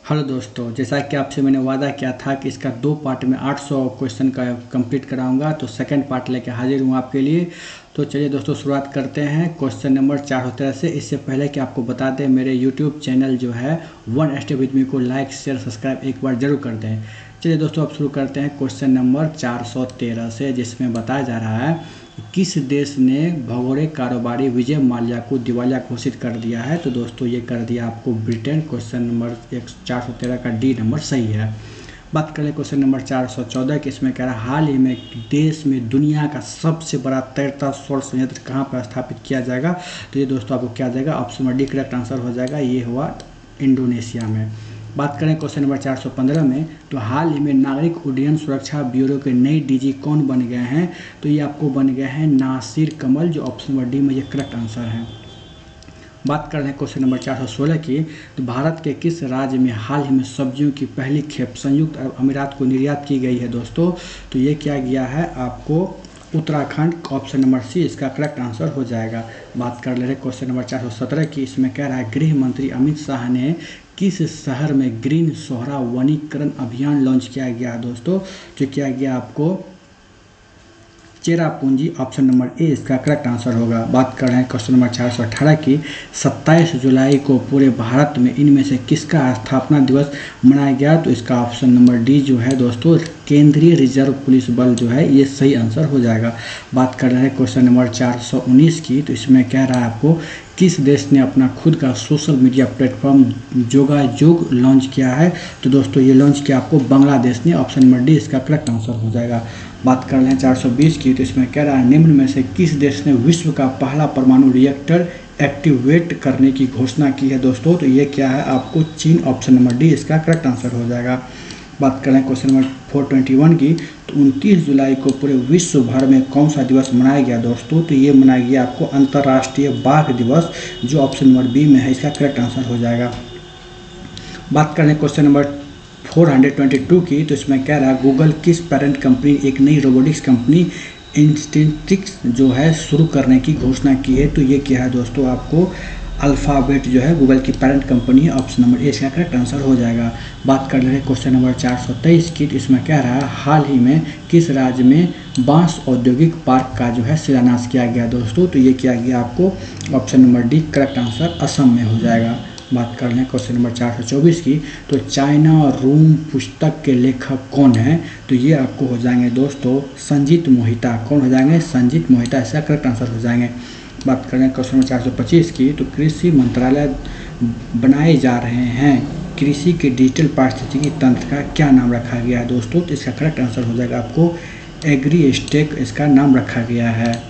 Hello दोस्तों, जैसा कि आपसे मैंने वादा किया था कि इसका 2 पार्ट में 800 क्वेश्चन का कंप्लीट कराऊंगा, तो सेकंड पार्ट लेके हाजिर हूँ आपके लिए। तो चलिए दोस्तों, शुरुआत करते हैं क्वेश्चन नंबर 413 से। इससे पहले कि आपको बता दें, मेरे यूट्यूब चैनल जो है वन स्टेप विद मी को लाइक शेयर सब्सक्राइब एक बार जरूर कर दें। चलिए दोस्तों, अब शुरू करते हैं क्वेश्चन नंबर 413 से, जिसमें बताया जा रहा है किस देश ने भगोड़े कारोबारी विजय माल्या को दिवालिया घोषित कर दिया है। तो दोस्तों, ये कर दिया आपको ब्रिटेन। क्वेश्चन नंबर 413 का डी नंबर सही है। बात करें क्वेश्चन नंबर 414 की, इसमें कह रहा है हाल ही में देश में दुनिया का सबसे बड़ा तैरता सौर संयंत्र कहाँ पर स्थापित किया जाएगा। तो ये दोस्तों आपको क्या जाएगा, option number D correct answer हो जाएगा। ये हुआ इंडोनेशिया में। बात करें क्वेश्चन नंबर 415 में, तो हाल ही में नागरिक उड्डयन सुरक्षा ब्यूरो के नए डीजी कौन बन गए हैं। तो ये आपको बन गए हैं नासिर कमल, जो ऑप्शन नंबर डी में ये करेक्ट आंसर है। बात कर रहे हैं क्वेश्चन नंबर 416 की, तो भारत के किस राज्य में हाल ही में सब्जियों की पहली खेप संयुक्त अरब अमीरात को निर्यात की गई है दोस्तों। तो ये क्या गया है आपको उत्तराखंड, ऑप्शन नंबर सी इसका करेक्ट आंसर हो जाएगा। बात कर ले रहे क्वेश्चन नंबर 417 की, इसमें कह रहा है गृह मंत्री अमित शाह ने किस शहर में ग्रीन सोहरा वनीकरण अभियान लॉन्च किया गया दोस्तों। जो किया गया आपको चेरापूंजी, ऑप्शन नंबर ए इसका करेक्ट आंसर होगा। बात कर रहे हैं क्वेश्चन नंबर 418 की, 27 जुलाई को पूरे भारत में इनमें से किसका स्थापना दिवस मनाया गया। तो इसका ऑप्शन नंबर डी जो है दोस्तों केंद्रीय रिजर्व पुलिस बल जो है, ये सही आंसर हो जाएगा। बात कर रहे हैं क्वेश्चन नंबर 419 की, तो इसमें कह रहा है आपको किस देश ने अपना खुद का सोशल मीडिया प्लेटफॉर्म जोगाजोग लॉन्च किया है। तो दोस्तों ये लॉन्च किया आपको बांग्लादेश ने, ऑप्शन नंबर डी इसका करेक्ट आंसर हो जाएगा। बात कर रहे हैं 420 की, तो इसमें कह रहा है निम्न में से किस देश ने विश्व का पहला परमाणु रिएक्टर एक्टिवेट करने की घोषणा की है दोस्तों। तो ये क्या है आपको चीन, ऑप्शन नंबर डी इसका करेक्ट आंसर हो जाएगा। बात करें क्वेश्चन नंबर 421 की, तो 29 जुलाई को पूरे विश्व भर में कौन सा दिवस मनाया गया दोस्तों। तो ये मनाया गया आपको अंतर्राष्ट्रीय बाघ दिवस, जो ऑप्शन नंबर बी में है, इसका करेक्ट आंसर हो जाएगा। बात करें क्वेश्चन नंबर 422 की, तो इसमें कह रहा है गूगल किस पेरेंट कंपनी एक नई रोबोटिक्स कंपनी इंस्टिंक्टिक्स जो है शुरू करने की घोषणा की है। तो ये क्या है दोस्तों आपको अल्फ़ाबेट जो है गूगल की पेरेंट कंपनी है, ऑप्शन नंबर ए इसका करेक्ट आंसर हो जाएगा। बात कर रहे हैं क्वेश्चन नंबर 423 की, तो इसमें कह रहा है हाल ही में किस राज्य में बांस औद्योगिक पार्क का जो है शिलान्यास किया गया दोस्तों। तो ये किया गया आपको option number D correct answer Assam में हो जाएगा। बात कर रहे हैं क्वेश्चन नंबर 424 की, तो चाइना और रूम पुस्तक के लेखक कौन हैं। तो ये आपको हो जाएंगे दोस्तों संजीत मोहिता। कौन हो जाएंगे, संजीत मोहिता, इसका करेक्ट आंसर हो जाएंगे। बात कर रहे हैं क्वेश्चन नंबर 425 की, तो कृषि मंत्रालय बनाए जा रहे हैं कृषि के डिजिटल पारिस्थितिकी तंत्र का क्या नाम रखा गया है दोस्तों। तो इसका करेक्ट आंसर हो जाएगा आपको एग्री स्टेक इसका नाम रखा गया है।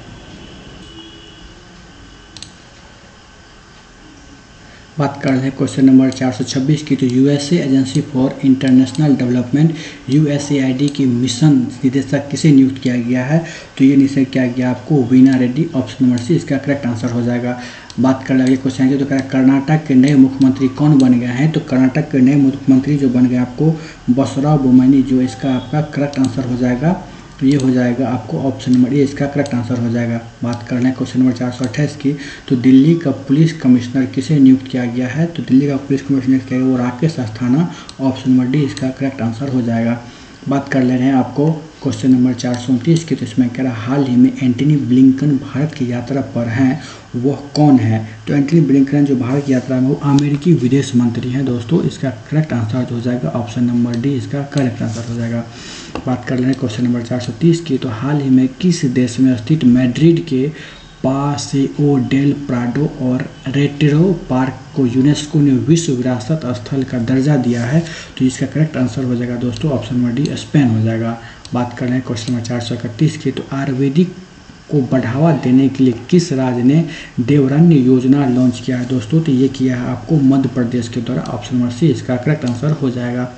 बात कर रहे हैं क्वेश्चन नंबर 426 की, तो USA agency for international development USAID की मिशन निदेशक किसे नियुक्त किया गया है। तो ये नियुक्त किया गया आपको Veena Reddy, option number C इसका करेक्ट आंसर हो जाएगा। बात कर रहे क्वेश्चन की, तो कर्नाटक के नए मुख्यमंत्री कौन बन गए हैं। तो कर्नाटक के नए मुख्यमंत्री जो बन गए आपको बसवराज बोम्मई, जो इसका आपका करेक्ट आंसर हो जाएगा। तो ये हो जाएगा आपको ऑप्शन नंबर ए इसका करेक्ट आंसर हो जाएगा। बात कर रहे हैं क्वेश्चन नंबर 428 की, तो दिल्ली का पुलिस कमिश्नर किसे नियुक्त किया गया है। तो दिल्ली का पुलिस कमिश्नर किया गया वो Rakesh Asthana, option number D इसका करेक्ट आंसर हो जाएगा। बात कर ले रहे हैं आपको क्वेश्चन नंबर 429 की, तो इसमें कह रहा हाल ही में एंटनी ब्लिंकन भारत की यात्रा पर हैं, वह कौन है। तो एंटनी ब्लिंकन जो भारत की यात्रा में वो अमेरिकी विदेश मंत्री हैं दोस्तों। इसका करेक्ट आंसर हो जाएगा ऑप्शन नंबर डी इसका करेक्ट आंसर हो जाएगा। बात कर रहे हैं क्वेश्चन नंबर 430 की, तो हाल ही में किस देश में स्थित मैड्रिड के पासेओ डेल प्राडो और रेटेरो पार्क को यूनेस्को ने विश्व विरासत स्थल का दर्जा दिया है। तो इसका करेक्ट आंसर हो जाएगा दोस्तों ऑप्शन नंबर डी स्पेन हो जाएगा। बात कर रहे हैं क्वेश्चन नंबर 431 की, तो आयुर्वेदिक को बढ़ावा देने के लिए किस राज्य ने देवरण्य योजना लॉन्च किया है दोस्तों। तो ये किया है आपको मध्य प्रदेश के द्वारा, ऑप्शन नंबर सी इसका करेक्ट आंसर हो जाएगा।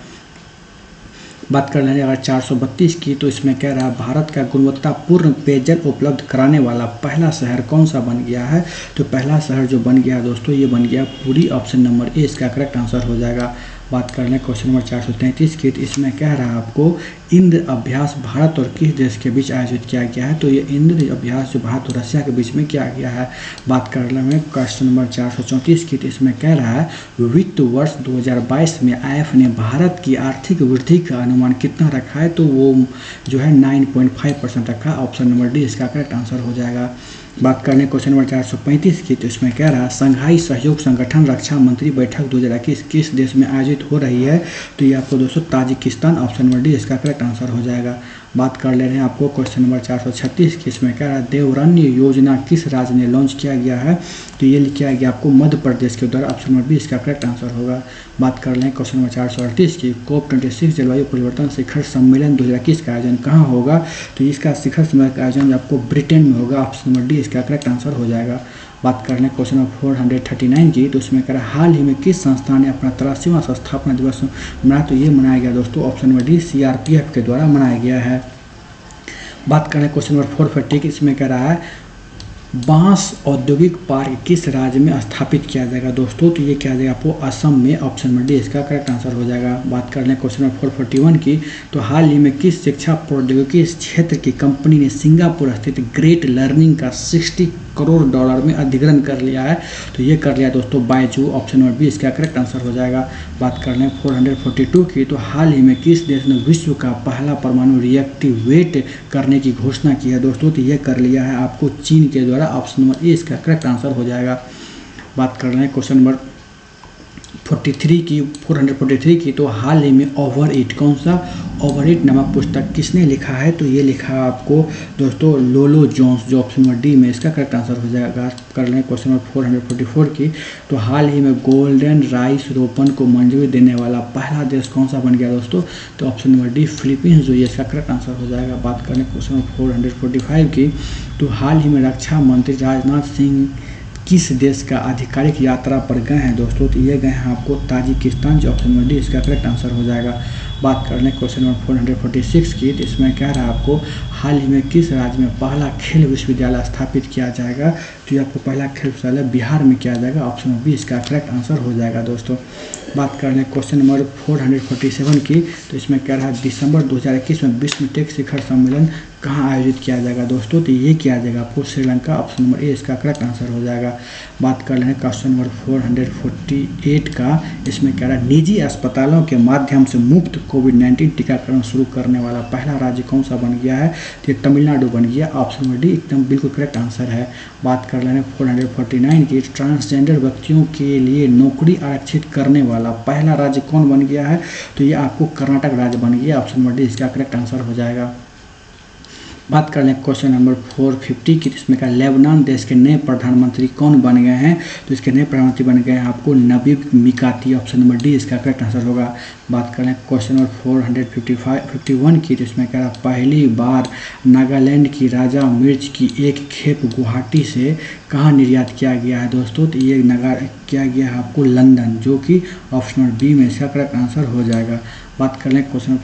बात कर रहे हैं अगर 432 की, तो इसमें कह रहा है भारत का गुणवत्तापूर्ण पेयजल उपलब्ध कराने वाला पहला शहर कौन सा बन गया है। तो पहला शहर जो बन गया दोस्तों ये बन गया पुरी, ऑप्शन नंबर ए इसका करेक्ट आंसर हो जाएगा। बात कर लें क्वेश्चन नंबर 433 की, तो इसमें कह रहा है आपको इंद्र अभ्यास भारत और किस देश के बीच आयोजित किया गया है? तो ये इंद्र अभ्यास जो भारत और रशिया के बीच में किया गया है। बात कर रहे हैं क्वेश्चन नंबर 434 की, तो इसमें कह रहा है वित्त वर्ष 2022 में IMF ने भारत की आर्थिक वृद्धि का अनुमान कितना रखा है? तो वो जो है 9.5% रखा। ऑप्शन नंबर डी इसका करेक्ट आंसर हो जाएगा। बात कर लें क्वेश्चन नंबर 435 की, तो इसमें कह रहा है संघाई सहयोग संगठन रक्षा मंत्री बैठक 2021 किस देश में आयोजित हो रही है? तो ये आपको दोस्तों ताजिकिस्तान, ऑप्शन नंबर डी इसका करेक्ट आंसर हो जाएगा। बात कर ले रहे हैं आपको क्वेश्चन नंबर 436 की, इसमें कह रहा है देवरण्य योजना किस राज्य ने लॉन्च किया गया है? तो ये किया गया आपको मध्य प्रदेश के द्वारा, ऑप्शन नंबर बी इसका करेक्ट आंसर होगा। बात कर लें क्वेश्चन नंबर 438 की, COP26 जलवायु परिवर्तन शिखर सम्मेलन 2021 का आयोजन कहाँ होगा? तो इसका शिखर सम्मेलन का आयोजन आपको ब्रिटेन में होगा, ऑप्शन नंबर डी इसका करेक्ट आंसर हो जाएगा। बात कर लें क्वेश्चन नंबर 439 की, तो उसमें कह रहा है हाल ही में किस संस्था ने अपना 83वां स्थापना दिवस मनाया? तो ये मनाया गया दोस्तों, ऑप्शन नंबर डी CRPF के द्वारा मनाया गया है। बात करें क्वेश्चन नंबर 450 की, इसमें कह रहा है बांस औद्योगिक पार्क किस राज्य में स्थापित किया जाएगा? दोस्तों तो ये किया जाएगा आपको असम में, ऑप्शन नंबर डी इसका करेक्ट आंसर हो जाएगा। बात कर लें क्वेश्चन नंबर 441 की, तो हाल ही में किस शिक्षा प्रौद्योगिकी क्षेत्र की कंपनी ने सिंगापुर स्थित ग्रेट लर्निंग का $60 करोड़ में अधिग्रहण कर लिया है? तो ये कर लिया दोस्तों बायजू, ऑप्शन नंबर बी इसका करेक्ट आंसर हो जाएगा। बात कर लें 442 की, तो हाल ही में किस देश ने विश्व का पहला परमाणु रिएक्टिवेट करने की घोषणा की है? दोस्तों तो ये कर लिया है आपको चीन के द्वारा, ऑप्शन नंबर ए इसका करेक्ट आंसर हो जाएगा। बात कर रहे हैं क्वेश्चन नंबर 443 की, तो हाल ही में ओवर इट, कौन सा ओवर इट नामक पुस्तक किसने लिखा है? तो ये लिखा है आपको दोस्तों लोलो जोन्स, जो ऑप्शन नंबर डी में इसका करेक्ट आंसर हो जाएगा। कर लें क्वेश्चन नंबर 444 की, तो हाल ही में गोल्डन राइस रोपण को मंजूरी देने वाला पहला देश कौन सा बन गया दोस्तों? तो ऑप्शन नंबर डी फिलीपींस, जो ये इसका करेक्ट आंसर हो जाएगा। बात करें क्वेश्चन नंबर 445 की, तो हाल ही में रक्षा मंत्री राजनाथ सिंह किस देश का आधिकारिक यात्रा पर गए हैं? दोस्तों तो ये गए हैं आपको ताजिकिस्तान, जो ऑप्शन नंबर डी इसका करेक्ट आंसर हो जाएगा। बात कर लें क्वेश्चन नंबर 446 की, तो इसमें कह रहा है आपको हाल ही में किस राज्य में पहला खेल विश्वविद्यालय स्थापित किया जाएगा? तो ये आपको पहला खेल विश्वविद्यालय बिहार में किया जाएगा, ऑप्शन नंबर बी इसका करेक्ट आंसर हो जाएगा दोस्तों। बात कर लें क्वेश्चन नंबर 447 की, तो इसमें कह रहा है दिसंबर 2021 में विश्व टेक शिखर सम्मेलन कहाँ आयोजित किया जाएगा? दोस्तों तो ये किया जाएगा आपको श्रीलंका, ऑप्शन नंबर ए इसका करेक्ट आंसर हो जाएगा। बात कर लें क्वेश्चन नंबर 448 का, इसमें कह रहा है निजी अस्पतालों के माध्यम से मुफ्त कोविड-19 टीकाकरण शुरू करने वाला पहला राज्य कौन सा बन गया है? तो ये तमिलनाडु बन गया, ऑप्शन नंबर डी एकदम बिल्कुल करेक्ट आंसर है। बात कर लें 449 की, ट्रांसजेंडर व्यक्तियों के लिए नौकरी आरक्षित करने वाला पहला राज्य कौन बन गया है? तो ये आपको कर्नाटक राज्य बन गया, ऑप्शन नंबर डी इसका करेक्ट आंसर हो जाएगा। बात कर लें क्वेश्चन नंबर 450 की, इसमें का लेबनान देश के नए प्रधानमंत्री कौन बन गए हैं? तो इसके नए प्रधानमंत्री बन गए हैं आपको नबीब मिकाती, ऑप्शन नंबर डी इसका करेक्ट आंसर होगा। बात करें क्वेश्चन नंबर 451 की, तो इसमें कह रहा पहली बार नागालैंड की राजा मिर्च की एक खेप गुवाहाटी से कहाँ निर्यात किया गया है? दोस्तों तो ये किया गया है आपको लंदन, जो कि ऑप्शन नंबर बी में इसका करेक्ट आंसर हो जाएगा। बात कर लें क्वेश्चन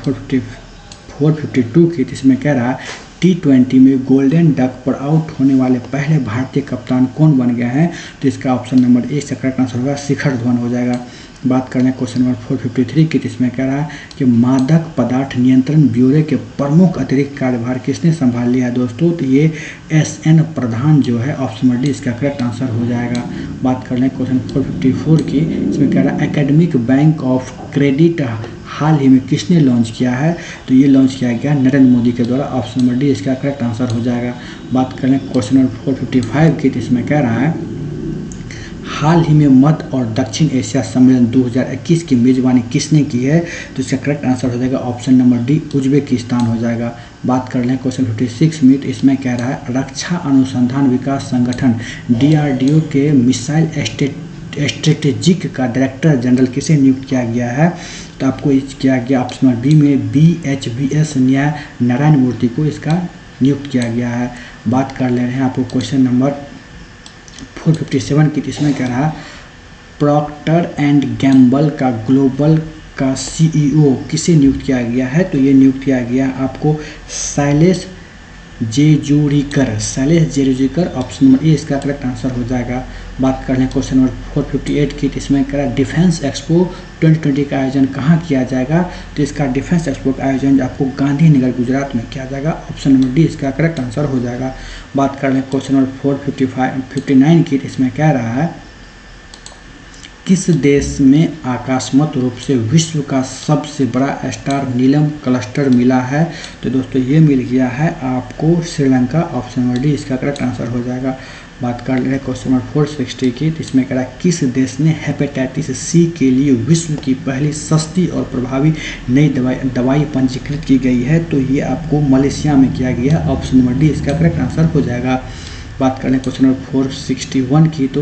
452 की, तो इसमें कह रहा है T20 में गोल्डन डक पर आउट होने वाले पहले भारतीय कप्तान कौन बन गए हैं? तो इसका ऑप्शन नंबर ए से करेक्ट आंसर होगा शिखर धवन हो जाएगा। बात करें क्वेश्चन नंबर 453 की, तो इसमें कह रहा है कि मादक पदार्थ नियंत्रण ब्यूरो के प्रमुख अतिरिक्त कार्यभार किसने संभाल लिया है? दोस्तों तो ये SN प्रधान जो है, ऑप्शन नंबर डी इसका करेक्ट आंसर हो जाएगा। बात कर लें क्वेश्चन 454 की, इसमें कह रहा है एकेडमिक बैंक ऑफ क्रेडिट हाल ही में किसने लॉन्च किया है? तो ये लॉन्च किया गया नरेंद्र मोदी के द्वारा, ऑप्शन नंबर डी इसका करेक्ट आंसर हो जाएगा। बात करें क्वेश्चन नंबर 455 की, तो इसमें कह रहा है हाल ही में मध्य और दक्षिण एशिया सम्मेलन 2021 की मेजबानी किसने की है? तो इसका करेक्ट आंसर हो जाएगा ऑप्शन नंबर डी उज्बेकिस्तान हो जाएगा। बात कर लें क्वेश्चन 56 में, तो इसमें कह रहा है रक्षा अनुसंधान विकास संगठन DRDO के मिसाइल स्ट्रेटेजिक का डायरेक्टर जनरल किसे नियुक्त किया गया है? तो आपको किया गया ऑप्शन नंबर बी में BHVS नारायण मूर्ति को इसका नियुक्त किया गया है। बात कर ले रहे हैं आपको क्वेश्चन नंबर 457 की, इसमें कह रहा है प्रॉक्टर एंड गैम्बल का ग्लोबल का CEO किसे नियुक्त किया गया है? तो ये नियुक्त किया गया आपको Shailesh Jejurikar, Shailesh Jejurikar, option number A इसका करेक्ट आंसर हो जाएगा। बात कर रहे हैं क्वेश्चन नंबर 458 की, तो इसमें कह रहा है डिफेंस एक्सपो 2020 का आयोजन कहाँ किया जाएगा, तो इसका डिफेंस एक्सपो का आयोजन आपको गांधीनगर गुजरात में किया जाएगा। ऑप्शन नंबर डी इसका करेक्ट आंसर हो जाएगा। बात कर रहे हैं क्वेश्चन नंबर 459 की, तो इसमें कह रहा है किस देश में आकस्मिक रूप से विश्व का सबसे बड़ा स्टार नीलम क्लस्टर मिला है, तो दोस्तों ये मिल गया है आपको श्रीलंका। ऑप्शन नंबर डी इसका करेक्ट आंसर हो जाएगा। बात कर ले रहे क्वेश्चन नंबर 460 की, तो इसमें कह रहा है किस देश ने हेपेटाइटिस सी के लिए विश्व की पहली सस्ती और प्रभावी नई दवाई पंजीकृत की गई है, तो ये आपको मलेशिया में किया गया। ऑप्शन नंबर डी इसका करेक्ट आंसर हो जाएगा। बात करें क्वेश्चन नंबर 461 की, तो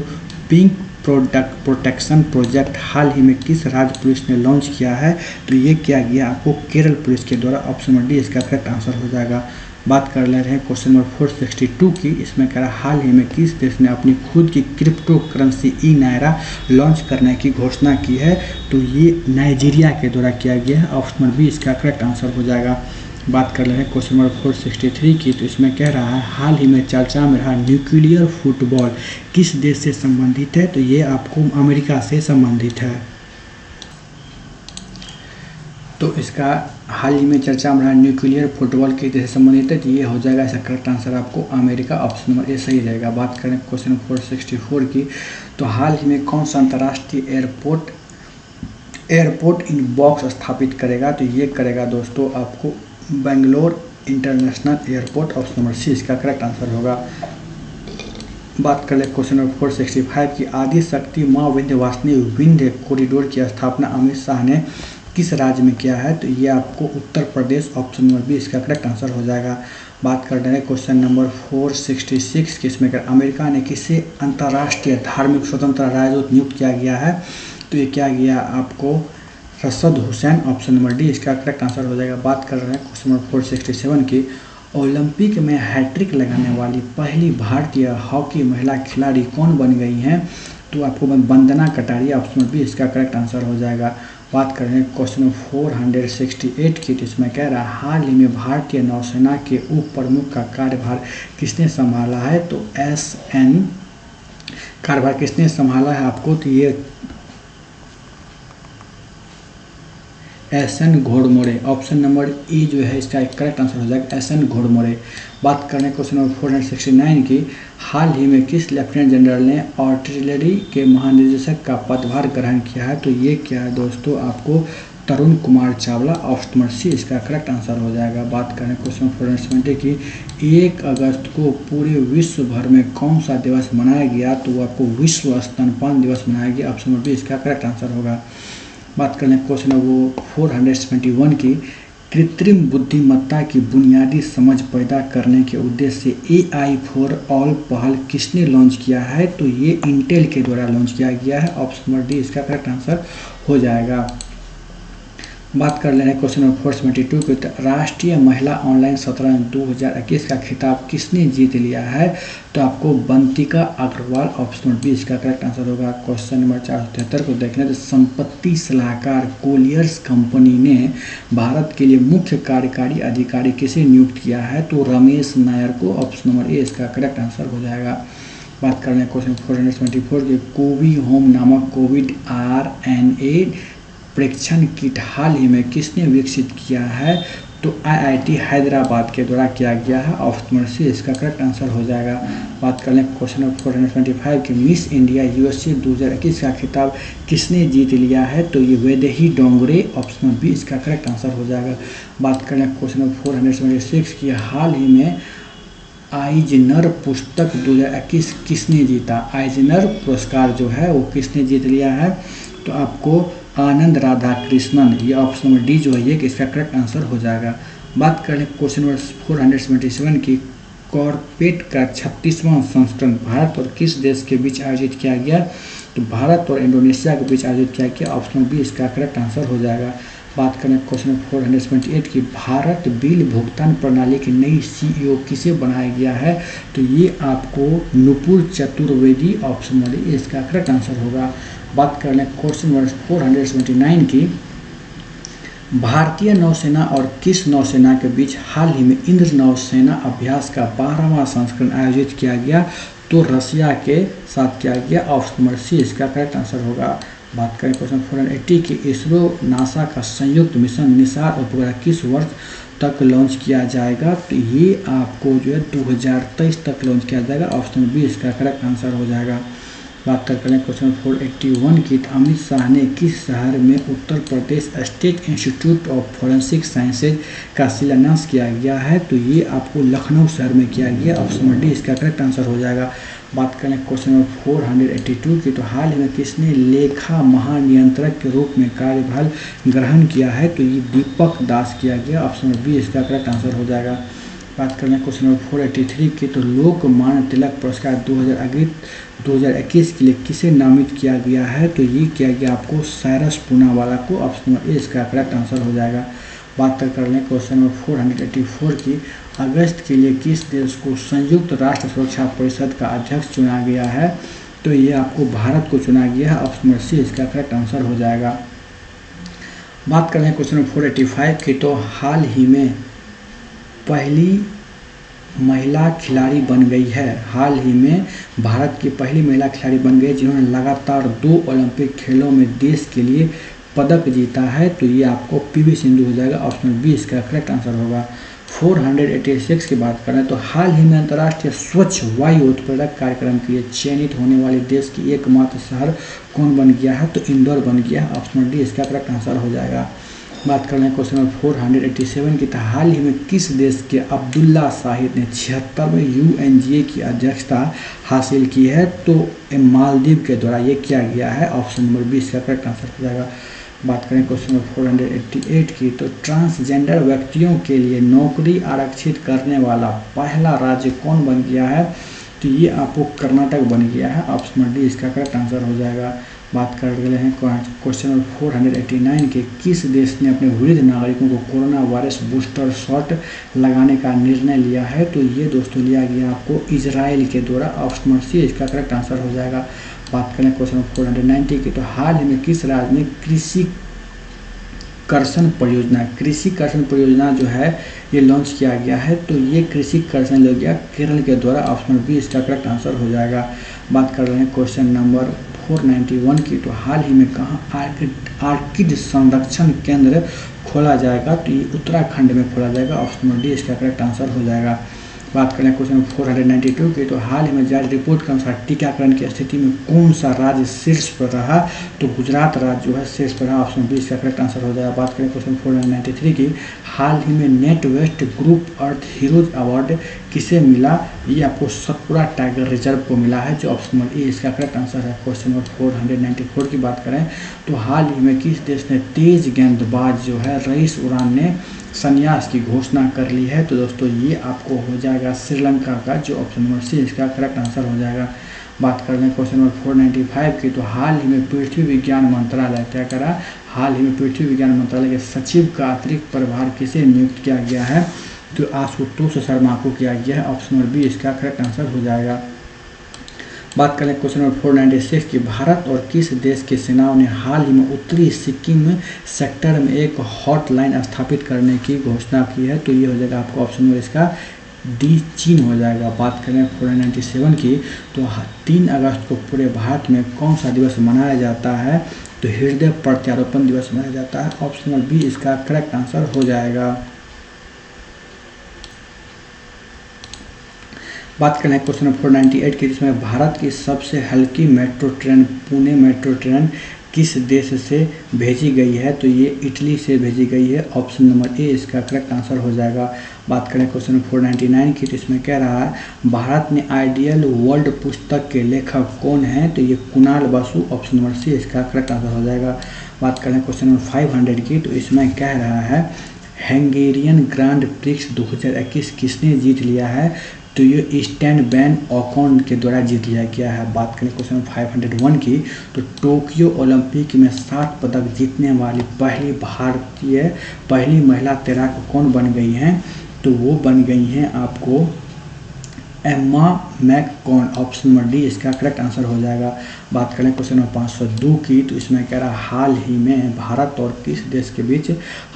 पिंक प्रोटेक्शन प्रोजेक्ट हाल ही में किस राज्य पुलिस ने लॉन्च किया है, तो ये किया गया आपको केरल पुलिस के द्वारा। ऑप्शन नंबर डी इसका करेक्ट आंसर हो जाएगा। बात कर ले रहे हैं क्वेश्चन नंबर 462 की, इसमें कह रहा है हाल ही में किस देश ने अपनी खुद की क्रिप्टो करेंसी ई नायरा लॉन्च करने की घोषणा की है, तो ये नाइजीरिया के द्वारा किया गया है। ऑप्शन नंबर बी इसका करेक्ट आंसर हो जाएगा। बात कर रहे हैं क्वेश्चन नंबर 463 की, तो इसमें कह रहा है हाल ही में चर्चा में रहा न्यूक्लियर फुटबॉल किस देश से संबंधित है, तो ये आपको अमेरिका से संबंधित है। तो इसका हाल ही में चर्चा में रहा न्यूक्लियर फुटबॉल के देश से संबंधित है, तो ये हो जाएगा इसका करेक्ट आंसर आपको अमेरिका। ऑप्शन नंबर ए सही रहेगा। बात करें क्वेश्चन 464 की, तो हाल ही में कौन सा अंतर्राष्ट्रीय एयरपोर्ट इन बॉक्स स्थापित करेगा, तो ये करेगा दोस्तों आपको Bangalore international airport. Option number C इसका करेक्ट आंसर होगा। बात कर ले क्वेश्चन नंबर 465 की, आदि शक्ति माँ विंध्यवासिनी विंध्य कॉरिडोर की स्थापना अमित शाह ने किस राज्य में किया है, तो ये आपको Uttar Pradesh. Option number B इसका करेक्ट आंसर हो जाएगा। बात कर रहे हैं क्वेश्चन नंबर 466 की, इसमें अमेरिका ने किसे अंतर्राष्ट्रीय धार्मिक स्वतंत्रता राजदूत नियुक्त किया गया है, तो ये क्या गया आपको रशद हुसैन। ऑप्शन नंबर डी इसका करेक्ट आंसर हो जाएगा। बात कर रहे हैं क्वेश्चन नंबर 467 की, ओलंपिक में हैट्रिक लगाने वाली पहली भारतीय हॉकी महिला खिलाड़ी कौन बन गई हैं, तो आपको Vandana Kataria. Option number B इसका करेक्ट आंसर हो जाएगा। बात कर रहे हैं क्वेश्चन नंबर 468 की, तो इसमें कह रहा है हाल ही में भारतीय नौसेना के उप प्रमुख का कार्यभार किसने संभाला है, तो SN कार्यभार किसने संभाला है आपको, तो ये SN घोड़मोरे। ऑप्शन नंबर ई जो है इसका करेक्ट आंसर हो जाएगा SN घोड़मोरे। बात करें क्वेश्चन नंबर 469 की, हाल ही में किस लेफ्टिनेंट जनरल ने आर्टिलरी के महानिदेशक का पदभार ग्रहण किया है, तो ये क्या है दोस्तों आपको Tarun Kumar Chawla. Option number C इसका करेक्ट आंसर हो जाएगा। बात करें क्वेश्चन 470 की, 1 अगस्त को पूरे विश्व भर में कौन सा दिवस मनाया गया, तो वो आपको विश्व स्तनपान दिवस मनाया गया। ऑप्शन नंबर बी इसका करेक्ट आंसर होगा। बात करें क्वेश्चन नंबर 471 की, कृत्रिम बुद्धिमत्ता की बुनियादी समझ पैदा करने के उद्देश्य से AI फॉर ऑल पहल किसने लॉन्च किया है, तो ये इंटेल के द्वारा लॉन्च किया गया है। ऑप्शन नंबर डी इसका करेक्ट आंसर हो जाएगा। बात कर ले रहे हैं क्वेश्चन नंबर 472 की, राष्ट्रीय महिला ऑनलाइन शतरंज 2021 का खिताब किसने जीत लिया है, तो आपको बंतिका अग्रवाल। ऑप्शन नंबर बी इसका करेक्ट आंसर होगा। क्वेश्चन नंबर 473 को देखने तो संपत्ति सलाहकार कोलियर्स कंपनी ने भारत के लिए मुख्य कार्यकारी अधिकारी किसे नियुक्त किया है, तो रमेश नायर को। ऑप्शन नंबर ए इसका करेक्ट आंसर हो जाएगा। बात कर रहे हैं क्वेश्चन 474 के, कोवी होम नामक कोविड RNA परीक्षण किट हाल ही में किसने विकसित किया है, तो IIT हैदराबाद के द्वारा किया गया है। ऑप्शन नंबर सी इसका करेक्ट आंसर हो जाएगा। बात कर लें क्वेश्चन नंबर 425 की, मिस इंडिया USA 2021 का खिताब किसने जीत लिया है, तो ये Vaidehi Dongre. Option number B इसका करेक्ट आंसर हो जाएगा। बात कर लें क्वेश्चन नंबर 476 की, हाल ही में आइजनर पुस्तक 2021 किसने जीता, आइजनर पुरस्कार जो है वो किसने जीत लिया है, तो आपको आनंद राधा कृष्णन। ये ऑप्शन नंबर डी जो है ये इसका करेक्ट आंसर हो जाएगा। बात करें क्वेश्चन नंबर 477 की, कॉर्पेट का 36वां संस्करण भारत और किस देश के बीच आयोजित किया गया, तो भारत और इंडोनेशिया के बीच आयोजित किया गया। ऑप्शन बी इसका करेक्ट आंसर हो जाएगा। बात करें क्वेश्चन नंबर 478 की, भारत बिल भुगतान प्रणाली की नई CEO किसे बनाया गया है, तो ये आपको Nupur Chaturvedi. Option number A इसका करेक्ट आंसर होगा। बात कर लें क्वेश्चन नंबर 479 की, भारतीय नौसेना और किस नौसेना के बीच हाल ही में इंद्र नौसेना अभ्यास का 12वां संस्करण आयोजित किया गया? तो रसिया के साथ किया गया। ऑप्शन नंबर सी इसका करेक्ट आंसर होगा। बात करें क्वेश्चन 480 की इसरो नासा का संयुक्त मिशन निसार उपग्रह किस वर्ष तक लॉन्च किया जाएगा? तो ये आपको जो है 2023 तक लॉन्च किया जाएगा। ऑप्शन बी इसका करेक्ट आंसर हो जाएगा। बात करें क्वेश्चन 481 की अमित शाह ने किस शहर में Uttar Pradesh state institute of forensic sciences का शिलान्यास किया गया है? तो ये आपको लखनऊ शहर में किया गया। ऑप्शन नंबर डी इसका करेक्ट आंसर हो जाएगा। बात करें क्वेश्चन नंबर 482 की तो हाल ही में किसने लेखा महानियंत्रक के रूप में कार्यभार ग्रहण किया है? तो ये दीपक दास किया गया। ऑप्शन नंबर बी इसका करेक्ट आंसर हो जाएगा। बात करें क्वेश्चन नंबर 483 की तो लोकमान्य तिलक पुरस्कार 2021 के लिए किसे नामित किया गया है? तो ये किया गया आपको साइरस पूनावाला को। ऑप्शन नंबर ए इसका करेक्ट आंसर हो जाएगा। बात कर लें क्वेश्चन नंबर 484 की अगस्त के लिए किस देश को संयुक्त राष्ट्र सुरक्षा परिषद का अध्यक्ष चुना गया है? तो ये आपको भारत को चुना गया है। ऑप्शन नंबर सी इसका करेक्ट आंसर हो जाएगा। बात कर लें क्वेश्चन नंबर 485 की तो हाल ही में पहली महिला खिलाड़ी बन गई है। हाल ही में भारत की पहली महिला खिलाड़ी बन गई जिन्होंने लगातार 2 ओलंपिक खेलों में देश के लिए पदक जीता है। तो ये आपको पीवी सिंधु हो जाएगा। ऑप्शन बी इसका करेक्ट आंसर होगा। 486 की बात करें तो हाल ही में अंतर्राष्ट्रीय स्वच्छ वायु उत्प्रेरक कार्यक्रम के लिए चयनित होने वाले देश की एकमात्र शहर कौन बन गया है? तो इंदौर बन गया है। ऑप्शन डी इसका करेक्ट आंसर हो जाएगा। बात कर लें क्वेश्चन नंबर 487 की हाल ही में किस देश के अब्दुल्ला शाहिद ने 76वें UNGA की अध्यक्षता हासिल की है? तो मालदीव के द्वारा ये किया गया है। ऑप्शन नंबर बी इसका करेक्ट आंसर हो जाएगा। बात करें क्वेश्चन नंबर 488 की तो ट्रांसजेंडर व्यक्तियों के लिए नौकरी आरक्षित करने वाला पहला राज्य कौन बन गया है? तो ये आपको कर्नाटक बन गया है। ऑप्शन नंबर डी इसका करेक्ट आंसर हो जाएगा। बात कर रहे हैं क्वेश्चन नंबर 489 के किस देश ने अपने वृद्ध नागरिकों को कोरोना वायरस बूस्टर शॉट लगाने का निर्णय लिया है? तो ये दोस्तों लिया गया आपको इजराइल के द्वारा। ऑप्शन नंबर सी इसका करेक्ट आंसर हो जाएगा। बात करें क्वेश्चन नंबर 490 की तो हाल ही में किस राज्य में कृषि कर्षण परियोजना जो है ये लॉन्च किया गया है? तो ये कृषि कर्षण लिया गया केरल के द्वारा। ऑप्शन बी इसका करेक्ट आंसर हो जाएगा। बात कर रहे हैं क्वेश्चन नंबर 491 की तो हाल ही में कहाँ आर्किड संरक्षण केंद्र खोला जाएगा? तो ये उत्तराखंड में खोला जाएगा। ऑप्शन नंबर डी इसका करेक्ट आंसर हो जाएगा। बात करें क्वेश्चन 492 की तो हाल ही में जारी रिपोर्ट के अनुसार टीकाकरण की स्थिति में कौन सा राज्य शीर्ष पर रहा? तो गुजरात राज्य जो है शीर्ष पर रहा। ऑप्शन बी इसका करेक्ट आंसर हो जाएगा। बात करें क्वेश्चन 493 की हाल ही में नेट वेस्ट ग्रुप अर्थ हीरोज अवार्ड किसे मिला? ये आपको सतपुड़ा टाइगर रिजर्व को मिला है, जो ऑप्शन नंबर ए इसका करेक्ट आंसर है। क्वेश्चन नंबर 494 की बात करें तो हाल ही में किस देश ने तेज गेंदबाज जो है रईस उरान ने संन्यास की घोषणा कर ली है? तो दोस्तों ये आपको हो जाएगा श्रीलंका का, जो ऑप्शन नंबर सी इसका करेक्ट आंसर हो जाएगा। बात कर लें क्वेश्चन नंबर 495 की तो हाल ही में पृथ्वी विज्ञान मंत्रालय क्या करा? हाल ही में पृथ्वी विज्ञान मंत्रालय के सचिव का अतिरिक्त प्रभार किसे नियुक्त किया गया है? तो आशुतोष शर्मा को किया गया है। ऑप्शन नंबर बी इसका करेक्ट आंसर हो जाएगा। बात करें क्वेश्चन नंबर 496 की भारत और किस देश की सेनाओं ने हाल ही में उत्तरी सिक्किम सेक्टर में एक हॉटलाइन स्थापित करने की घोषणा की है? तो ये हो जाएगा आपको ऑप्शन नंबर इसका डी चीन हो जाएगा। बात करें 497 की तो 3 अगस्त को पूरे भारत में कौन सा दिवस मनाया जाता है? तो हृदय प्रत्यारोपण दिवस मनाया जाता है। ऑप्शन नंबर बी इसका करेक्ट आंसर हो जाएगा। बात करें क्वेश्चन नंबर 498 की जिसमें भारत की सबसे हल्की metro train Pune metro train किस देश से भेजी गई है? तो ये इटली से भेजी गई है। ऑप्शन नंबर ए इसका करेक्ट आंसर हो जाएगा। बात करें क्वेश्चन नंबर 499 की तो इसमें कह रहा है भारत में आइडियल वर्ल्ड पुस्तक के लेखक कौन हैं? तो ये Kunal Basu. Option number C इसका करेक्ट आंसर हो जाएगा। बात करें क्वेश्चन नंबर 500 की तो इसमें कह रहा है हंगेरियन ग्रांड प्रिक्स 2021 किसने जीत लिया है? तो ये स्टैन बैन ओकॉन के द्वारा जीत लिया गया है। बात करें क्वेश्चन 501 की तो टोक्यो ओलंपिक में 7 पदक जीतने वाली पहली महिला तैराक कौन बन गई हैं? तो वो बन गई हैं आपको Emma McKeon, option number D इसका करेक्ट आंसर हो जाएगा। बात करें क्वेश्चन नंबर 502 की, तो इसमें कह रहा हाल ही में भारत और किस देश के बीच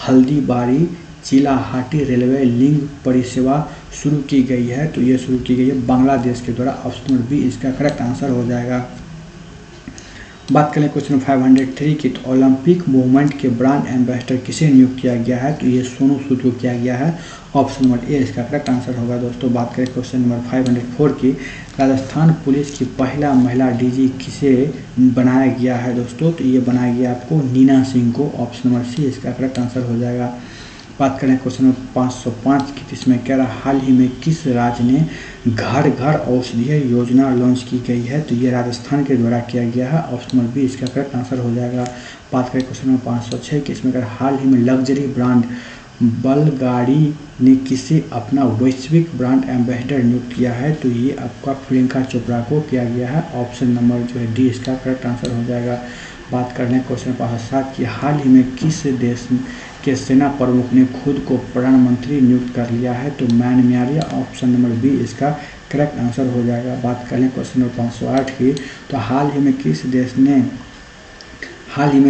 हल्दीबारी चिलाहाटी रेलवे लिंक परिसेवा शुरू की गई है, तो ये शुरू की गई है बांग्लादेश के द्वारा, ऑप्शन नंबर बी इसका करेक्ट आंसर हो जाएगा। बात करें क्वेश्चन 503 की, तो ओलंपिक मूवमेंट के ब्रांड एम्बेसडर किसे नियुक्त किया गया है, तो ये सोनू सूद को किया गया है, ऑप्शन नंबर ए इसका करेक्ट आंसर होगा दोस्तों। बात करें क्वेश्चन नंबर 504 की, राजस्थान पुलिस की पहला महिला डीजी किसे बनाया गया है दोस्तों, तो ये बनाया गया आपको नीना सिंह को, ऑप्शन नंबर सी इसका करेक्ट आंसर हो जाएगा। बात करें क्वेश्चन नंबर 505 की, इसमें कह रहा हाल ही में किस राज्य ने घर घर औषधीय योजना लॉन्च की गई है, तो ये राजस्थान के द्वारा किया गया है, ऑप्शन नंबर बी इसका करेक्ट आंसर हो जाएगा। बात करें क्वेश्चन नंबर 506 की, इसमें कह रहा हाल ही में लग्जरी ब्रांड बलगाड़ी ने किसे अपना वैश्विक ब्रांड एम्बेसडर नियुक्त किया है, तो ये आपका प्रियंका चोपड़ा को किया गया है, ऑप्शन नंबर जो है डी इसका करेक्ट आंसर हो जाएगा। बात कर लें क्वेश्चन 507 की, हाल ही में किस देश के सेना प्रमुख ने खुद को प्रधानमंत्री नियुक्त कर लिया है, तो म्यांमार, ऑप्शन नंबर बी इसका करेक्ट आंसर हो जाएगा। बात कर लें क्वेश्चन नंबर 508 की, तो हाल ही में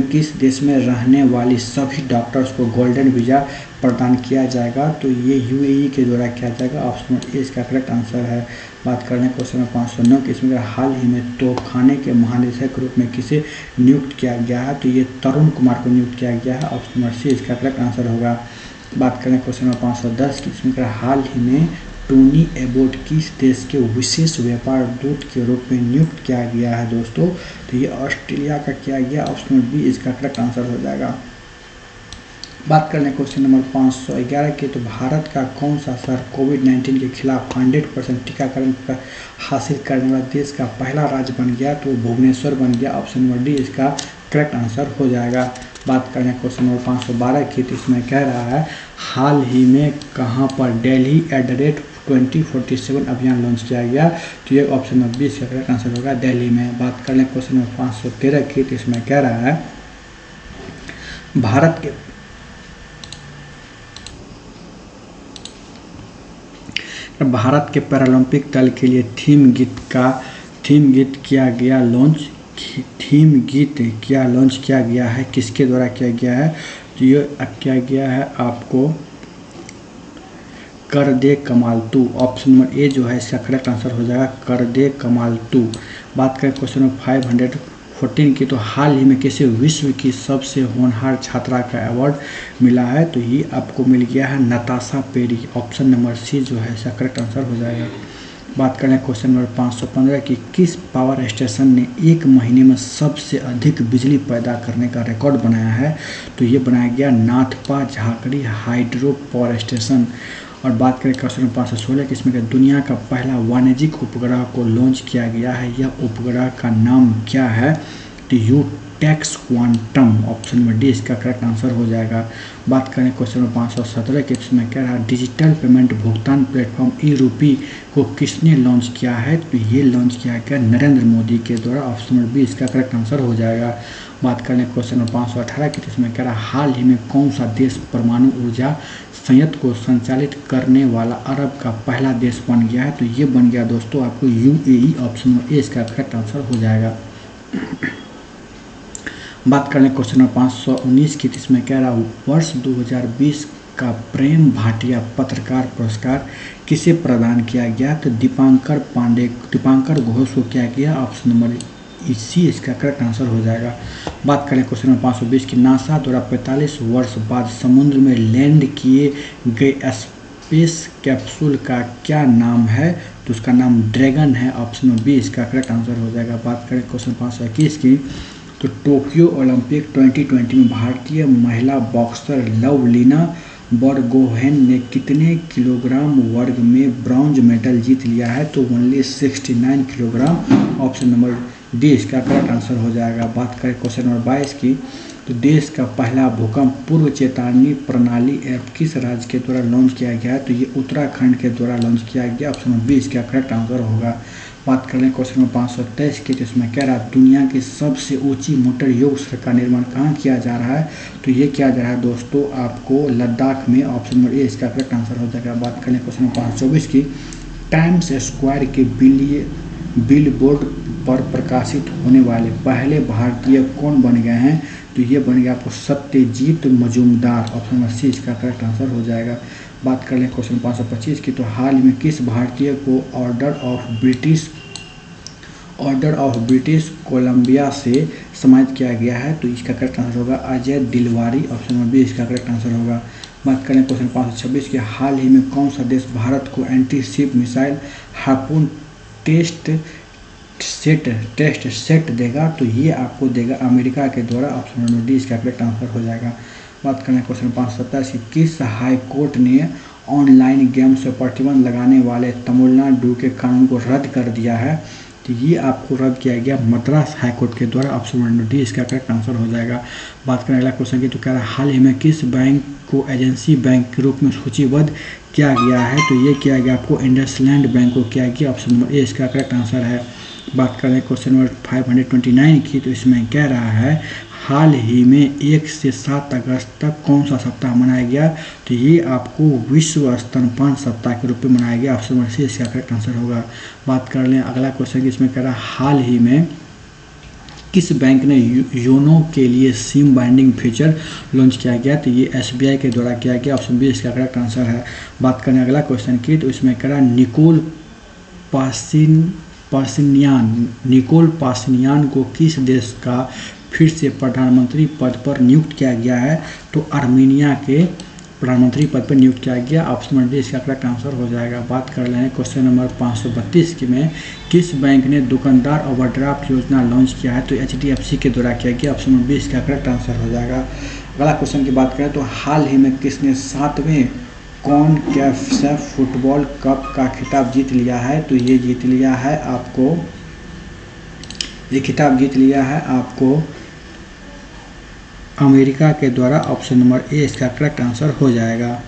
किस देश में रहने वाली सभी डॉक्टर्स को गोल्डन वीज़ा प्रदान किया जाएगा, तो ये यूएई के द्वारा किया जाएगा, ऑप्शन नंबर ए इसका करेक्ट आंसर है। बात करने क्वेश्चन नंबर 509 की, इसमें हाल ही में तोपखाने के महानिदेशक के रूप में किसे नियुक्त किया गया है, तो ये तरुण कुमार को नियुक्त किया गया है, ऑप्शन नंबर सी इसका करेक्ट आंसर होगा। बात करें क्वेश्चन नंबर 510 की, इसमें हाल ही में टोनी एबोट किस देश के विशेष व्यापार दूत के रूप में नियुक्त किया गया है दोस्तों, तो ये ऑस्ट्रेलिया का किया गया, ऑप्शन नंबर बी इसका करेक्ट आंसर हो जाएगा। बात कर लें क्वेश्चन नंबर 511 की, तो भारत का कौन सा शहर कोविड-19 के खिलाफ 100% टीकाकरण हासिल करने वाला देश का पहला राज्य बन गया, तो भुवनेश्वर बन गया, ऑप्शन नंबर डी इसका करेक्ट आंसर हो जाएगा। बात करें क्वेश्चन नंबर 512 की, तो इसमें कह रहा है हाल ही में कहां पर दिल्ली @2047 अभियान लॉन्च किया गया, तो ये ऑप्शन नंबर बी इसका करेक्ट आंसर होगा, दिल्ली में। बात कर लें क्वेश्चन नंबर 513 की, तो इसमें कह रहा है भारत के पैरालंपिक दल के लिए थीम गीत क्या लॉन्च किया गया है, किसके द्वारा किया गया है, तो ये किया गया है आपको कर दे कमाल तू, ऑप्शन नंबर ए जो है इसका करेक्ट आंसर हो जाएगा, कर दे कमाल तू। बात करें क्वेश्चन नंबर 514 की, तो हाल ही में किसे विश्व की सबसे होनहार छात्रा का अवार्ड मिला है, तो ये आपको मिल गया है Natasha Perri, option number C जो है इसका करेक्ट आंसर हो जाएगा। बात करें क्वेश्चन नंबर 515 की, किस पावर स्टेशन ने एक महीने में सबसे अधिक बिजली पैदा करने का रिकॉर्ड बनाया है, तो ये बनाया गया Nathpa Jhakri hydro power station. और बात करें क्वेश्चन नंबर 516 की, इसमें दुनिया का पहला वाणिज्यिक उपग्रह को लॉन्च किया गया है, यह उपग्रह का नाम क्या है, तो यूटेक्स क्वांटम, ऑप्शन नंबर डी इसका करेक्ट आंसर हो जाएगा। बात करें क्वेश्चन नंबर 517 की, इसमें कह रहा है डिजिटल पेमेंट भुगतान प्लेटफॉर्म ई-रूपी को किसने लॉन्च किया है, तो ये लॉन्च किया गया नरेंद्र मोदी के द्वारा, ऑप्शन नंबर बी इसका करेक्ट आंसर हो जाएगा। बात करें क्वेश्चन नंबर 518 की, तो इसमें कह रहा है हाल ही में कौन सा देश परमाणु ऊर्जा संयंत्र को संचालित करने वाला अरब का पहला देश बन गया है, तो ये बन गया दोस्तों आपको यूएई, ऑप्शन नंबर ए इसका करेक्ट आंसर हो जाएगा। बात करें क्वेश्चन नंबर 519 की, इसमें कह रहा वर्ष 2020 का प्रेम भाटिया पत्रकार पुरस्कार किसे प्रदान किया गया, तो दीपांकर घोष को किया गया, ऑप्शन नंबर सी इसका करेक्ट आंसर हो जाएगा। बात करें क्वेश्चन नंबर 520 की, नासा द्वारा 45 वर्ष बाद समुद्र में लैंड किए गए स्पेस कैप्सूल का क्या नाम है, तो उसका नाम ड्रैगन है, ऑप्शन नंबर बी इसका करेक्ट आंसर हो जाएगा। बात करें क्वेश्चन 521 की, तो टोक्यो ओलंपिक 2020 में भारतीय महिला बॉक्सर लवलीना बरगोहेन ने कितने किलोग्राम वर्ग में ब्रॉन्ज मेडल जीत लिया है, तो only 69 kilogram, option number D इसका करेक्ट आंसर हो जाएगा। बात करें क्वेश्चन नंबर 22 की, तो देश का पहला भूकंप पूर्व चेतावनी प्रणाली ऐप किस राज्य के द्वारा लॉन्च किया गया है, तो ये उत्तराखंड के द्वारा लॉन्च किया गया, ऑप्शन नंबर बी इसका करेक्ट आंसर होगा। बात करें क्वेश्चन नंबर 523 की, तो इसमें कह रहा है दुनिया की सबसे ऊंची मोटर योग सड़क का निर्माण कहाँ किया जा रहा है, तो ये किया जा रहा है दोस्तों आपको लद्दाख में, ऑप्शन नंबर ए इसका करेक्ट आंसर हो जाएगा। बात करें क्वेश्चन नंबर 524 की, टाइम्स स्क्वायर के बिलबोर्ड पर प्रकाशित होने वाले पहले भारतीय कौन बन गए हैं? तो ये बन गया आपको Satyajit Majumdar. Option number C इसका करेक्ट आंसर हो जाएगा। बात कर लें क्वेश्चन 525 की, तो हाल ही में किस भारतीय को ऑर्डर ऑफ ब्रिटिश कोलंबिया से सम्मानित किया गया है? तो इसका करेक्ट आंसर होगा अजय दिलवारी। ऑप्शन नंबर बी इसका करेक्ट आंसर होगा। बात करें क्वेश्चन 526 के, हाल ही में कौन सा देश भारत को anti ship missile Harpoon test set देगा? तो ये आपको देगा अमेरिका के द्वारा। ऑप्शन नंबर डी इसका करेक्ट आंसर हो जाएगा। बात करें क्वेश्चन 527 की, किस हाई कोर्ट ने ऑनलाइन गेम्स पर प्रतिबंध लगाने वाले तमिलनाडु के कानून को रद्द कर दिया है? तो ये आपको रद्द किया गया मद्रास हाई कोर्ट के द्वारा। ऑप्शन नंबर डी इसका करेक्ट आंसर हो जाएगा। बात करें अगला क्वेश्चन की, तो कह रहा है हाल ही में किस बैंक को एजेंसी बैंक के रूप में सूचीबद्ध किया गया है? तो ये किया गया आपको इंडसलैंड बैंक को किया गया। ऑप्शन नंबर ए इसका करेक्ट आंसर है। बात करें क्वेश्चन नंबर 529 की, तो इसमें कह रहा है हाल ही में 1 से 7 अगस्त तक कौन सा सप्ताह मनाया गया? तो ये आपको विश्व स्तनपान सप्ताह के रूप में मनाया गया। ऑप्शन नंबर सी इसका करेक्ट आंसर होगा। बात कर लें अगला क्वेश्चन, इसमें कह रहा है हाल ही में किस बैंक ने योनो के लिए सिम बाइंडिंग फीचर लॉन्च किया गया? तो ये SBI के द्वारा किया गया। ऑप्शन बी इसका करेक्ट आंसर है। बात करें अगला क्वेश्चन की, तो इसमें कह रहा है निकोल पासिनियान को किस देश का फिर से प्रधानमंत्री पद पर नियुक्त किया गया है? तो आर्मेनिया के प्रधानमंत्री पद पर नियुक्त किया गया। ऑप्शन नंबर डी इसका करेक्ट आंसर हो जाएगा। बात कर लें क्वेश्चन नंबर 532 की में किस बैंक ने दुकानदार ओवरड्राफ्ट योजना लॉन्च किया है? तो HDFC के द्वारा किया गया। ऑप्शन नंबर बी इसका करेक्ट आंसर हो जाएगा। अगला क्वेश्चन की बात करें, तो हाल ही में किसने 7वें कॉनकैकाफ फुटबॉल कप का खिताब जीत लिया है? तो ये जीत लिया है आपको, ये खिताब जीत लिया है आपको अमेरिका के द्वारा। ऑप्शन नंबर ए इसका करेक्ट आंसर हो जाएगा।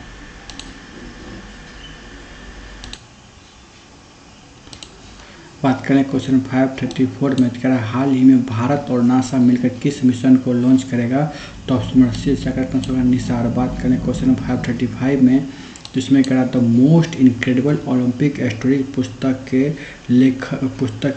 बात करें क्वेश्चन 534 में, कह रहा है हाल ही में भारत और नासा मिलकर किस मिशन को लॉन्च करेगा? तो ऑप्शन नंबर सी इसका करेक्ट आंसर होगा निसार। बात करें क्वेश्चन 535 में, तो इसमें कह रहा the most incredible Olympic story पुस्तक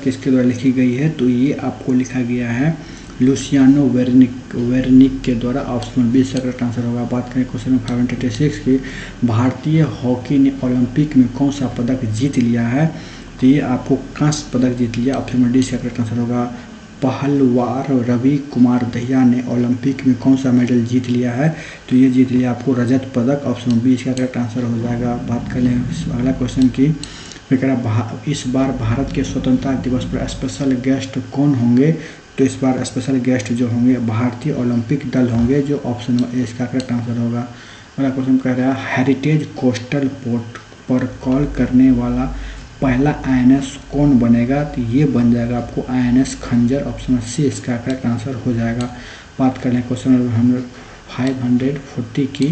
किसके द्वारा लिखी गई है? तो ये आपको लिखा गया है लुसियानो वेरनिक के द्वारा। ऑप्शन नंबर बी इसका करेक्ट आंसर होगा। बात करें क्वेश्चन 536 की, भारतीय हॉकी ने ओलंपिक में कौन सा पदक जीत लिया है? तो ये आपको कांस्य पदक जीत लिया। ऑप्शन नंबर डी इसका करेक्ट आंसर होगा। पहलवान रवि कुमार दहिया ने ओलंपिक में कौन सा मेडल जीत लिया है? तो ये जीत लिया आपको रजत पदक। ऑप्शन नंबर बी इसका करेक्ट आंसर हो जाएगा। बात कर लें अगला क्वेश्चन की, फिर कह रहा इस बार भारत के स्वतंत्रता दिवस पर स्पेशल गेस्ट कौन होंगे? तो इस बार स्पेशल गेस्ट जो होंगे भारतीय ओलंपिक दल होंगे, जो ऑप्शन नंबर ए इसका करेक्ट आंसर होगा। अगला क्वेश्चन कह रहा है हेरिटेज कोस्टल पोर्ट पर कॉल करने वाला पहला INS कौन बनेगा? तो ये बन जाएगा आपको INS खंजर। ऑप्शन नंबर सी इसका करेक्ट आंसर हो जाएगा। बात कर लें क्वेश्चन नंबर 540 की,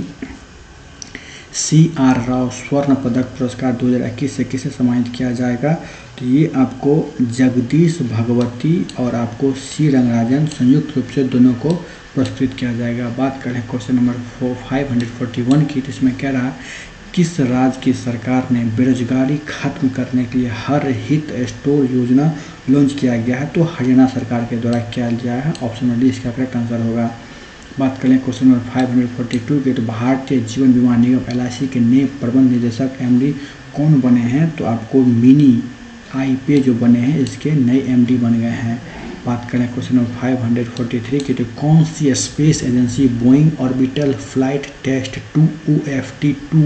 CR राव स्वर्ण पदक पुरस्कार 2021 से किसे सम्मानित किया जाएगा? तो ये आपको जगदीश भगवती और आपको C रंगराजन संयुक्त रूप से दोनों को पुरस्कृत किया जाएगा। बात करें क्वेश्चन नंबर 541 की, तो इसमें कह रहा है किस राज्य की सरकार ने बेरोजगारी खत्म करने के लिए हर हित स्टोर योजना लॉन्च किया गया है? तो हरियाणा सरकार के द्वारा किया गया है। ऑप्शन नंबर डी इसका करेक्ट आंसर होगा। बात करें क्वेश्चन नंबर 542 के, तो भारतीय जीवन बीमा निगम LIC के नए प्रबंध निदेशक MD कौन बने हैं? तो आपको मिनी IPA जो बने हैं इसके नए MD बन गए हैं। बात करें क्वेश्चन नंबर 543 की, तो कौन सी space agency Boeing orbital flight test 2 OFT-2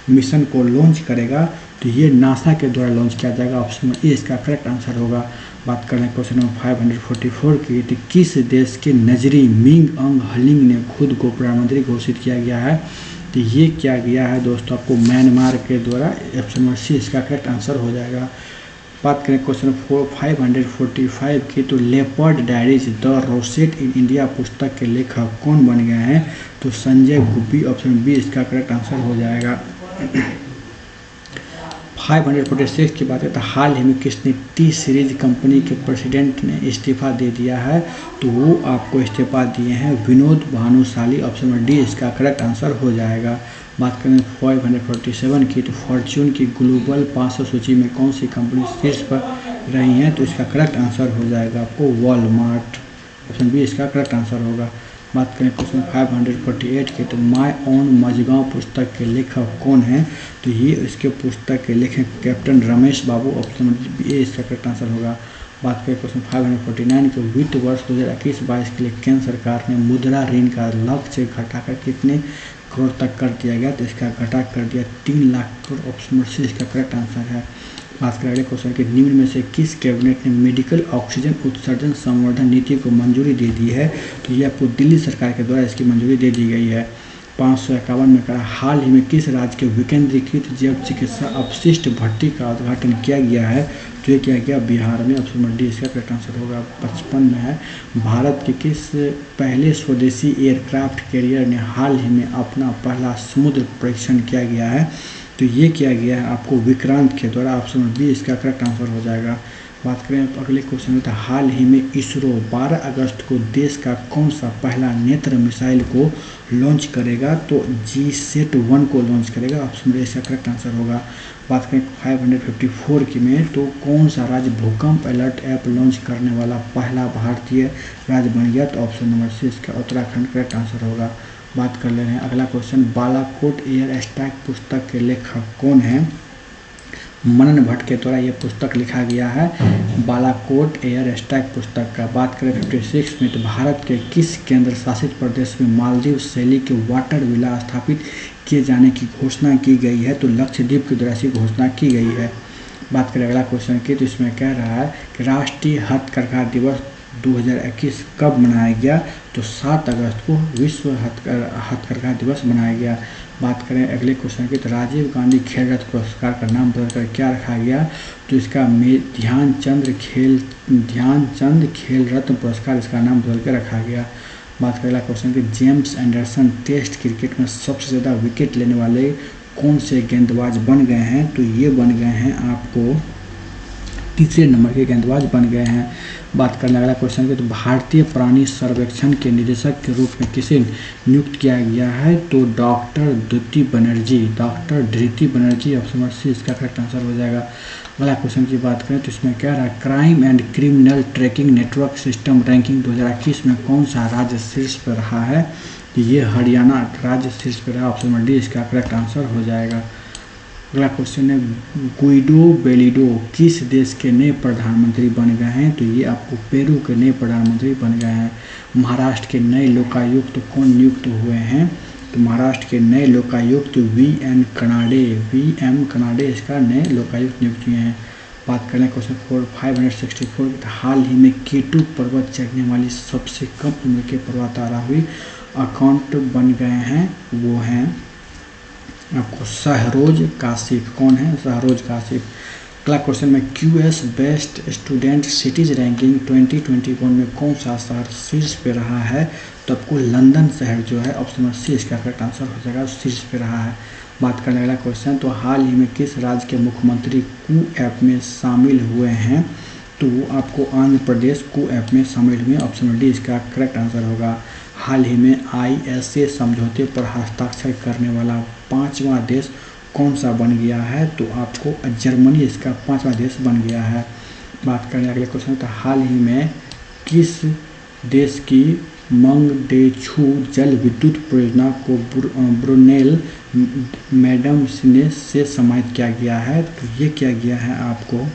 mission को लॉन्च करेगा? तो ये नासा के द्वारा लॉन्च किया जाएगा। ऑप्शन नंबर ए इसका करेक्ट आंसर होगा। बात करें क्वेश्चन नंबर 544 की, तो किस देश के नजरी मिंग अंग हलिंग ने खुद को प्रधानमंत्री घोषित किया गया है? तो ये किया गया है दोस्तों आपको म्यांमार के द्वारा। ऑप्शन नंबर सी इसका करेक्ट आंसर हो जाएगा। बात करें क्वेश्चन 545 की, तो leopard diaries the rosette in India पुस्तक के लेखक कौन बन गए हैं? तो संजय गुब्बी। ऑप्शन बी इसका करेक्ट आंसर हो जाएगा। 546 की बात है, तो हाल ही में किसने T सीरीज कंपनी के प्रेसिडेंट ने इस्तीफा दे दिया है? तो वो आपको इस्तीफा दिए हैं Vinod Bhanushali. Option number D इसका करेक्ट आंसर हो जाएगा। बात करें 547 की, तो फॉर्च्यून की ग्लोबल 500 सूची में कौन सी कंपनी शीर्ष पर रही हैं, तो इसका करेक्ट आंसर हो जाएगा आपको वॉलमार्ट, ऑप्शन बी इसका करेक्ट आंसर होगा। बात करें क्वेश्चन 548 की, तो माय ओन मझगांव पुस्तक के लेखक कौन हैं, तो ये इसके पुस्तक के लेखक कैप्टन रमेश बाबू, ऑप्शन बी इसका करेक्ट आंसर होगा। बात करें क्वेश्चन 549 के, वित्त वर्ष 2021-22 के लिए केंद्र सरकार ने मुद्रा ऋण का लक्ष्य घटाकर कितने करोड़ तक कर दिया गया, तो इसका घटा कर दिया 3 लाख करोड़, ऑप्शन सी इसका करेक्ट आंसर है। बात करें अगले क्वेश्चन के, निम्न में से किस कैबिनेट ने मेडिकल ऑक्सीजन उत्सर्जन संवर्धन नीति को मंजूरी दे दी है, तो ये आपको दिल्ली सरकार के द्वारा इसकी मंजूरी दे दी गई है। 551 में कहा, हाल ही में किस राज्य के विकेंद्रीकृत जैव चिकित्सा अपशिष्ट भट्टी का उद्घाटन किया गया है, तो ये किया गया बिहार में, ऑप्शन डी इसका करेक्ट आंसर होगा। 55 में है, भारत के किस पहले स्वदेशी एयरक्राफ्ट कैरियर ने हाल ही में अपना पहला समुद्र परीक्षण किया गया है, तो ये किया गया है आपको विक्रांत के द्वारा, ऑप्शन बी इसका करेक्ट आंसर हो जाएगा। बात करें तो अगले क्वेश्चन में, हाल ही में इसरो 12 अगस्त को देश का कौन सा पहला नेत्र मिसाइल को लॉन्च करेगा, तो GSAT-1 को लॉन्च करेगा, ऑप्शन बी इसका करेक्ट आंसर होगा। बात करें 554 की में, तो कौन सा राज्य भूकंप अलर्ट ऐप लॉन्च करने वाला पहला भारतीय राज्य बन गया, तो ऑप्शन नंबर सी इसका उत्तराखंड करेक्ट आंसर होगा। बात कर ले रहे हैं अगला क्वेश्चन, बालाकोट एयर स्ट्राइक पुस्तक के लेखक कौन हैं, मनन भट्ट के द्वारा ये पुस्तक लिखा गया है, बालाकोट एयर स्ट्राइक पुस्तक का। बात करें 56 में, तो भारत के किस केंद्र शासित प्रदेश में मालदीव शैली के वाटर विला स्थापित किए जाने की घोषणा की गई है, तो लक्षद्वीप के द्वारा ऐसी घोषणा की गई है। बात करें अगला क्वेश्चन की, तो इसमें कह रहा है कि राष्ट्रीय हथकरघा दिवस 2021 कब मनाया गया, तो 7 अगस्त को विश्व हथकरघा दिवस मनाया गया। बात करें अगले क्वेश्चन की, तो राजीव गांधी खेल रत्न पुरस्कार का नाम बदलकर क्या रखा गया, तो इसका ध्यानचंद खेल रत्न पुरस्कार इसका नाम बदल कर रखा गया। बात करें अगला क्वेश्चन की, जेम्स एंडरसन टेस्ट क्रिकेट में सबसे ज़्यादा विकेट लेने वाले कौन से गेंदबाज बन गए हैं, तो ये बन गए हैं आपको तीसरे नंबर के गेंदबाज बन गए हैं। बात करने वाला क्वेश्चन की, तो भारतीय प्राणी सर्वेक्षण के निदेशक के रूप में किसे नियुक्त किया गया है, तो डॉक्टर धृति बनर्जी, ऑप्शन सी इसका करेक्ट आंसर हो जाएगा। अगला क्वेश्चन की बात करें तो इसमें क्या रहा, crime and criminal tracking network system ranking 2021 में कौन सा राज्य शीर्ष पर रहा है, ये हरियाणा राज्य शीर्ष पर रहा, ऑप्शन डी इसका करेक्ट आंसर हो जाएगा। अगला क्वेश्चन है, गुइडो बेलिडो किस देश के नए प्रधानमंत्री बन गए हैं, तो ये आपको पेरू के नए प्रधानमंत्री बन गए हैं। महाराष्ट्र के नए लोकायुक्त कौन नियुक्त हुए हैं, तो महाराष्ट्र के नए लोकायुक्त VM कनाडे इसका नए लोकायुक्त नियुक्त हुए हैं। बात करें क्वेश्चन 564, हाल ही में K2 पर्वत चढ़ने वाली सबसे कम उम्र के पर्वतारोही अकाउंट बन गए हैं, वो हैं आपको शहरोज काशिफ। कौन है, शहरोज काशिफ। अगला क्वेश्चन में QS best student cities ranking 2021 में कौन सा शहर शीर्ष पे रहा है, तो आपको लंदन शहर जो है, ऑप्शन सी इसका करेक्ट आंसर हो जाएगा, शीर्ष पे रहा है। बात करने वाला क्वेश्चन, तो हाल ही में किस राज्य के मुख्यमंत्री कू ऐप में शामिल हुए हैं, तो वो आपको आंध्र प्रदेश कू ऐप में शामिल हुए, ऑप्शन डी इसका करेक्ट आंसर होगा। हाल ही में ISA समझौते पर हस्ताक्षर करने वाला 5वां देश कौन सा बन गया है, तो आपको जर्मनी इसका 5वां देश बन गया है। बात करें अगले क्वेश्चन, तो हाल ही में किस देश की मंगदेछू जल विद्युत परियोजना को ब्रुनेल मैडम से सम्मानित किया गया है, तो ये किया गया है आपको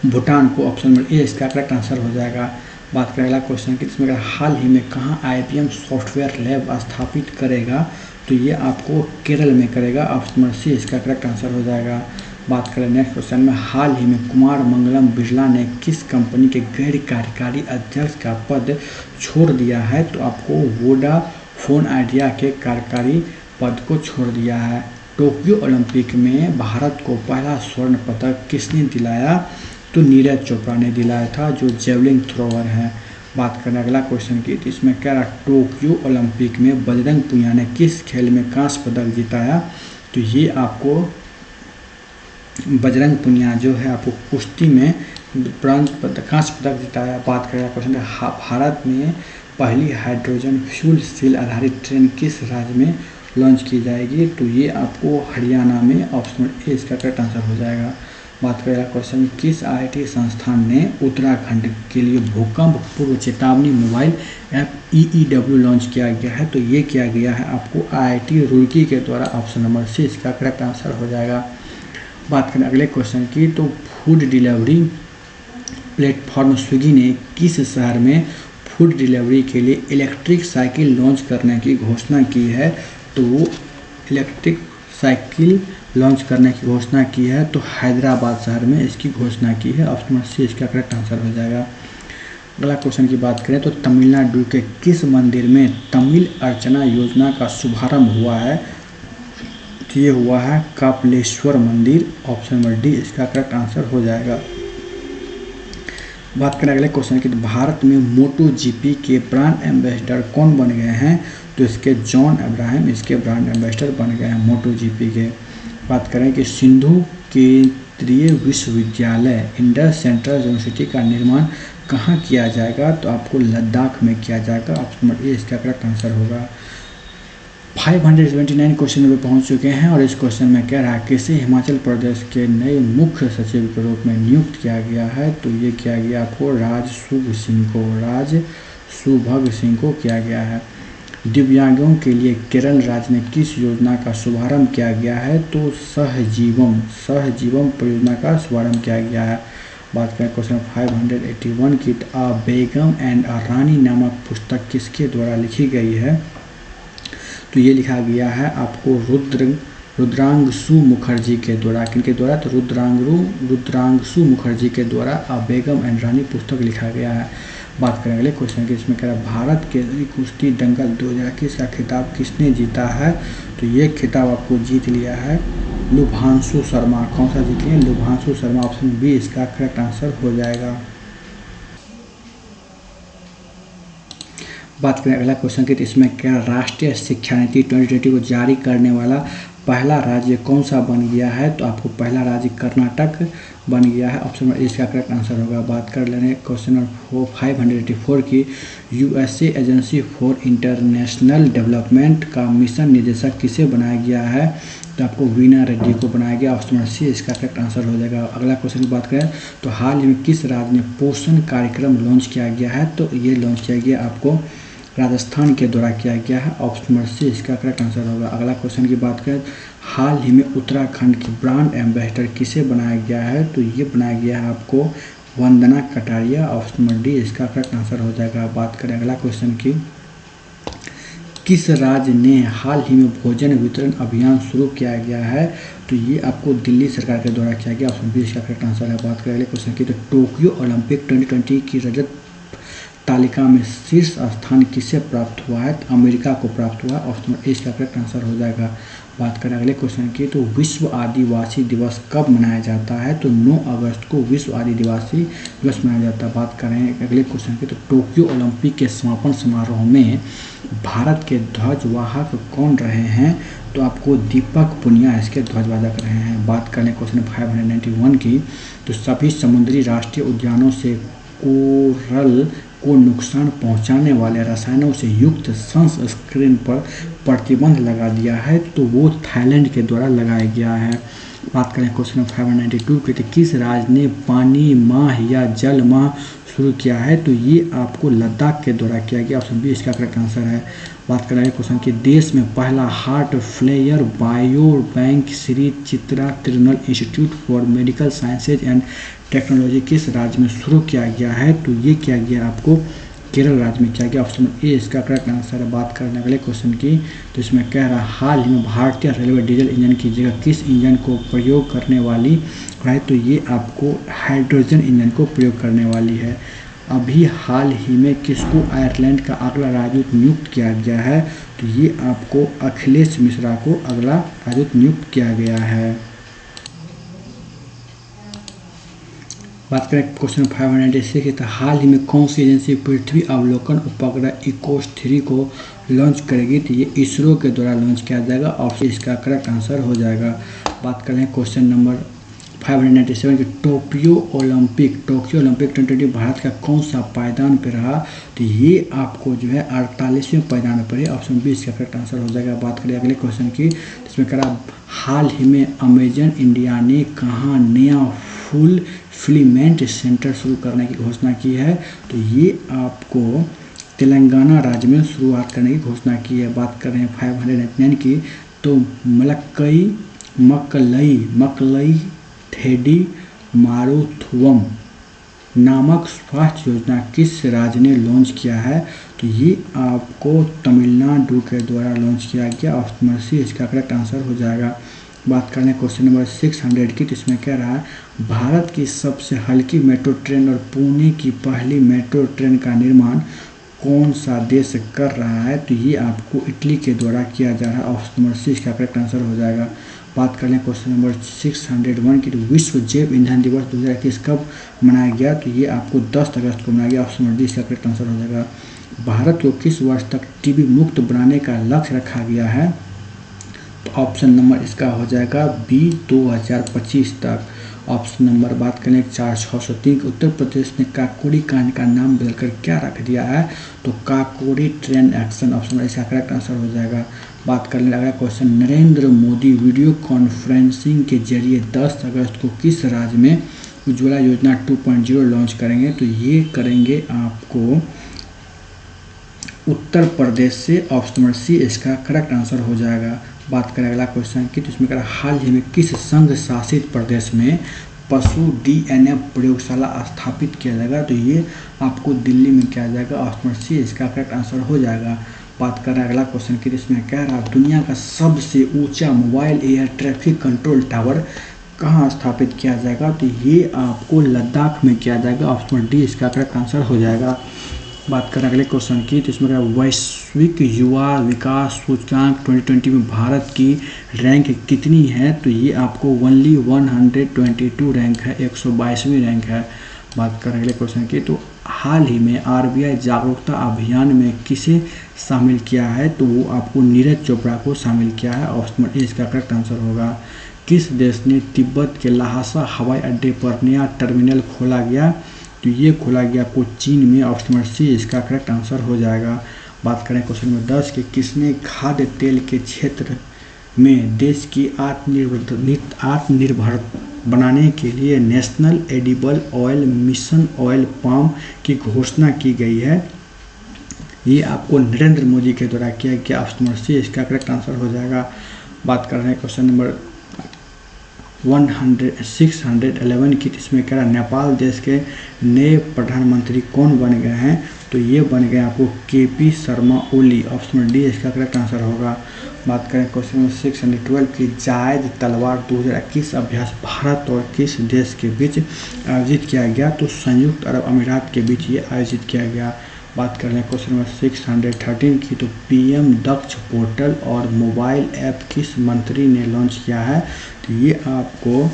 भूटान को, ऑप्शन नंबर ए इसका करेक्ट आंसर हो जाएगा। बात करें अगला क्वेश्चन की, इसमें हाल ही में कहाँ IBM सॉफ्टवेयर लैब स्थापित करेगा, तो ये आपको केरल में करेगा, ऑप्शन नंबर सी इसका करेक्ट आंसर हो जाएगा। बात करें नेक्स्ट क्वेश्चन में, हाल ही में कुमार मंगलम बिरला ने किस कंपनी के गैर कार्यकारी अध्यक्ष का पद छोड़ दिया है, तो आपको वोडाफोन आइडिया के कार्यकारी पद को छोड़ दिया है। टोक्यो ओलंपिक में भारत को पहला स्वर्ण पदक किसने दिलाया, तो नीरज चोपड़ा ने दिलाया था, जो जेवलिन थ्रोअर है। बात करें अगला क्वेश्चन की, तो इसमें क्या रहा, टोक्यो ओलंपिक में बजरंग पुनिया ने किस खेल में कांस्य पदक जीताया, तो ये आपको बजरंग पुनिया जो है आपको कुश्ती में कांस्य पदक जीताया। बात करें क्वेश्चन, भारत में पहली हाइड्रोजन फ्यूल सेल आधारित ट्रेन किस राज्य में लॉन्च की जाएगी, तो ये आपको हरियाणा में ऑप्शन ए इसका करेक्ट आंसर हो जाएगा। बात करेगा क्वेश्चन, किस IIT संस्थान ने उत्तराखंड के लिए भूकंप पूर्व चेतावनी मोबाइल ऐप EEW लॉन्च किया गया है, तो ये किया गया है आपको IIT रुड़की के द्वारा। ऑप्शन नंबर सी इसका करेक्ट आंसर हो जाएगा। बात करें अगले क्वेश्चन की, तो फूड डिलीवरी प्लेटफॉर्म स्विगी ने किस शहर में फूड डिलीवरी के लिए इलेक्ट्रिक साइकिल लॉन्च करने की घोषणा की है, तो वो इलेक्ट्रिक साइकिल लॉन्च करने की घोषणा की है, तो हैदराबाद शहर में इसकी घोषणा की है। ऑप्शन नंबर सी इसका करेक्ट आंसर हो जाएगा। अगला क्वेश्चन की बात करें तो तमिलनाडु के किस मंदिर में तमिल अर्चना योजना का शुभारंभ हुआ है, तो ये हुआ है कपिलेश्वर मंदिर। ऑप्शन नंबर डी इसका करेक्ट आंसर हो जाएगा। बात करें अगले क्वेश्चन की, तो भारत में मोटो GP के ब्रांड एम्बेसडर कौन बन गए हैं, तो इसके जॉन अब्राहम इसके ब्रांड एम्बेसडर बन गए हैं मोटो GP के। बात करें कि सिंधु केंद्रीय विश्वविद्यालय इंडस सेंट्रल यूनिवर्सिटी का निर्माण कहाँ किया जाएगा, तो आपको लद्दाख में किया जाएगा। ऑप्शन नंबर ए इसका करेक्ट आंसर होगा। 579 क्वेश्चन में पहुंच चुके हैं और इस क्वेश्चन में कह रहा है किसे हिमाचल प्रदेश के नए मुख्य सचिव के रूप में नियुक्त किया गया है, तो ये किया गया आपको राज सुभग सिंह को किया गया है। दिव्यांगों के लिए केरल राज्य में किस योजना का शुभारंभ किया गया है, तो सहजीवम परियोजना का शुभारंभ किया गया है। बात करें क्वेश्चन 581 की, अ बेगम एंड अ रानी नामक पुस्तक किसके द्वारा लिखी गई है, तो ये लिखा गया है आपको रुद्रांशु मुखर्जी के द्वारा। किनके द्वारा, तो रुद्रांशु मुखर्जी के द्वारा अ बेगम एंड रानी पुस्तक लिखा गया है। बात करें अगले क्वेश्चन की, इसमें कह रहा है भारत के कुश्ती दंगल 2021 का खिताब किसने जीता है, तो ये खिताब आपको जीत लिया है लुभांशु शर्मा। कौन सा जीत लिया, लुभांशु शर्मा। ऑप्शन बी इसका करेक्ट आंसर हो जाएगा। बात करें अगला क्वेश्चन की, तो इसमें क्या राष्ट्रीय शिक्षा नीति 2020 को जारी करने वाला पहला राज्य कौन सा बन गया है, तो आपको पहला राज्य कर्नाटक बन गया है। ऑप्शन नंबर ए इसका करेक्ट आंसर होगा। बात कर लेंगे क्वेश्चन नंबर 584 की, USA agency for international development का मिशन निदेशक किसे बनाया गया है, तो आपको वीना रेड्डी को बनाया गया। ऑप्शन नंबर सी इसका करेक्ट आंसर हो जाएगा। अगला क्वेश्चन की बात करें तो हाल ही में किस राज्य में पोषण कार्यक्रम लॉन्च किया गया है, तो ये लॉन्च किया गया आपको राजस्थान के द्वारा किया गया है। ऑप्शन नंबर सी इसका करेक्ट आंसर होगा। अगला क्वेश्चन की बात करें, हाल ही में उत्तराखंड की ब्रांड एम्बेसडर किसे बनाया गया है, तो ये बनाया गया है आपको Vandana Kataria. Option number D इसका करेक्ट आंसर हो जाएगा। बात करें अगला क्वेश्चन की, किस राज्य ने हाल ही में भोजन वितरण अभियान शुरू किया गया है, तो ये आपको दिल्ली सरकार के द्वारा किया गया। ऑप्शन बी इसका करेक्ट आंसर है। बात करें अगले क्वेश्चन की, तो टोक्यो ओलंपिक 2020 की रजत तालिका में शीर्ष स्थान किसे प्राप्त हुआ है, तो अमेरिका को प्राप्त हुआ है। ऑप्शन ए इसका करेक्ट आंसर हो जाएगा। बात करें अगले क्वेश्चन की, तो विश्व आदिवासी दिवस कब मनाया जाता है, तो 9 अगस्त को विश्व आदिवासी दिवस मनाया जाता है। बात करें अगले क्वेश्चन की, तो टोक्यो ओलंपिक के समापन समारोह में भारत के ध्वजवाहक कौन रहे हैं, तो आपको दीपक पुनिया इसके ध्वजवाहक रहे हैं। बात करें क्वेश्चन 591 की, तो सभी समुद्री राष्ट्रीय उद्यानों से कोरल को नुकसान पहुंचाने वाले रसायनों से युक्त संस्करण पर प्रतिबंध लगा दिया है, तो वो थाईलैंड के द्वारा लगाया गया है। बात करें क्वेश्चन 592 की, तो किस राज्य ने पानी माह या जल माह शुरू किया है, तो ये आपको लद्दाख के द्वारा किया गया। ऑप्शन बी इसका करेक्ट आंसर है। बात करें क्वेश्चन की, देश में पहला heart flare bio bank Sree Chitra Tirunal institute for medical sciences and technology किस राज्य में शुरू किया गया है, तो ये किया गया आपको केरल राज्य में किया गया। ऑप्शन ए इसका करेक्ट आंसर है। बात करने अगले क्वेश्चन की, तो इसमें कह रहा है हाल ही में भारतीय रेलवे डीजल इंजन की जगह किस इंजन को प्रयोग करने वाली है, तो ये आपको हाइड्रोजन इंजन को प्रयोग करने वाली है। अभी हाल ही में किसको आयरलैंड का अगला राजदूत नियुक्त किया गया है, तो ये आपको अखिलेश मिश्रा को अगला राजदूत नियुक्त किया गया है। बात करें क्वेश्चन 596 की, तो हाल ही में कौन सी एजेंसी पृथ्वी अवलोकन उपग्रह इकोस 3 को लॉन्च करेगी, तो ये इसरो के द्वारा लॉन्च किया जाएगा। और इसका करेक्ट आंसर हो जाएगा। बात करें क्वेश्चन नंबर 597 की टोक्यो ओलंपिक 2020 भारत का कौन सा पायदान पे रहा, तो ये आपको जो है 48वें पायदान पर है। ऑप्शन 20 का करेक्ट आंसर हो जाएगा। बात करें अगले क्वेश्चन की, जिसमें करा हाल ही में अमेजन इंडिया ने कहाँ नया फुल फिलीमेंट सेंटर शुरू करने की घोषणा की है, तो ये आपको तेलंगाना राज्य में शुरुआत करने की घोषणा की है। बात कर रहे हैं 599 की, तो मकलई थेडी मारुथुवम नामक स्वास्थ्य योजना किस राज्य ने लॉन्च किया है, तो ये आपको तमिलनाडु के द्वारा लॉन्च किया गया। ऑप्शन नंबर सी इसका करेक्ट आंसर हो जाएगा। बात करें क्वेश्चन नंबर 600 की, तो इसमें कह रहा है भारत की सबसे हल्की मेट्रो ट्रेन और पुणे की पहली मेट्रो ट्रेन का निर्माण कौन सा देश कर रहा है, तो ये आपको इटली के द्वारा किया जा रहा है। ऑप्शन नंबर सी इसका करेक्ट आंसर हो जाएगा। बात कर लें क्वेश्चन नंबर 601 की, तो विश्व जैव ईंधन दिवस 2021 कब मनाया गया, तो ये आपको 10 अगस्त को मनाया गया। ऑप्शन नंबर डी इसका करेक्ट आंसर हो जाएगा। भारत को किस वर्ष तक टीबी मुक्त बनाने का लक्ष्य रखा गया है, तो ऑप्शन नंबर इसका हो जाएगा बी 2025 तक। ऑप्शन नंबर बात करें 4603, उत्तर प्रदेश ने काकोरी कांड का नाम बदलकर क्या रख दिया है, तो Kakori train action. Option number इसका करेक्ट आंसर हो जाएगा। बात कर लें अगला question, Narendra Modi video conferencing के जरिए 10 अगस्त को किस राज्य में उज्ज्वला योजना 2.0 लॉन्च करेंगे, तो ये करेंगे आपको उत्तर प्रदेश से। ऑप्शन नंबर सी इसका करेक्ट आंसर हो जाएगा। बात करें अगला क्वेश्चन की, तो इसमें करें हाल ही में किस संघ शासित प्रदेश में पशु डीएनए प्रयोगशाला स्थापित किया जाएगा, तो ये आपको दिल्ली में किया जाएगा। ऑप्शन नंबर सी इसका करेक्ट आंसर हो जाएगा। बात करें अगला क्वेश्चन की, इसमें कह रहा है दुनिया का सबसे ऊंचा mobile air traffic control tower कहाँ स्थापित किया जाएगा, तो ये आपको लद्दाख में किया जाएगा। ऑप्शन नंबर डी इसका करेक्ट आंसर हो जाएगा। बात करें अगले क्वेश्चन की, तो इसमें वैश्विक युवा विकास सूचकांक 2020 में भारत की रैंक कितनी है, तो ये आपको ओनली 122 रैंक है, 122वीं रैंक है। बात करें अगले क्वेश्चन की, तो हाल ही में आरबीआई जागरूकता अभियान में किसे शामिल किया है, तो वो आपको नीरज चोपड़ा को शामिल किया है। ऑप्शन नंबर ए इसका करेक्ट आंसर होगा। किस देश ने तिब्बत के लहासा हवाई अड्डे पर नया टर्मिनल खोला गया, तो ये खोला गया आपको चीन में। ऑप्शन नंबर सी इसका करेक्ट आंसर हो जाएगा। बात करें क्वेश्चन नंबर 10 के, किसने खाद्य तेल के क्षेत्र में देश की आत्मनिर्भर बनाने के लिए national edible oil mission oil palm की घोषणा की गई है, ये आपको नरेंद्र मोदी के द्वारा किया गया। ऑप्शन नंबर सी इसका करेक्ट आंसर हो जाएगा। बात कर रहे हैं क्वेश्चन नंबर 611 की, इसमें कह रहा है नेपाल देश के नए प्रधानमंत्री कौन बन गए हैं, तो ये बन गए आपको KP Sharma Oli. Option number D इसका करेक्ट आंसर होगा। बात करें क्वेश्चन नंबर 612 की, जायद तलवार 2021 अभ्यास भारत और किस देश के बीच आयोजित किया गया, तो संयुक्त अरब अमीरात के बीच ये आयोजित किया गया। बात कर रहे हैं क्वेश्चन नंबर 613 की, तो पीएम दक्ष पोर्टल और मोबाइल ऐप किस मंत्री ने लॉन्च किया है, तो ये आपको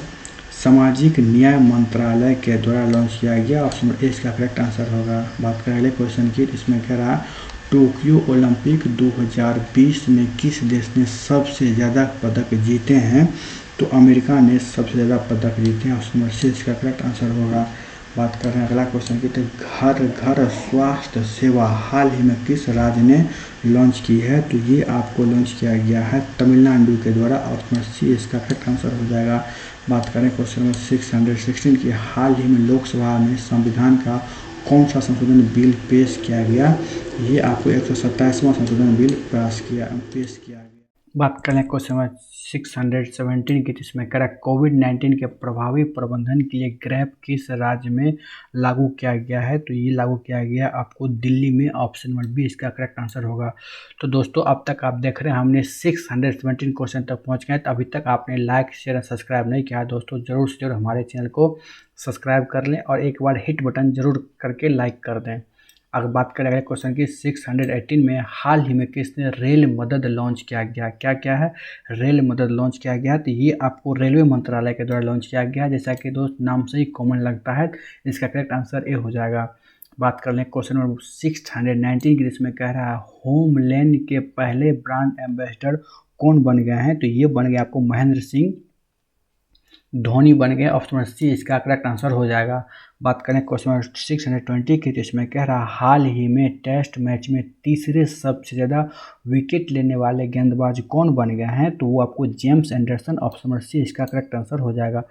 सामाजिक न्याय मंत्रालय के द्वारा लॉन्च किया गया। ऑप्शन नंबर ए इसका करेक्ट आंसर होगा। बात करें अगले क्वेश्चन की, इसमें कह रहा है टोक्यो ओलंपिक 2020 में किस देश ने सबसे ज़्यादा पदक जीते हैं, तो अमेरिका ने सबसे ज़्यादा पदक जीते हैं। ऑप्शन नंबर सी इसका करेक्ट आंसर होगा। बात कर रहे हैं अगला क्वेश्चन की, तो घर घर स्वास्थ्य सेवा हाल ही में किस राज्य ने लॉन्च की है, तो ये आपको लॉन्च किया गया है तमिलनाडु के द्वारा। ऑप्शन सी इसका करेक्ट आंसर हो जाएगा। बात करें क्वेश्चन नंबर 616 की, हाल ही में लोकसभा में संविधान का कौन सा संशोधन बिल पेश किया गया, ये आपको 127वां संशोधन बिल पेश किया गया। बात करें क्वेश्चन नंबर 617 की, जिसमें करें कोविड-19 के प्रभावी प्रबंधन के लिए ग्रैप किस राज्य में लागू किया गया है, तो ये लागू किया गया आपको दिल्ली में। ऑप्शन नंबर बी इसका करेक्ट आंसर होगा। तो दोस्तों अब तक आप देख रहे हैं हमने 617 क्वेश्चन तक पहुंच गए, तो अभी तक आपने लाइक शेयर सब्सक्राइब नहीं किया है दोस्तों, जरूर से जरूर हमारे चैनल को सब्सक्राइब कर लें और एक बार हिट बटन जरूर करके लाइक कर दें। अगर बात करें अगले क्वेश्चन की 618 में, हाल ही में किसने रेल मदद लॉन्च किया गया, क्या क्या है रेल मदद लॉन्च किया गया, तो ये आपको रेलवे मंत्रालय के द्वारा लॉन्च किया गया। जैसा कि दोस्त नाम से ही कॉमन लगता है, इसका करेक्ट आंसर ए हो जाएगा। बात कर लें क्वेश्चन नंबर 619 की, जिसमें कह रहा है होमलैंड के पहले ब्रांड एम्बेसडर कौन बन गए हैं, तो ये बन गया आपको महेंद्र सिंह धोनी बन गए। ऑप्शन नंबर सी इसका करेक्ट आंसर हो जाएगा। बात करें क्वेश्चन नंबर 620 की, तो इसमें कह रहा हाल ही में टेस्ट मैच में तीसरे सबसे ज़्यादा विकेट लेने वाले गेंदबाज कौन बन गए हैं, तो वो आपको James Anderson, option number C इसका करेक्ट आंसर हो जाएगा।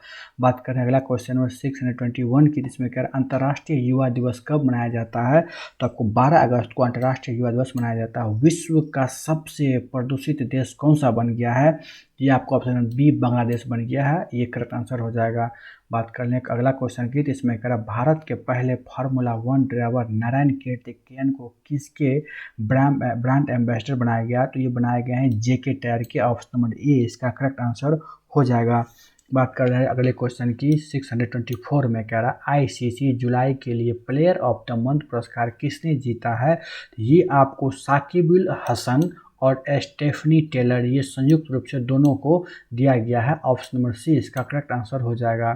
बात करें अगला क्वेश्चन नंबर 621 की, जिसमें कह रहा अंतर्राष्ट्रीय युवा दिवस कब मनाया जाता है, तो आपको 12 अगस्त को अंतर्राष्ट्रीय युवा दिवस मनाया जाता है। विश्व का सबसे प्रदूषित देश कौन सा बन गया है, ये आपको ऑप्शन बी बांग्लादेश बन गया है, ये करेक्ट आंसर हो जाएगा। बात कर लें अगला क्वेश्चन की, तो इसमें कह रहा भारत के पहले फार्मूला 1 ड्राइवर नारायण कार्तिकेयन को किसके ब्रांड एम्बेसडर बनाया गया, तो ये बनाए गए हैं जेके टायर के, ऑप्शन नंबर ए इसका करेक्ट आंसर हो जाएगा। बात कर रहे हैं अगले क्वेश्चन की 624 में, कह रहा आईसीसी जुलाई के लिए प्लेयर ऑफ द मंथ पुरस्कार किसने जीता है, तो ये आपको साकिब अल हसन और स्टेफनी टेलर, ये संयुक्त रूप से दोनों को दिया गया है, ऑप्शन नंबर सी इसका करेक्ट आंसर हो जाएगा।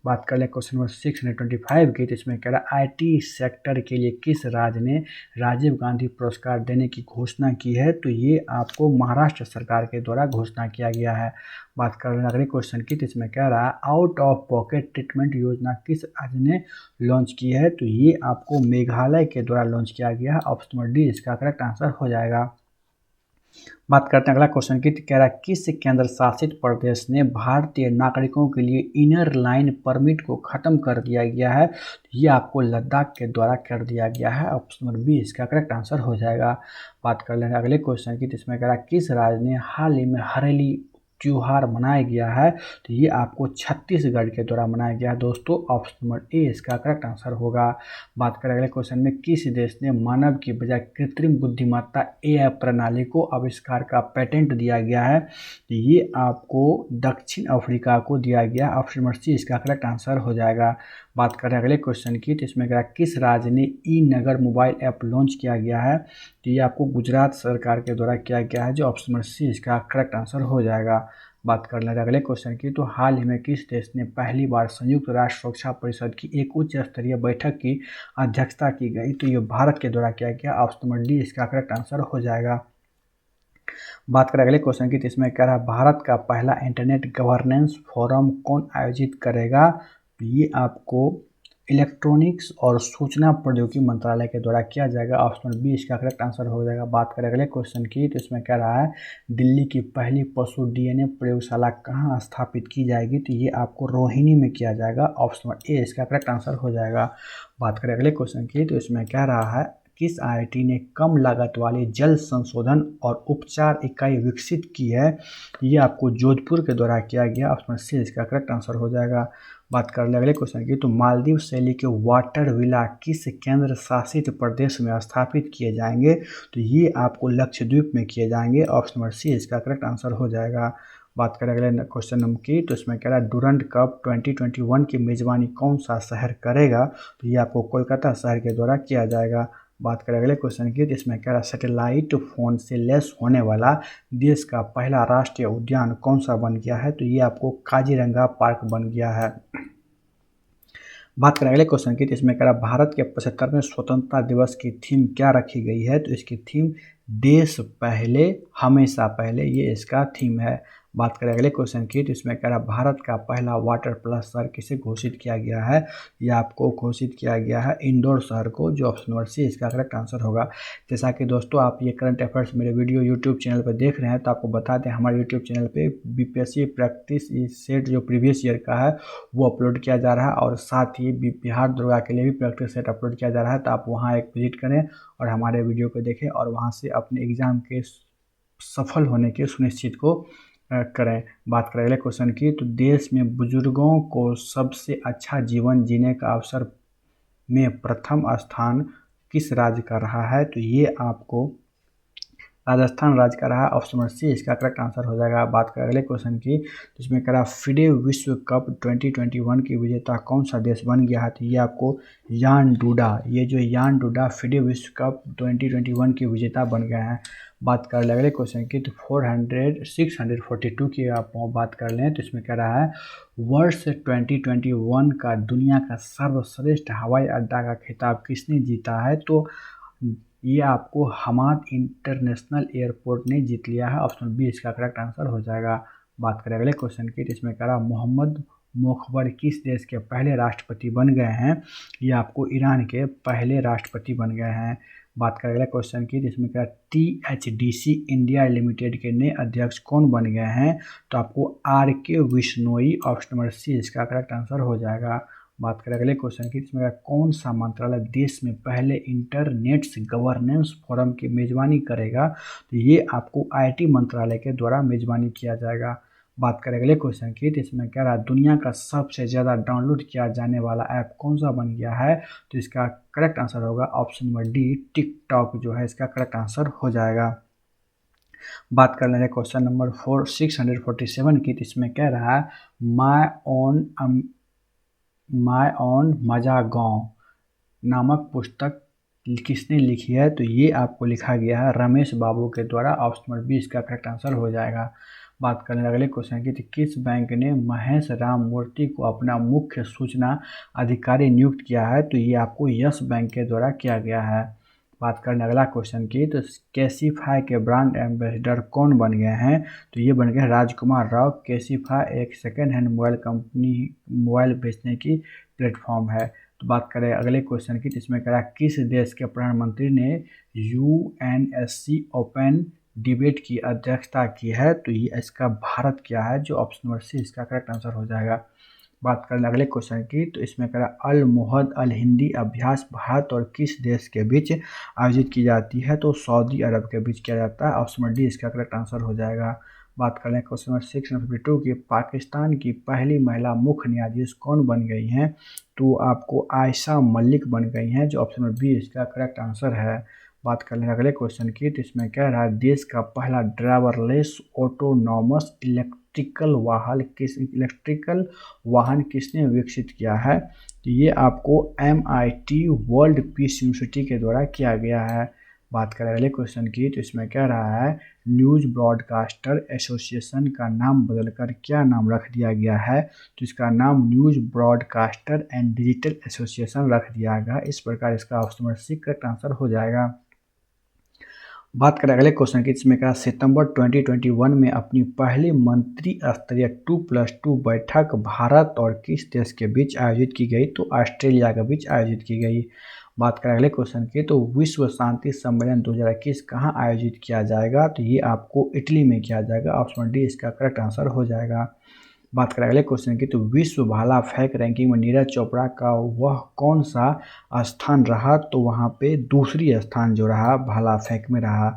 बात कर लें क्वेश्चन नंबर 625 की, तो इसमें कह रहा आईटी सेक्टर के लिए किस राज्य ने राजीव गांधी पुरस्कार देने की घोषणा की है, तो ये आपको महाराष्ट्र सरकार के द्वारा घोषणा किया गया है। बात कर लें अगले क्वेश्चन की, तो इसमें कह रहा आउट ऑफ पॉकेट ट्रीटमेंट योजना किस राज्य ने लॉन्च की है, तो ये आपको मेघालय के द्वारा लॉन्च किया गया है, ऑप्शन नंबर डी इसका करेक्ट आंसर हो जाएगा। बात करते हैं अगला क्वेश्चन की, तो कह रहा है किस केंद्र शासित प्रदेश ने भारतीय नागरिकों के लिए इनर लाइन परमिट को खत्म कर दिया गया है, तो ये आपको लद्दाख के द्वारा कर दिया गया है, ऑप्शन नंबर बी इसका करेक्ट आंसर हो जाएगा। बात कर लेंगे अगले क्वेश्चन की, तो इसमें कह रहा है किस राज्य ने हाल ही में हरेली त्योहार मनाया गया है, तो ये आपको छत्तीसगढ़ के द्वारा मनाया गया है दोस्तों, ऑप्शन नंबर ए इसका करेक्ट आंसर होगा। बात करें अगले क्वेश्चन में, किस देश ने मानव की बजाय कृत्रिम बुद्धिमत्ता एआई प्रणाली को आविष्कार का पेटेंट दिया गया है, तो ये आपको दक्षिण अफ्रीका को दिया गया, ऑप्शन नंबर सी इसका करेक्ट आंसर हो जाएगा। बात करें अगले क्वेश्चन की, तो इसमें किस राज्य ने ई नगर मोबाइल ऐप लॉन्च किया गया है, तो ये आपको गुजरात सरकार के द्वारा किया गया है, जो ऑप्शन नंबर सी इसका करेक्ट आंसर हो जाएगा। बात कर लें अगले क्वेश्चन की, तो हाल ही में किस देश ने पहली बार संयुक्त राष्ट्र सुरक्षा परिषद की एक उच्च स्तरीय बैठक की अध्यक्षता की गई, तो ये भारत के द्वारा किया गया, ऑप्शन नंबर डी इसका करेक्ट आंसर हो जाएगा। बात करें अगले क्वेश्चन की, तो इसमें कह रहा है भारत का पहला इंटरनेट गवर्नेंस फोरम कौन आयोजित करेगा, तो ये आपको इलेक्ट्रॉनिक्स और सूचना प्रौद्योगिकी मंत्रालय के द्वारा किया जाएगा, ऑप्शन बी इसका करेक्ट आंसर हो जाएगा। बात करें अगले क्वेश्चन की, तो इसमें कह रहा है दिल्ली की पहली पशु डीएनए प्रयोगशाला कहाँ स्थापित की जाएगी, तो ये आपको रोहिणी में किया जाएगा, ऑप्शन ए इसका करेक्ट आंसर हो जाएगा। बात करें अगले क्वेश्चन की, तो इसमें कह रहा है किस आईआईटी ने कम लागत वाली जल संशोधन और उपचार इकाई विकसित की है, ये आपको जोधपुर के द्वारा किया गया, ऑप्शन सी इसका करेक्ट आंसर हो जाएगा। बात कर ले अगले क्वेश्चन की, तो मालदीव शैली के वाटर विला किस केंद्र शासित प्रदेश में स्थापित किए जाएंगे, तो ये आपको लक्षद्वीप में किए जाएंगे, ऑप्शन नंबर सी इसका करेक्ट आंसर हो जाएगा। बात करें अगले क्वेश्चन नंबर की, तो इसमें कह रहा है डुरंड कप 2021 की मेजबानी कौन सा शहर करेगा, तो ये आपको कोलकाता शहर के द्वारा किया जाएगा। बात करें अगले क्वेश्चन की, तो इसमें कह रहा है सैटेलाइट फोन से लैस होने वाला देश का पहला राष्ट्रीय उद्यान कौन सा बन गया है, तो ये आपको काजीरंगा पार्क बन गया है। बात करें अगले क्वेश्चन की, तो इसमें कह रहा भारत के 75वें स्वतंत्रता दिवस की थीम क्या रखी गई है, तो इसकी थीम देश पहले हमेशा पहले, ये इसका थीम है। बात करें अगले क्वेश्चन की, तो इसमें कह रहा भारत का पहला वाटर प्लस शहर किसे घोषित किया गया है, यह आपको घोषित किया गया है इंदौर शहर को, जो ऑप्शन नंबर सी इसका करेक्ट आंसर होगा। जैसा कि दोस्तों आप ये करंट अफेयर्स मेरे वीडियो यूट्यूब चैनल पर देख रहे हैं, तो आपको बता दें हमारे यूट्यूब चैनल पे बीपीएससी प्रैक्टिस सेट जो प्रीवियस ईयर का है वो अपलोड किया जा रहा है, और साथ ही बिहार दुर्गा के लिए भी प्रैक्टिस सेट अपलोड किया जा रहा है, तो आप वहाँ एक विजिट करें और हमारे वीडियो को देखें और वहाँ से अपने एग्ज़ाम के सफल होने के सुनिश्चित को करें। बात करें अगले क्वेश्चन की, तो देश में बुजुर्गों को सबसे अच्छा जीवन जीने का अवसर में प्रथम स्थान किस राज्य का रहा है, तो ये आपको राजस्थान राज्य का रहा, ऑप्शन नंबर सी इसका करेक्ट आंसर हो जाएगा। बात करें अगले क्वेश्चन की, तो इसमें कह रहा फिडे विश्व कप 2021 की विजेता कौन सा देश बन गया है, तो ये आपको यान डूडा, ये जो यान डूडा फिडे विश्व कप 2021 की विजेता बन गए हैं। बात कर ले अगले क्वेश्चन की, तो 642 की आप बात कर लें, तो इसमें कह रहा है वर्ष 2021 का दुनिया का सर्वश्रेष्ठ हवाई अड्डा का खिताब किसने जीता है, तो ये आपको हमाद इंटरनेशनल एयरपोर्ट ने जीत लिया है, ऑप्शन बी इसका करेक्ट आंसर हो जाएगा। बात करें अगले क्वेश्चन की, तो इसमें कह रहा मोहम्मद मुखबर किस देश के पहले राष्ट्रपति बन गए हैं? ये आपको ईरान के पहले राष्ट्रपति बन गए हैं। बात करें अगले क्वेश्चन की, जिसमें क्या THDC इंडिया लिमिटेड के नए अध्यक्ष कौन बन गए हैं? तो आपको RK Vishnoi, option number C इसका करेक्ट आंसर हो जाएगा। बात करें अगले क्वेश्चन की, जिसमें कौन सा मंत्रालय देश में पहले इंटरनेट गवर्नेंस फोरम की मेजबानी करेगा? तो ये आपको IT मंत्रालय के द्वारा मेजबानी किया जाएगा। बात करें अगले क्वेश्चन की, तो इसमें कह रहा है दुनिया का सबसे ज़्यादा डाउनलोड किया जाने वाला ऐप कौन सा बन गया है? तो इसका करेक्ट आंसर होगा ऑप्शन नंबर डी, टिकटॉक जो है इसका करेक्ट आंसर हो जाएगा। बात कर लेंगे क्वेश्चन नंबर 647 की, तो इसमें कह रहा है माय ऑन मजा गाँव नामक पुस्तक किसने लिखी है? तो ये आपको लिखा गया है रमेश बाबू के द्वारा, ऑप्शन नंबर बी इसका करेक्ट आंसर हो जाएगा। बात करने अगले क्वेश्चन की, तो किस बैंक ने महेश राम मूर्ति को अपना मुख्य सूचना अधिकारी नियुक्त किया है? तो ये आपको यस बैंक के द्वारा किया गया है। बात करने अगला क्वेश्चन की, तो कैसीफाई के ब्रांड एम्बेसडर कौन बन गए हैं? तो ये बन गए राजकुमार राव। कैसीफाई एक second hand mobile company, mobile बेचने की प्लेटफॉर्म है। तो बात करें अगले क्वेश्चन की, जिसमें कह रहा है किस देश के प्रधानमंत्री ने UNSC ओपन डिबेट की अध्यक्षता की है? तो ये इसका भारत किया है, जो ऑप्शन नंबर सी इसका करेक्ट आंसर हो जाएगा। बात करें अगले क्वेश्चन की, तो इसमें कह रहा है अल मुहद अल हिंदी अभ्यास भारत और किस देश के बीच आयोजित की जाती है? तो सऊदी अरब के बीच किया जाता है, ऑप्शन नंबर डी इसका करेक्ट आंसर हो जाएगा। बात कर लें क्वेश्चन नंबर 652 की, पाकिस्तान की पहली महिला मुख्य न्यायाधीश कौन बन गई हैं? तो आपको आयशा मलिक बन गई हैं, जो ऑप्शन नंबर बी इसका करेक्ट आंसर है। बात कर लें अगले क्वेश्चन की, तो इसमें कह रहा है देश का पहला ड्राइवरलेस ऑटोनॉमस इलेक्ट्रिकल वाहन किसने विकसित किया है? तो ये आपको MIT वर्ल्ड पीस यूनिवर्सिटी के द्वारा किया गया है। बात करें अगले क्वेश्चन की, तो इसमें कह रहा है न्यूज़ ब्रॉडकास्टर एसोसिएशन का नाम बदलकर क्या नाम रख दिया गया है? तो इसका नाम news broadcaster and digital association रख दिया गया। इस प्रकार इसका option number C correct answer हो जाएगा। बात करें अगले क्वेश्चन की, जिसमें कहा सितंबर 2021 में अपनी पहली मंत्री स्तरीय 2+2 बैठक भारत और किस देश के बीच आयोजित की गई? तो ऑस्ट्रेलिया के बीच आयोजित की गई। बात करें अगले क्वेश्चन की, तो विश्व शांति सम्मेलन 2021 कहाँ आयोजित किया जाएगा? तो ये आपको इटली में किया जाएगा, ऑप्शन डी इसका करेक्ट आंसर हो जाएगा। बात करें अगले क्वेश्चन की, तो विश्व भाला फेंक रैंकिंग में नीरज चोपड़ा का वह कौन सा स्थान रहा? तो वहाँ पे दूसरी स्थान जो रहा भाला फेंक में रहा।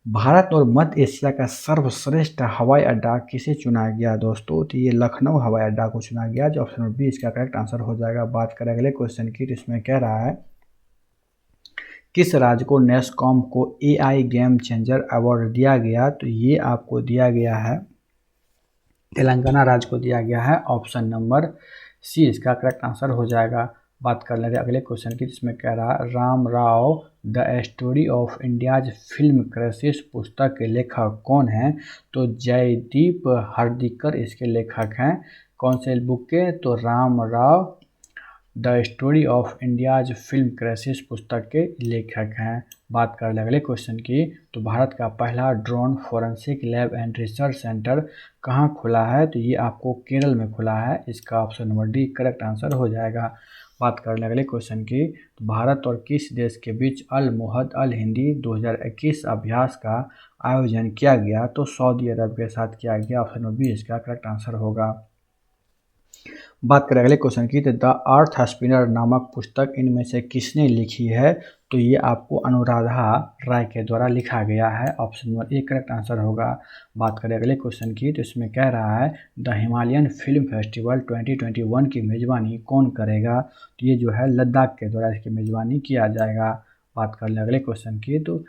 भारत और मध्य एशिया का सर्वश्रेष्ठ हवाई अड्डा किसे चुना गया दोस्तों? तो ये लखनऊ हवाई अड्डा को चुना गया, जो ऑप्शन नंबर बी इसका करेक्ट आंसर हो जाएगा। बात करें अगले क्वेश्चन की, तो इसमें कह रहा है किस राज्य को नेस्कॉम को AI गेम चेंजर अवार्ड दिया गया? तो ये आपको दिया गया है तेलंगाना राज्य को दिया गया है, ऑप्शन नंबर सी इसका करेक्ट आंसर हो जाएगा। बात कर लेते हैं अगले क्वेश्चन की, जिसमें कह रहा है Ram Rao the story of India's film crisis पुस्तक के लेखक कौन हैं? तो जयदीप हर्दीकर इसके लेखक हैं। कौन से बुक के? तो Ram Rao the story of India's film crisis पुस्तक के लेखक हैं। बात कर ले अगले क्वेश्चन की, तो भारत का पहला drone forensic lab and research centre कहाँ खुला है? तो ये आपको केरल में खुला है, इसका option number D correct answer हो जाएगा। बात कर ले अगले क्वेश्चन की, तो भारत और किस देश के बीच अल मुहद अल हिंदी 2021 अभ्यास का आयोजन किया गया? तो सऊदी अरब के साथ किया गया, ऑप्शन नंबर बी इसका करेक्ट आंसर होगा। बात करें अगले क्वेश्चन की, तो द अर्थ स्पिनर नामक पुस्तक इनमें से किसने लिखी है? तो ये आपको अनुराधा राय के द्वारा लिखा गया है, option number A correct answer होगा। बात करें अगले क्वेश्चन की, तो इसमें कह रहा है द हिमालयन फिल्म फेस्टिवल 2021 की मेज़बानी कौन करेगा? तो ये जो है लद्दाख के द्वारा इसकी मेज़बानी किया जाएगा। बात कर लें अगले क्वेश्चन की, तो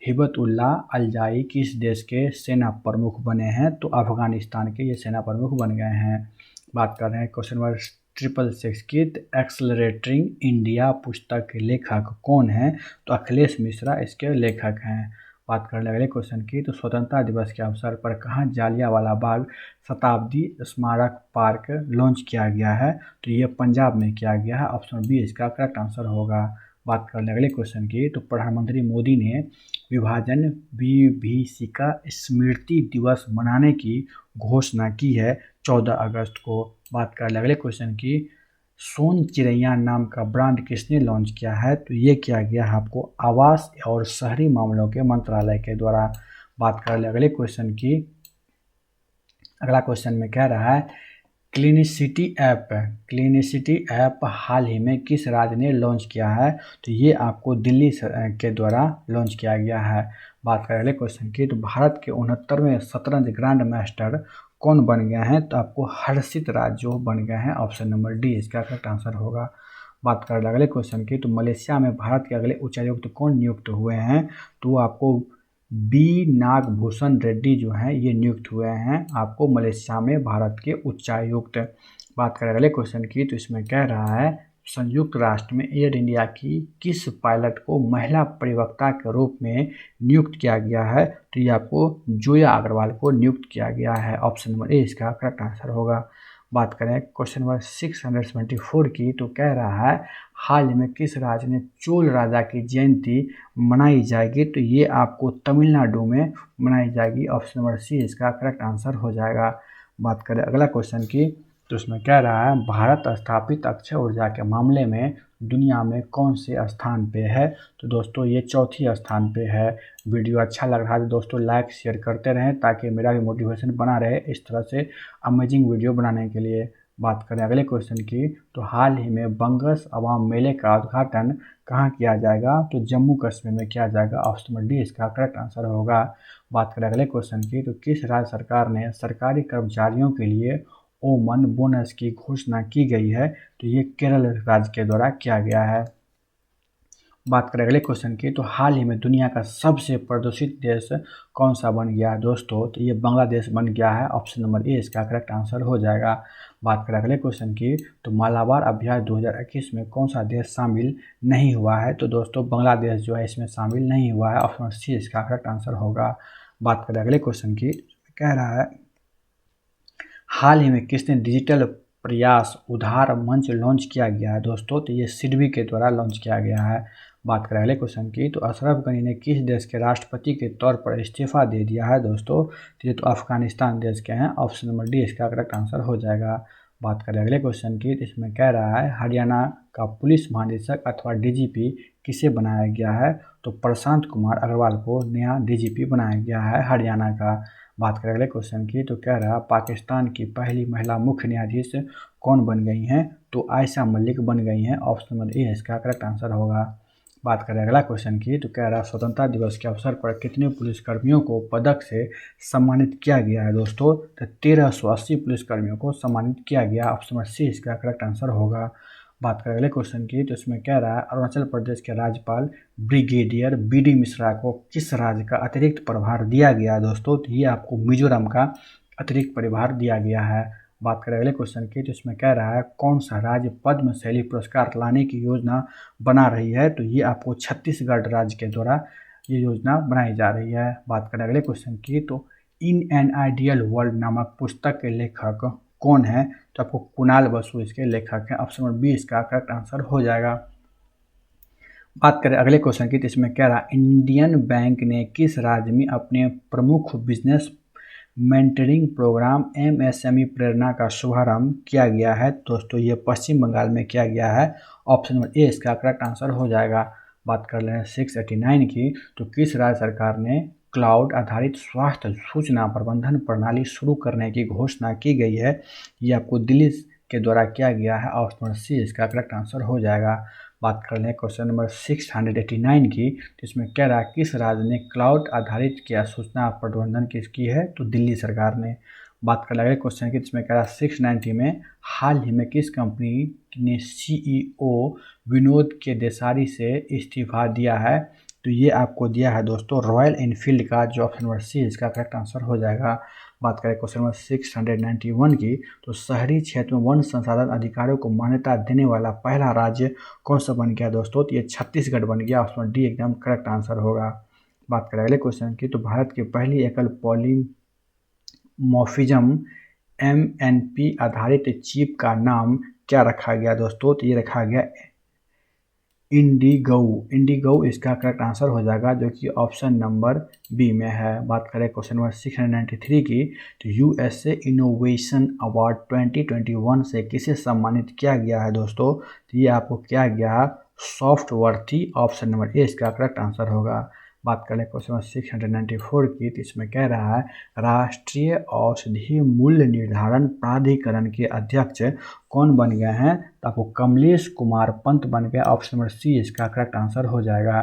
हिबतुल्लाह अलजाई किस देश के सेना प्रमुख बने हैं? तो अफगानिस्तान के ये सेना प्रमुख बन गए हैं। बात कर रहे हैं क्वेश्चन नंबर 666 की, एक्सलरेटिंग इंडिया पुस्तक के लेखक कौन हैं? तो अखिलेश मिश्रा इसके लेखक हैं। बात कर ले अगले क्वेश्चन की, तो स्वतंत्रता दिवस के अवसर पर कहाँ जालियांवाला बाग शताब्दी स्मारक पार्क लॉन्च किया गया है? तो ये पंजाब में किया गया है, ऑप्शन बी इसका करेक्ट आंसर होगा। बात कर ले अगले क्वेश्चन की, तो प्रधानमंत्री मोदी ने विभाजन विभीषिका स्मृति दिवस मनाने की घोषणा की है 14 अगस्त को, बात कर ले अगले क्वेश्चन की, सोन चिड़ैया नाम का ब्रांड किसने लॉन्च किया है? तो ये किया गया है आपको आवास और शहरी मामलों के मंत्रालय के द्वारा। बात कर ले अगले क्वेश्चन की, अगला क्वेश्चन में कह रहा है क्लिनिसिटी ऐप हाल ही में किस राज्य ने लॉन्च किया है? तो ये आपको दिल्ली के द्वारा लॉन्च किया गया है। बात करें अगले क्वेश्चन की, तो भारत के 69वें शतरंज ग्रैंड मास्टर कौन बन गए हैं? तो आपको हर्षित राज जो बन गए हैं, ऑप्शन नंबर डी इसका करेक्ट आंसर होगा। बात करें अगले क्वेश्चन की, तो मलेशिया में भारत के अगले उच्चायुक्त कौन नियुक्त हुए हैं? तो आपको बी नागभूषण रेड्डी जो हैं ये नियुक्त हुए हैं आपको मलेशिया में भारत के उच्चायुक्त। बात करें अगले क्वेश्चन की, तो इसमें कह रहा है संयुक्त राष्ट्र में एयर इंडिया की किस पायलट को महिला प्रवक्ता के रूप में नियुक्त किया गया है? तो ये आपको जोया अग्रवाल को नियुक्त किया गया है, ऑप्शन नंबर ए इसका करेक्ट आंसर होगा। बात करें क्वेश्चन नंबर 674 की, तो कह रहा है हाल ही में किस राज्य में चोल राजा की जयंती मनाई जाएगी? तो ये आपको तमिलनाडु में मनाई जाएगी, ऑप्शन नंबर सी इसका करेक्ट आंसर हो जाएगा। बात करें अगला क्वेश्चन की, तो उसमें कह रहा है भारत स्थापित अक्षय ऊर्जा के मामले में दुनिया में कौन से स्थान पे है? तो दोस्तों ये चौथी स्थान पे है। वीडियो अच्छा लग रहा है तो दोस्तों लाइक शेयर करते रहें ताकि मेरा भी मोटिवेशन बना रहे इस तरह से अमेजिंग वीडियो बनाने के लिए। बात करें अगले क्वेश्चन की, तो हाल ही में बंगस अवाम मेले का उद्घाटन कहाँ किया जाएगा? तो जम्मू कश्मीर में किया जाएगा, ऑप्शन नंबर डी इसका करेक्ट आंसर होगा। बात करें अगले क्वेश्चन की, तो किस राज्य सरकार ने सरकारी कर्मचारियों के लिए ओमन बोनस की घोषणा की गई है? तो ये केरल राज्य के द्वारा किया गया है। बात करें अगले क्वेश्चन की, तो हाल ही में दुनिया का सबसे प्रदूषित देश कौन सा बन गया है दोस्तों? तो ये बांग्लादेश बन गया है, ऑप्शन नंबर ए इसका करेक्ट आंसर हो जाएगा। बात करें अगले क्वेश्चन की, तो मालाबार अभ्यास 2021 में कौन सा देश शामिल नहीं हुआ है? तो दोस्तों बांग्लादेश जो है इसमें शामिल नहीं हुआ है, ऑप्शन सी इसका करेक्ट आंसर होगा। बात करें अगले क्वेश्चन की, कह रहा है हाल ही में किसने डिजिटल प्रयास उधार मंच लॉन्च किया गया है दोस्तों? तो ये सिडबी के द्वारा लॉन्च किया गया है। बात करें अगले क्वेश्चन की, तो अशरफ गनी ने किस देश के राष्ट्रपति के तौर पर इस्तीफा दे दिया है दोस्तों? तो ये तो अफगानिस्तान देश के हैं, ऑप्शन नंबर डी इसका करेक्ट आंसर हो जाएगा। बात करें अगले क्वेश्चन की, तो इसमें कह रहा है हरियाणा का पुलिस महानिदेशक अथवा डीजीपी किसे बनाया गया है? तो प्रशांत कुमार अग्रवाल को नया डीजीपी बनाया गया है हरियाणा का। बात करें अगले क्वेश्चन की, तो कह रहा पाकिस्तान की पहली महिला मुख्य न्यायाधीश कौन बन गई हैं? तो आयशा मलिक बन गई हैं, ऑप्शन नंबर ए इसका करेक्ट आंसर होगा। बात करें अगला क्वेश्चन की, तो कह रहा स्वतंत्रता दिवस के अवसर पर कितने पुलिसकर्मियों को पदक से सम्मानित किया गया है दोस्तों? तो 1380 पुलिसकर्मियों को सम्मानित किया गया, ऑप्शन नंबर सी इसका करेक्ट आंसर होगा। बात करें अगले क्वेश्चन की, तो इसमें कह रहा है अरुणाचल प्रदेश के राज्यपाल ब्रिगेडियर बी.डी. मिश्रा को किस राज्य का अतिरिक्त प्रभार दिया गया दोस्तों? तो ये आपको मिजोरम का अतिरिक्त प्रभार दिया गया है। बात करें अगले क्वेश्चन की, तो इसमें कह रहा है कौन सा राज्य पद्म शैली पुरस्कार लाने की योजना बना रही है? तो ये आपको छत्तीसगढ़ राज्य के द्वारा ये योजना बनाई जा रही है। बात करें अगले क्वेश्चन की, तो इन एन आइडियल वर्ल्ड नामक पुस्तक के लेखक कौन है? तो आपको कुणाल बसु इसके लेखक हैं, ऑप्शन नंबर बी इसका करेक्ट आंसर हो जाएगा। बात करें अगले क्वेश्चन की, तो इसमें कह रहा इंडियन बैंक ने किस राज्य में अपने प्रमुख बिजनेस मेंटरिंग प्रोग्राम एमएसएमई प्रेरणा का शुभारंभ किया गया है? दोस्तों ये पश्चिम बंगाल में किया गया है, ऑप्शन नंबर ए इसका करेक्ट आंसर हो जाएगा। बात कर लें 689 की, तो किस राज्य सरकार ने क्लाउड आधारित स्वास्थ्य सूचना प्रबंधन प्रणाली शुरू करने की घोषणा की गई है? ये आपको दिल्ली के द्वारा किया गया है, ऑप्शन नंबर सी इसका करेक्ट आंसर हो जाएगा। बात कर लें क्वेश्चन नंबर 689 की, तो इसमें कह रहा है किस राज्य ने क्लाउड आधारित किया सूचना प्रबंधन की है? तो दिल्ली सरकार ने। बात कर लगे क्वेश्चन की, इसमें कह रहा है 690 में हाल ही में किस कंपनी ने सीईओ विनोद के देसाई से इस्तीफा दिया है? तो ये आपको दिया है दोस्तों रॉयल एनफील्ड का, जो ऑप्शन नंबर सी इसका करेक्ट आंसर हो जाएगा। बात करें क्वेश्चन नंबर 691 की, तो शहरी क्षेत्र में वन संसाधन अधिकारियों को मान्यता देने वाला पहला राज्य कौन सा बन गया दोस्तों? तो ये छत्तीसगढ़ बन गया, ऑप्शन डी एकदम करेक्ट आंसर होगा। बात करें अगले क्वेश्चन की, तो भारत की पहली एकल पॉलीमॉर्फिज्म एमएनपी आधारित चिप का नाम क्या रखा गया दोस्तों? तो ये रखा गया इंडिगो। इंडिगो इसका करेक्ट आंसर हो जाएगा, जो कि ऑप्शन नंबर बी में है। बात करें क्वेश्चन नंबर 693 की, तो यूएसए इनोवेशन अवार्ड 2021 से किसे सम्मानित किया गया है दोस्तों? तो ये आपको किया गया है सॉफ्टवर्थी, ऑप्शन नंबर ए इसका करेक्ट आंसर होगा। बात करें क्वेश्चन नंबर 694 की, तो इसमें कह रहा है राष्ट्रीय औषधि मूल्य निर्धारण प्राधिकरण के अध्यक्ष कौन बन गए हैं? तो आपको कमलेश कुमार पंत बन गए, ऑप्शन नंबर सी इसका करेक्ट आंसर हो जाएगा।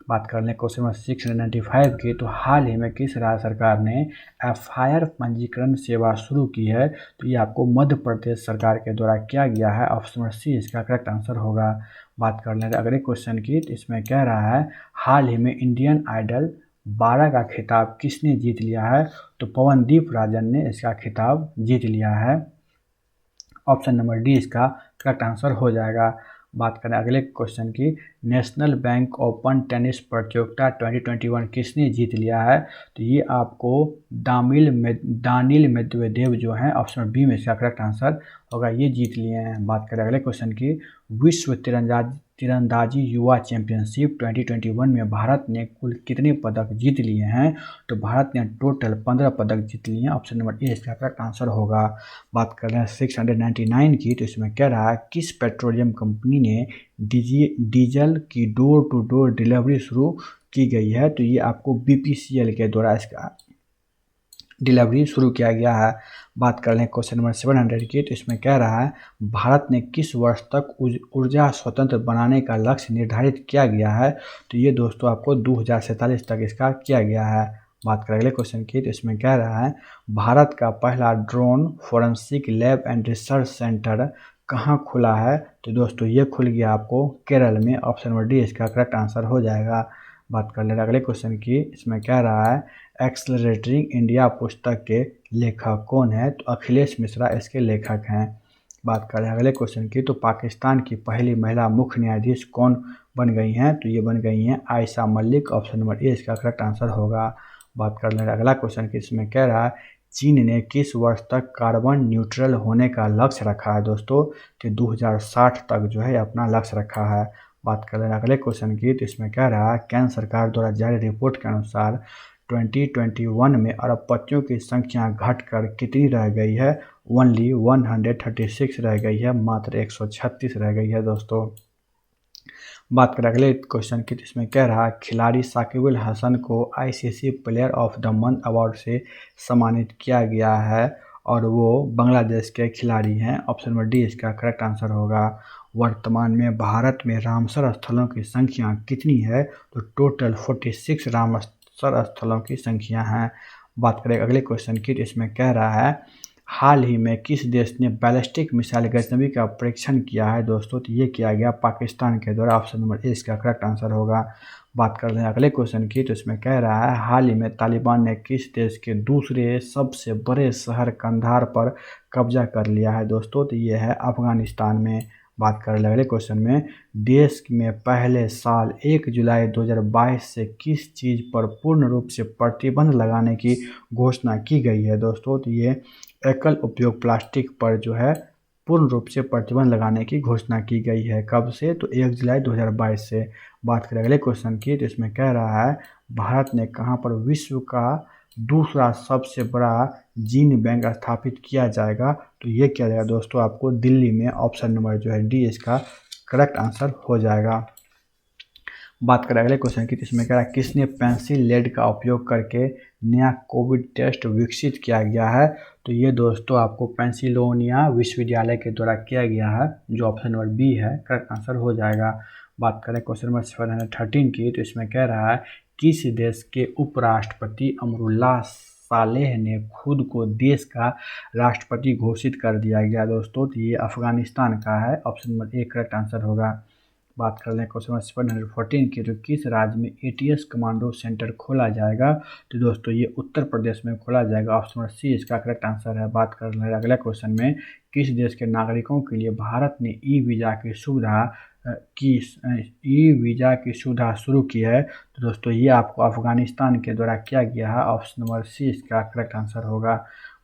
बात कर लें क्वेश्चन नंबर 695 की, तो हाल ही में किस राज्य सरकार ने एफआईआर पंजीकरण सेवा शुरू की है? तो ये आपको मध्य प्रदेश सरकार के द्वारा किया गया है, ऑप्शन नंबर सी इसका करेक्ट आंसर होगा। बात कर लें अगले क्वेश्चन की, तो इसमें कह रहा है हाल ही में इंडियन आइडल 12 का खिताब किसने जीत लिया है? तो पवनदीप राजन ने इसका खिताब जीत लिया है, ऑप्शन नंबर डी इसका करेक्ट आंसर हो जाएगा। बात करें अगले क्वेश्चन की, नेशनल बैंक ओपन टेनिस प्रतियोगिता 2021 किसने जीत लिया है? तो ये आपको दानिल मेदवेदेव जो हैं, ऑप्शन बी में इसका करेक्ट आंसर होगा, ये जीत लिए हैं। बात करें अगले क्वेश्चन की, विश्व तीरंदाजी युवा चैंपियनशिप 2021 में भारत ने कुल कितने पदक जीत लिए हैं? तो भारत ने टोटल 15 पदक जीत लिए हैं, ऑप्शन नंबर ए इसका करेक्ट आंसर होगा। बात कर रहे हैं 699 की, तो इसमें कह रहा है किस पेट्रोलियम कंपनी ने डीजल की डोर टू डोर डिलीवरी शुरू की गई है? तो ये आपको बीपीसीएल के द्वारा इसका डिलीवरी शुरू किया गया है। बात कर लें क्वेश्चन नंबर 700 की, तो इसमें कह रहा है भारत ने किस वर्ष तक ऊर्जा स्वतंत्र बनाने का लक्ष्य निर्धारित किया गया है? तो ये दोस्तों आपको 2047 तक इसका किया गया है। बात करें अगले क्वेश्चन की, तो इसमें कह रहा है भारत का पहला drone forensic lab and research centre कहाँ खुला है? तो दोस्तों ये खुल गया आपको केरल में, ऑप्शन नंबर डी इसका करेक्ट आंसर हो जाएगा। बात कर ले रहे अगले क्वेश्चन की, इसमें कह रहा है एक्सलरेटिंग इंडिया पुस्तक के लेखक कौन है? तो अखिलेश मिश्रा इसके लेखक हैं। बात करें अगले क्वेश्चन की, तो पाकिस्तान की पहली महिला मुख्य न्यायाधीश कौन बन गई हैं? तो ये बन गई हैं Ayesha Malik, option number A इसका करेक्ट आंसर होगा। बात कर ले अगला क्वेश्चन की, इसमें कह रहा है चीन ने किस वर्ष तक कार्बन न्यूट्रल होने का लक्ष्य रखा है दोस्तों? तो 2060 तक जो है अपना लक्ष्य रखा है। बात कर रहे हैं अगले क्वेश्चन की, तो इसमें कह रहा है केंद्र सरकार द्वारा जारी रिपोर्ट के अनुसार 2021 में अरबपतियों की संख्या घटकर कितनी रह गई है? ओनली 136 रह गई है, मात्र 136 रह गई है दोस्तों। बात करें अगले क्वेश्चन की, तो इसमें कह रहा है खिलाड़ी साकिब अल हसन को ICC player of the month award से सम्मानित किया गया है और वो बांग्लादेश के खिलाड़ी हैं, ऑप्शन नंबर डी इसका करेक्ट आंसर होगा। वर्तमान में भारत में रामसर स्थलों की संख्या कितनी है? तो टोटल 46 रामसर स्थलों की संख्या है। बात करें अगले क्वेश्चन की, तो इसमें कह रहा है हाल ही में किस देश ने बैलिस्टिक मिसाइल गजनवी का परीक्षण किया है दोस्तों? तो ये किया गया पाकिस्तान के द्वारा, ऑप्शन नंबर ए इसका करेक्ट आंसर होगा। बात कर रहे हैं अगले क्वेश्चन की, तो इसमें कह रहा है हाल ही में तालिबान ने किस देश के दूसरे सबसे बड़े शहर कंधार पर कब्जा कर लिया है दोस्तों? तो ये है अफगानिस्तान में। बात कर रहे अगले क्वेश्चन में देश में पहले साल 1 जुलाई 2022 से किस चीज़ पर पूर्ण रूप से प्रतिबंध लगाने की घोषणा की गई है दोस्तों? तो ये एकल उपयोग प्लास्टिक पर जो है पूर्ण रूप से प्रतिबंध लगाने की घोषणा की गई है। कब से? तो 1 जुलाई 2022 से। बात करें अगले क्वेश्चन की, तो इसमें कह रहा है भारत ने कहां पर विश्व का दूसरा सबसे बड़ा जीन बैंक स्थापित किया जाएगा? तो ये किया जाएगा दोस्तों आपको दिल्ली में, ऑप्शन नंबर जो है डी इसका करेक्ट आंसर हो जाएगा। बात करें अगले क्वेश्चन की, इसमें कह रहा है किसने पेंसिल लेड का उपयोग करके नया कोविड टेस्ट विकसित किया गया है? तो ये दोस्तों आपको पेंसिल्वेनिया विश्वविद्यालय के द्वारा किया गया है, जो ऑप्शन नंबर बी है, करेक्ट आंसर हो जाएगा। बात करें क्वेश्चन नंबर 713 की, तो इसमें कह रहा है किस देश के उपराष्ट्रपति अमरुल्लाह सालेह ने खुद को देश का राष्ट्रपति घोषित कर दिया गया दोस्तों? तो ये अफगानिस्तान का है, option number A correct answer होगा। बात कर लें क्वेश्चन नंबर 714 की, तो किस राज्य में एटीएस कमांडो सेंटर खोला जाएगा? तो दोस्तों ये उत्तर प्रदेश में खोला जाएगा, ऑप्शन नंबर सी इसका करेक्ट आंसर है। बात कर लें अगले क्वेश्चन में किस देश के नागरिकों के लिए भारत ने ई वीज़ा की सुविधा शुरू की है? तो दोस्तों ये आपको अफगानिस्तान के द्वारा किया गया है, ऑप्शन नंबर सी इसका करेक्ट आंसर होगा।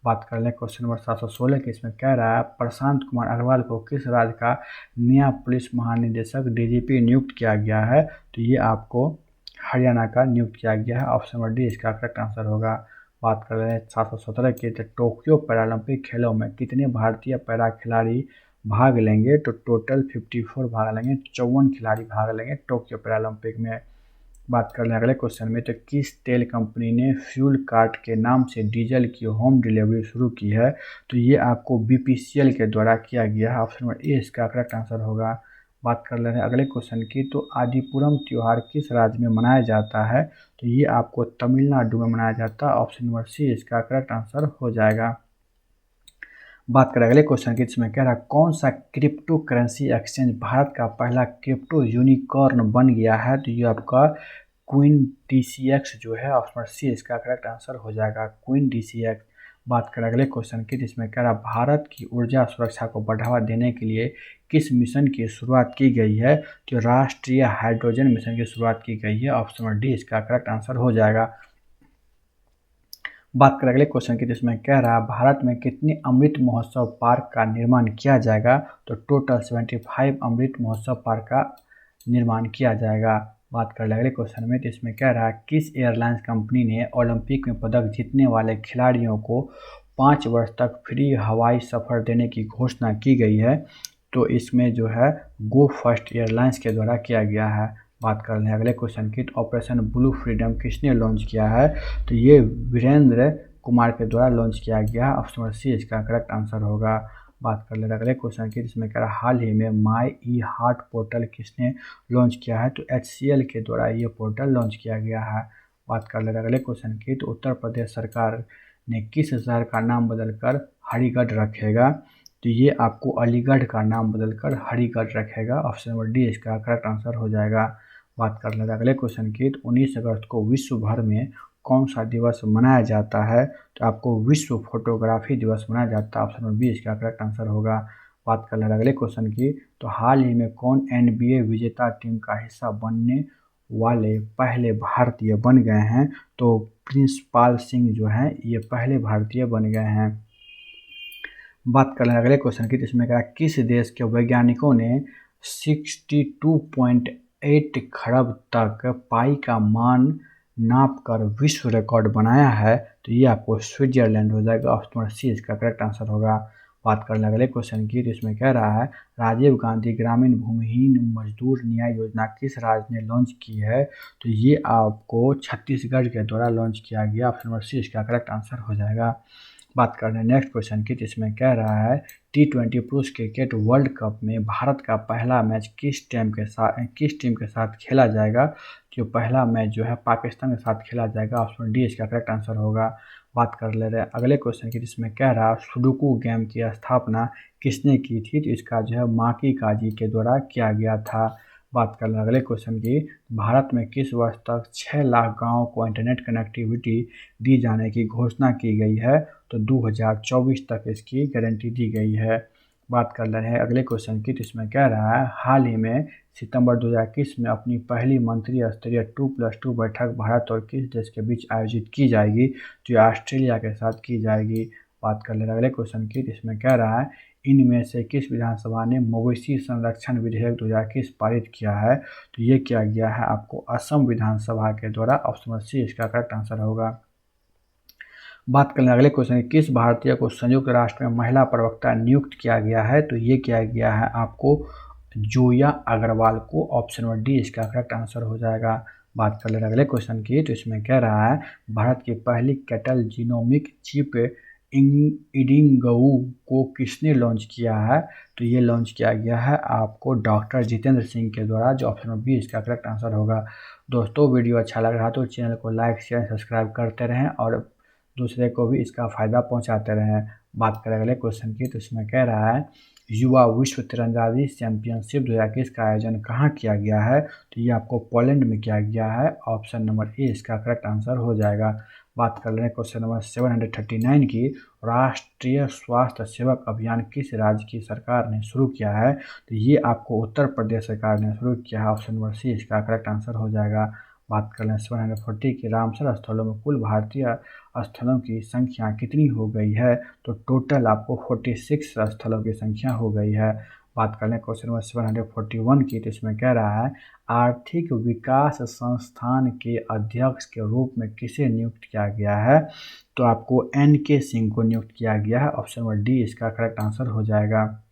बात कर लें क्वेश्चन नंबर 716 की, इसमें कह रहा है प्रशांत कुमार अग्रवाल को किस राज्य का नया पुलिस महानिदेशक डीजीपी नियुक्त किया गया है? तो ये आपको हरियाणा का नियुक्त किया गया है। ऑप्शन नंबर डी इसका करेक्ट आंसर होगा। बात कर रहे हैं 717 की, तो टोक्यो पैरालंपिक खेलों में कितने भारतीय पैरा खिलाड़ी भाग लेंगे? तो टोटल 54 भाग लेंगे, 54 खिलाड़ी भाग लेंगे टोक्यो पैरालंपिक में। बात कर लें अगले क्वेश्चन में, तो किस तेल कंपनी ने फ्यूल कार्ट के नाम से डीजल की होम डिलीवरी शुरू की है? तो ये आपको बीपीसीएल के द्वारा किया गया है। ऑप्शन नंबर ए इसका करेक्ट आंसर होगा। बात कर ले रहे हैं अगले क्वेश्चन की, तो आदिपुरम त्यौहार किस राज्य में मनाया जाता है? तो ये आपको तमिलनाडु में मनाया जाता है। ऑप्शन नंबर सी इसका करेक्ट आंसर हो जाएगा। बात करें अगले क्वेश्चन की, जिसमें कह रहा है कौन सा क्रिप्टो करेंसी एक्सचेंज भारत का पहला क्रिप्टो यूनिकॉर्न बन गया है? तो ये आपका क्वीन डीसीएक्स जो है, ऑप्शन सी इसका करेक्ट आंसर हो जाएगा, क्वीन डीसीएक्स। बात करें अगले क्वेश्चन की, जिसमें कह रहा है भारत की ऊर्जा सुरक्षा को बढ़ावा देने के लिए किस मिशन की शुरुआत की गई है? तो राष्ट्रीय हाइड्रोजन मिशन की शुरुआत की गई है। ऑप्शन नंबर डी इसका करेक्ट आंसर हो जाएगा। बात करें अगले क्वेश्चन की, जिसमें कह रहा है भारत में कितने अमृत महोत्सव पार्क का निर्माण किया जाएगा? तो टोटल 75 अमृत महोत्सव पार्क का निर्माण किया जाएगा। बात कर ले अगले क्वेश्चन में, तो इसमें कह रहा है किस एयरलाइंस कंपनी ने ओलंपिक में पदक जीतने वाले खिलाड़ियों को 5 वर्ष तक फ्री हवाई सफ़र देने की घोषणा की गई है? तो इसमें जो है गो फर्स्ट एयरलाइंस के द्वारा किया गया है। बात कर रहे हैं अगले क्वेश्चन की, तो ऑपरेशन ब्लू फ्रीडम किसने लॉन्च किया है? तो ये वीरेंद्र कुमार के द्वारा लॉन्च किया गया। ऑप्शन नंबर सी इसका करेक्ट आंसर होगा। बात कर ले अगले क्वेश्चन की, जिसमें कह रहा हाल ही में माई ई हार्ट पोर्टल किसने लॉन्च किया है? तो HCL के द्वारा ये पोर्टल लॉन्च किया गया है। बात कर ले अगले क्वेश्चन की, तो उत्तर प्रदेश सरकार ने किस शहर का नाम बदलकर हरिगढ़ रखेगा? तो ये आपको अलीगढ़ का नाम बदलकर हरिगढ़ रखेगा। ऑप्शन नंबर डी इसका करेक्ट आंसर हो जाएगा। बात कर लेते हैं अगले क्वेश्चन की, तो 19 अगस्त को विश्व भर में कौन सा दिवस मनाया जाता है? तो आपको विश्व फोटोग्राफी दिवस मनाया जाता है। ऑप्शन नंबर बी इसका करेक्ट आंसर होगा। बात कर लेते हैं अगले क्वेश्चन की, तो हाल ही में कौन NBA विजेता टीम का हिस्सा बनने वाले पहले भारतीय बन गए हैं? तो प्रिंसपाल सिंह जो हैं ये पहले भारतीय बन गए हैं। बात कर लें अगले क्वेश्चन की, जिसमें कहा किस देश के वैज्ञानिकों ने 62.8 खरब तक पाई का मान नापकर विश्व रिकॉर्ड बनाया है? तो ये आपको स्विट्जरलैंड हो जाएगा। ऑप्शन नंबर सी इसका करेक्ट आंसर होगा। बात कर लें अगले क्वेश्चन की, तो इसमें कह रहा है राजीव गांधी ग्रामीण भूमिहीन मजदूर न्याय योजना किस राज्य ने लॉन्च की है? तो ये आपको छत्तीसगढ़ के द्वारा लॉन्च किया गया। ऑप्शन नंबर सी इसका करेक्ट आंसर हो जाएगा। बात कर रहे हैं नेक्स्ट क्वेश्चन की, जिसमें कह रहा है T20 पुरुष क्रिकेट वर्ल्ड कप में भारत का पहला मैच किस टीम के साथ खेला जाएगा? जो पहला मैच जो है पाकिस्तान के साथ खेला जाएगा। ऑप्शन डी इसका करेक्ट आंसर होगा। बात कर ले रहे हैं अगले क्वेश्चन की, जिसमें कह रहा है सुडोकू गेम की स्थापना किसने की थी? तो इसका जो है माकी काजी के द्वारा किया गया था। बात कर लें अगले क्वेश्चन की, भारत में किस वर्ष तक 6 लाख गाँवों को इंटरनेट कनेक्टिविटी दी जाने की घोषणा की गई है? तो 2024 तक इसकी गारंटी दी गई है। बात कर रहे हैं अगले क्वेश्चन की, तो इसमें कह रहा है हाल ही में सितंबर 2021 में अपनी पहली मंत्री स्तरीय 2+2 बैठक भारत और किस देश के बीच आयोजित की जाएगी? तो ये ऑस्ट्रेलिया के साथ की जाएगी। बात कर ले रहे हैं अगले क्वेश्चन की, तो इसमें कह रहा है इनमें से किस विधानसभा ने मवेशी संरक्षण विधेयक 2021 पारित किया है? तो ये किया गया है आपको असम विधानसभा के द्वारा। ऑप्शन सी इसका करेक्ट आंसर होगा। बात करें अगले क्वेश्चन, किस भारतीय को संयुक्त राष्ट्र में महिला प्रवक्ता नियुक्त किया गया है? तो ये किया गया है आपको जोया अग्रवाल को। ऑप्शन नंबर डी इसका करेक्ट आंसर हो जाएगा। बात कर ले रहे अगले क्वेश्चन की, तो इसमें कह रहा है भारत की पहली कैटल जीनोमिक चिप इडिंगऊ को किसने लॉन्च किया है? तो ये लॉन्च किया गया है आपको डॉक्टर जितेंद्र सिंह के द्वारा, जो ऑप्शन नंबर बी इसका करेक्ट आंसर होगा। दोस्तों वीडियो अच्छा लग रहा तो चैनल को लाइक शेयर सब्सक्राइब करते रहें और दूसरे को भी इसका फ़ायदा पहुंचाते रहें। बात करें अगले क्वेश्चन की, तो इसमें कह रहा है युवा विश्व तीरंदाजी चैंपियनशिप 2021 का आयोजन कहाँ किया गया है? तो ये आपको पोलैंड में किया गया है। ऑप्शन नंबर ए इसका करेक्ट आंसर हो जाएगा। बात कर रहे हैं क्वेश्चन नंबर 739 की, राष्ट्रीय स्वास्थ्य सेवक अभियान किस राज्य की सरकार ने शुरू किया है? तो ये आपको उत्तर प्रदेश सरकार ने शुरू किया है। ऑप्शन नंबर सी इसका करेक्ट आंसर हो जाएगा। बात कर लें 740 की रामसर स्थलों में कुल भारतीय स्थलों की संख्या कितनी हो गई है, तो टोटल आपको 46 स्थलों की संख्या हो गई है। बात कर लें क्वेश्चन नंबर 741 की, तो इसमें कह रहा है आर्थिक विकास संस्थान के अध्यक्ष के रूप में किसे नियुक्त किया गया है, तो आपको NK सिंह को नियुक्त किया गया है। ऑप्शन नंबर डी इसका करेक्ट आंसर हो जाएगा।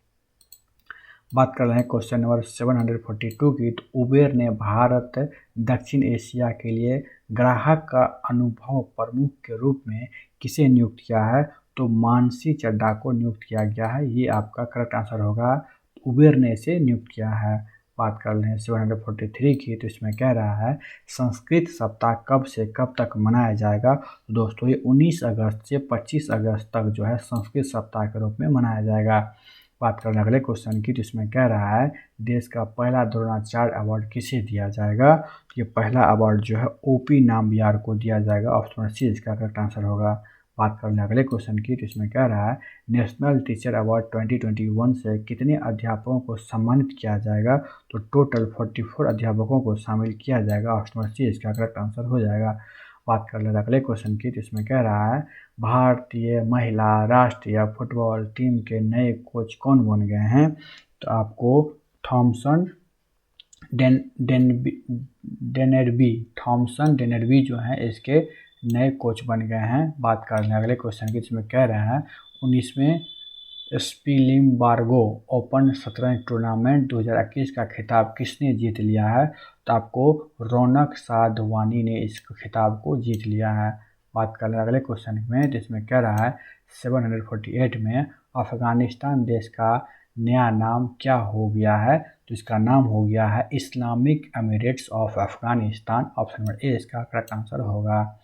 बात कर रहे हैं क्वेश्चन नंबर 742 की, तो उबेर ने भारत दक्षिण एशिया के लिए ग्राहक का अनुभव प्रमुख के रूप में किसे नियुक्त किया है, तो मानसी चड्ढा को नियुक्त किया गया है। ये आपका करेक्ट आंसर होगा, उबेर ने इसे नियुक्त किया है। बात कर रहे हैं 743 की, तो इसमें कह रहा है संस्कृत सप्ताह कब से कब तक मनाया जाएगा, तो दोस्तों ये 19 अगस्त से 25 अगस्त तक जो है संस्कृत सप्ताह के रूप में मनाया जाएगा। बात करें अगले क्वेश्चन की, तो इसमें कह रहा है देश का पहला द्रोणाचार्य अवार्ड किसे दिया जाएगा, तो ये पहला अवार्ड जो है OP नामबियार को दिया जाएगा। ऑप्शन सी इसका करेक्ट आंसर होगा। बात कर लें अगले क्वेश्चन की, तो इसमें कह रहा है नेशनल टीचर अवार्ड 2021 से कितने अध्यापकों को सम्मानित किया जाएगा, तो टोटल 44 अध्यापकों को शामिल किया जाएगा। ऑप्शन सी इसका करेक्ट आंसर हो जाएगा। बात कर लें अगले क्वेश्चन की, तो इसमें कह रहा है भारतीय महिला राष्ट्रीय फुटबॉल टीम के नए कोच कौन बन गए हैं, तो आपको थॉमसन डेनेरबी जो है इसके नए कोच बन गए हैं। बात कर लें अगले क्वेश्चन की, इसमें कह रहे हैं 19वें स्पिलिमबार्गो ओपन शतरंज टूर्नामेंट 2021 का खिताब किसने जीत लिया है, तो आपको रौनक साधवानी ने इस खिताब को जीत लिया है। बात कर लें अगले क्वेश्चन में, जिसमें कह रहा है 748 में अफगानिस्तान देश का नया नाम क्या हो गया है, तो इसका नाम हो गया है Islamic Emirates of Afghanistan. Option number A इसका करेक्ट आंसर होगा।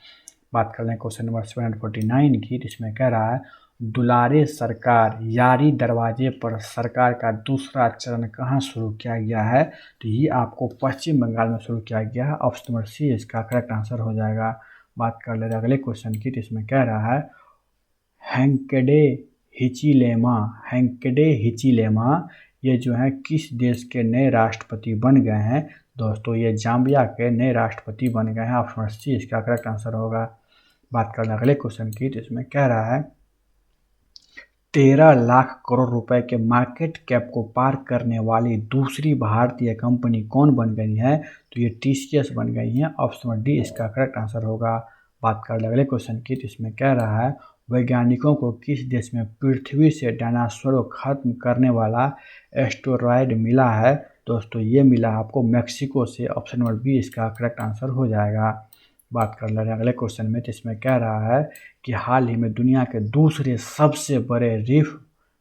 बात कर लें क्वेश्चन नंबर 749 की, जिसमें कह रहा है दुलारे सरकार यारी दरवाजे पर सरकार का दूसरा चरण कहाँ शुरू किया गया है, तो ये आपको पश्चिम बंगाल में शुरू किया गया है। ऑप्शन नंबर सी इसका करेक्ट आंसर हो जाएगा। बात कर ले अगले क्वेश्चन की, तो इसमें कह रहा है हैंकेडे हिचिलेमा ये जो है किस देश के नए राष्ट्रपति बन गए हैं, दोस्तों ये जाम्बिया के नए राष्ट्रपति बन गए हैं। ऑप्शन सी इसका करेक्ट आंसर होगा। बात कर ले अगले क्वेश्चन की, तो इसमें कह रहा है 13 लाख करोड़ रुपए के मार्केट कैप को पार करने वाली दूसरी भारतीय कंपनी कौन बन गई है, तो ये TCS बन गई है। ऑप्शन नंबर डी इसका करेक्ट आंसर होगा। बात कर ले अगले क्वेश्चन की, तो इसमें कह रहा है वैज्ञानिकों को किस देश में पृथ्वी से डायनासोर को खत्म करने वाला एस्टेरॉयड मिला है, दोस्तों ये मिला आपको मैक्सिको से। ऑप्शन नंबर बी इसका करेक्ट आंसर हो जाएगा। बात कर ले अगले क्वेश्चन में, तो इसमें कह रहा है कि हाल ही में दुनिया के दूसरे सबसे बड़े रीफ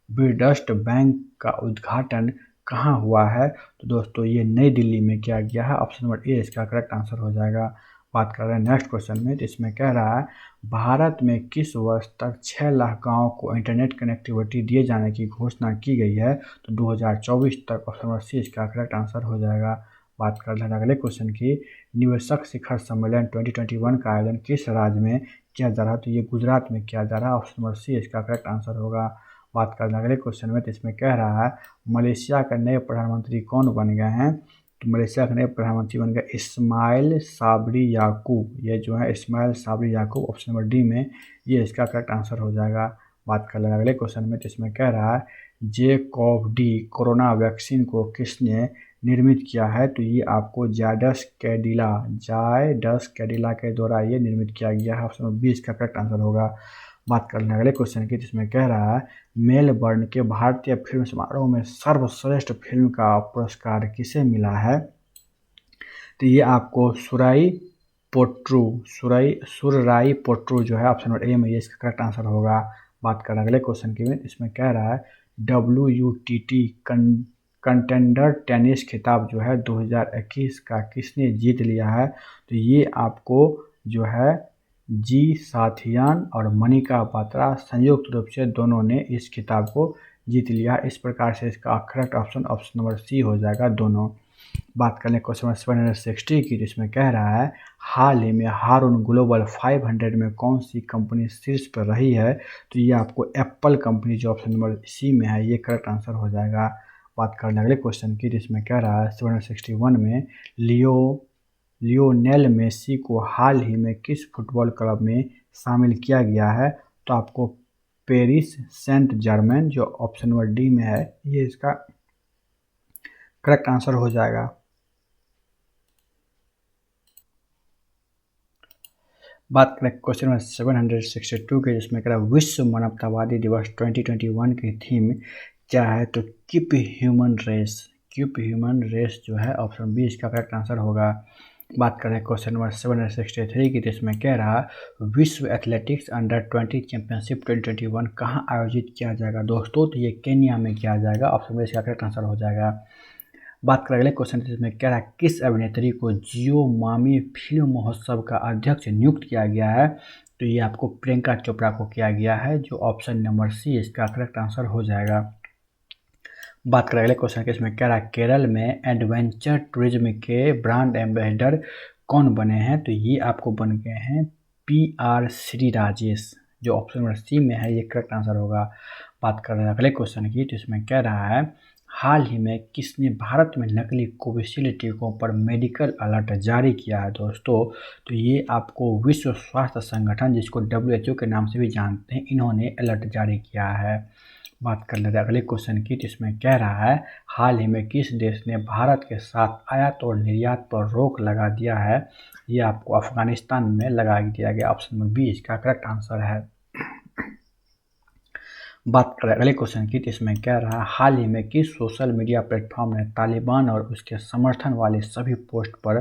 बिल्डर्स बैंक का उद्घाटन कहाँ हुआ है, तो दोस्तों ये नई दिल्ली में किया गया है। ऑप्शन नंबर ए इसका करेक्ट आंसर हो जाएगा। बात कर रहे हैं नेक्स्ट क्वेश्चन में, तो इसमें कह रहा है भारत में किस वर्ष तक 6 लाख गाँव को इंटरनेट कनेक्टिविटी दिए जाने की घोषणा की गई है, तो 2024 तक। ऑप्शन नंबर सी इसका करेक्ट आंसर हो जाएगा। बात कर रहे हैं अगले क्वेश्चन की, निवेशक शिखर सम्मेलन 2021 का आयोजन किस राज्य में किया जा रहा है, तो ये गुजरात में किया जा रहा है। ऑप्शन नंबर सी इसका करेक्ट आंसर होगा। बात कर रहे हैं अगले क्वेश्चन में, तो इसमें कह रहा है मलेशिया के नए प्रधानमंत्री कौन बन गए हैं, तो मलेशिया के नए प्रधानमंत्री बन गए इस्माइल साबरी याकूब। ये जो है इस्माइल साबरी याकूब, ऑप्शन नंबर डी में ये इसका करेक्ट आंसर हो जाएगा। बात कर रहे हैं अगले क्वेश्चन में, तो इसमें कह रहा है JCOV-D कोरोना वैक्सीन को किसने निर्मित किया है, तो ये आपको जायडस कैडिला के द्वारा ये निर्मित किया गया है। ऑप्शन नंबर बी इसका करेक्ट आंसर होगा। बात कर लें अगले क्वेश्चन की, जिसमें कह रहा है मेलबर्न के भारतीय फिल्म समारोह में सर्वश्रेष्ठ फिल्म का पुरस्कार किसे मिला है, तो ये आपको सुराई पोट्रू जो है ऑप्शन नंबर ए में ये इसका करेक्ट आंसर होगा। बात करें अगले क्वेश्चन की, इसमें कह रहा है WTT कंटेंडर टेनिस खिताब जो है 2021 का किसने जीत लिया है, तो ये आपको जो है जी साथियान और मनिका बात्रा संयुक्त रूप से दोनों ने इस खिताब को जीत लिया। इस प्रकार से इसका करेक्ट ऑप्शन नंबर सी हो जाएगा दोनों। बात करें क्वेश्चन नंबर 760 की, जिसमें कह रहा है हाल ही में हारून ग्लोबल 500 में कौन सी कंपनी शीर्ष पर रही है, तो ये आपको एप्पल कंपनी जो ऑप्शन नंबर सी में है ये करेक्ट आंसर हो जाएगा। बात कर लें अगले क्वेश्चन की, जिसमें कह रहा है 761 में लियोनेल मेसी को हाल ही में किस फुटबॉल क्लब में शामिल किया गया है? तो आपको पेरिस सेंट जर्मेन, जो ऑप्शन नंबर डी में है, ये इसका करेक्ट आंसर हो जाएगा। बात करें क्वेश्चन नंबर 762 के, जिसमें कह रहा है विश्व मानवतावादी दिवस 2021 की थीम क्या है? तो keep human race, keep human race जो है ऑप्शन बी इसका करेक्ट आंसर होगा। बात करें क्वेश्चन नंबर 763 की, जिसमें कह रहा विश्व एथलेटिक्स अंडर 20 चैंपियनशिप 2021 कहाँ आयोजित किया जाएगा? दोस्तों तो ये केन्या में किया जाएगा, ऑप्शन बी इसका करेक्ट आंसर हो जाएगा। बात करें अगले क्वेश्चन जिसमें कह रहा है किस अभिनेत्री को जियो मामी फिल्म महोत्सव का अध्यक्ष नियुक्त किया गया है? तो ये आपको प्रियंका चोपड़ा को किया गया है, जो ऑप्शन नंबर सी इसका करेक्ट आंसर हो जाएगा। बात करें अगले क्वेश्चन के, इसमें कह रहा है केरल में एडवेंचर टूरिज्म के ब्रांड एम्बेसडर कौन बने हैं? तो ये आपको बन गए हैं PR श्री राजेश, जो ऑप्शन नंबर सी में है, ये करेक्ट आंसर होगा। बात कर रहे हैं अगले क्वेश्चन की, तो इसमें कह रहा है हाल ही में किसने भारत में नकली कोविशील्ड टीकों पर मेडिकल अलर्ट जारी किया है? दोस्तों तो ये आपको विश्व स्वास्थ्य संगठन, जिसको WHO के नाम से भी जानते हैं, इन्होंने अलर्ट जारी किया है। बात कर लेते हैं अगले क्वेश्चन की, जिसमें कह रहा है हाल ही में किस देश ने भारत के साथ आयात और निर्यात पर रोक लगा दिया है? ये आपको अफगानिस्तान में लगा दिया गया, ऑप्शन नंबर बी इसका करेक्ट आंसर है। बात करें अगले क्वेश्चन की, इसमें कह रहा है हाल ही में किस सोशल मीडिया प्लेटफॉर्म ने तालिबान और उसके समर्थन वाले सभी पोस्ट पर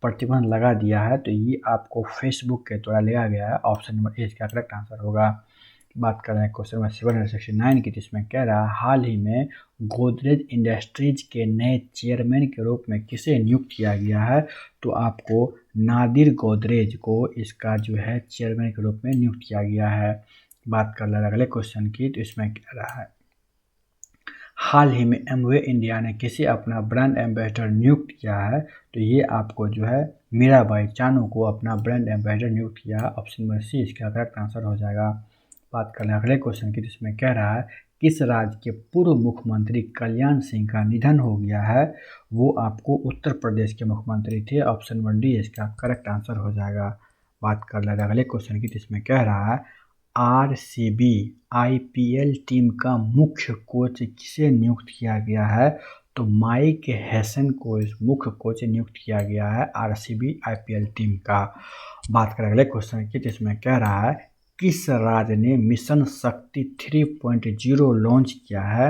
प्रतिबंध लगा दिया है? तो ये आपको फेसबुक के द्वारा लिया गया है, ऑप्शन नंबर ए इसका करेक्ट आंसर होगा। बात कर रहे हैं क्वेश्चन नंबर 769 की, जिसमें कह रहा है हाल ही में गोदरेज इंडस्ट्रीज के नए चेयरमैन के रूप में किसे नियुक्त किया गया है? तो आपको नादिर गोदरेज को इसका जो है चेयरमैन के रूप में नियुक्त किया गया है। बात कर रहे हैं अगले क्वेश्चन की, तो इसमें कह रहा है हाल ही में एमवे इंडिया ने किसे अपना ब्रांड एम्बेसडर नियुक्त किया है? तो ये आपको जो है मीराबाई चानू को अपना ब्रांड एम्बेसडर नियुक्त किया है, ऑप्शन नंबर सी इसका करेक्ट आंसर हो जाएगा। बात कर रहे हैं अगले क्वेश्चन की, जिसमें कह रहा है किस राज्य के पूर्व मुख्यमंत्री कल्याण सिंह का निधन हो गया है? वो आपको उत्तर प्रदेश के मुख्यमंत्री थे, ऑप्शन नंबर डी इसका करेक्ट आंसर हो जाएगा। बात कर ले अगले क्वेश्चन की, जिसमें कह रहा है RCB IPL टीम का मुख्य कोच किसे नियुक्त किया गया है? तो माइक हैसन को इस मुख्य कोच नियुक्त किया गया है RCB IPL टीम का। बात करें अगले क्वेश्चन की, जिसमें कह रहा है किस राज्य ने मिशन शक्ति 3.0 लॉन्च किया है?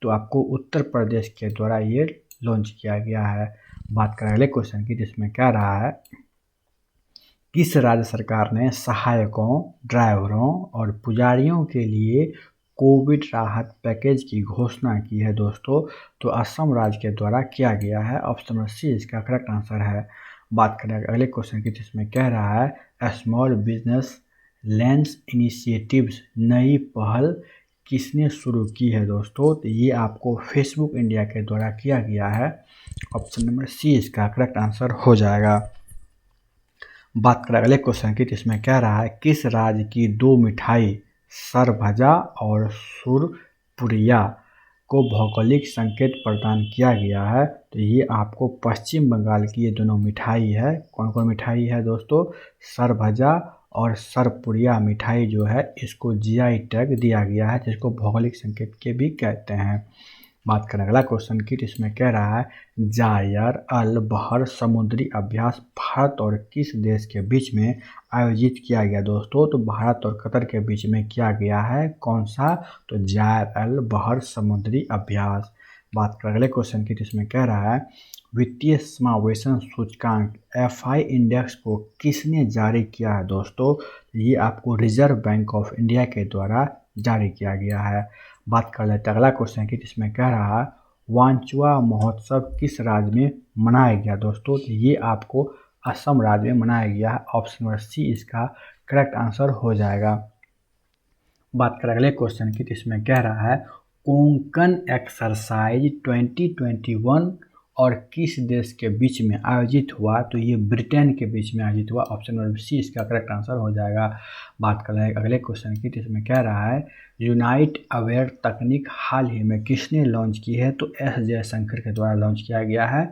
तो आपको उत्तर प्रदेश के द्वारा ये लॉन्च किया गया है। बात करें अगले क्वेश्चन की, जिसमें कह रहा है किस राज्य सरकार ने सहायकों, ड्राइवरों और पुजारियों के लिए कोविड राहत पैकेज की घोषणा की है? दोस्तों तो असम राज्य के द्वारा किया गया है, ऑप्शन नंबर सी इसका करेक्ट आंसर है। बात करें अगले क्वेश्चन की, जिसमें कह रहा है स्मॉल बिजनेस लैंड्स इनिशिएटिव्स नई पहल किसने शुरू की है? दोस्तों तो ये आपको फेसबुक इंडिया के द्वारा किया गया है, ऑप्शन नंबर सी इसका करेक्ट आंसर हो जाएगा। बात करें अगले क्वेश्चन की, जिसमें कह रहा है किस राज्य की दो मिठाई सरभजा और सुरपुरिया को भौगोलिक संकेत प्रदान किया गया है? तो ये आपको पश्चिम बंगाल की ये दोनों मिठाई है। कौन कौन मिठाई है दोस्तों? सरभजा और सरपुरिया मिठाई जो है इसको GI टैग दिया गया है, जिसको भौगोलिक संकेत के भी कहते हैं। बात करें अगला क्वेश्चन की, इसमें कह रहा है जायर अल बहर समुद्री अभ्यास भारत और किस देश के बीच में आयोजित किया गया? दोस्तों तो भारत और कतर के बीच में किया गया है। कौन सा? तो जायर अल बहर समुद्री अभ्यास। बात करें अगले क्वेश्चन की, इसमें कह रहा है वित्तीय समावेशन सूचकांक FI इंडेक्स को किसने जारी किया है? दोस्तों ये आपको रिजर्व बैंक ऑफ इंडिया के द्वारा जारी किया गया है। बात कर लेते हैं अगला क्वेश्चन की, जिसमें कह रहा है वांचुआ महोत्सव किस राज्य में मनाया गया? दोस्तों तो ये आपको असम राज्य में मनाया गया है, ऑप्शन नंबर सी इसका करेक्ट आंसर हो जाएगा। बात करें अगले क्वेश्चन की, जिसमें कह रहा है कोंकण एक्सरसाइज 2021 और किस देश के बीच में आयोजित हुआ? तो ये ब्रिटेन के बीच में आयोजित हुआ, ऑप्शन नंबर सी इसका करेक्ट आंसर हो जाएगा। बात कर रहे हैं अगले क्वेश्चन की, जिसमें कह रहा है यूनाइट अवेयर तकनीक हाल ही में किसने लॉन्च की है? तो S जयशंकर के द्वारा लॉन्च किया गया है,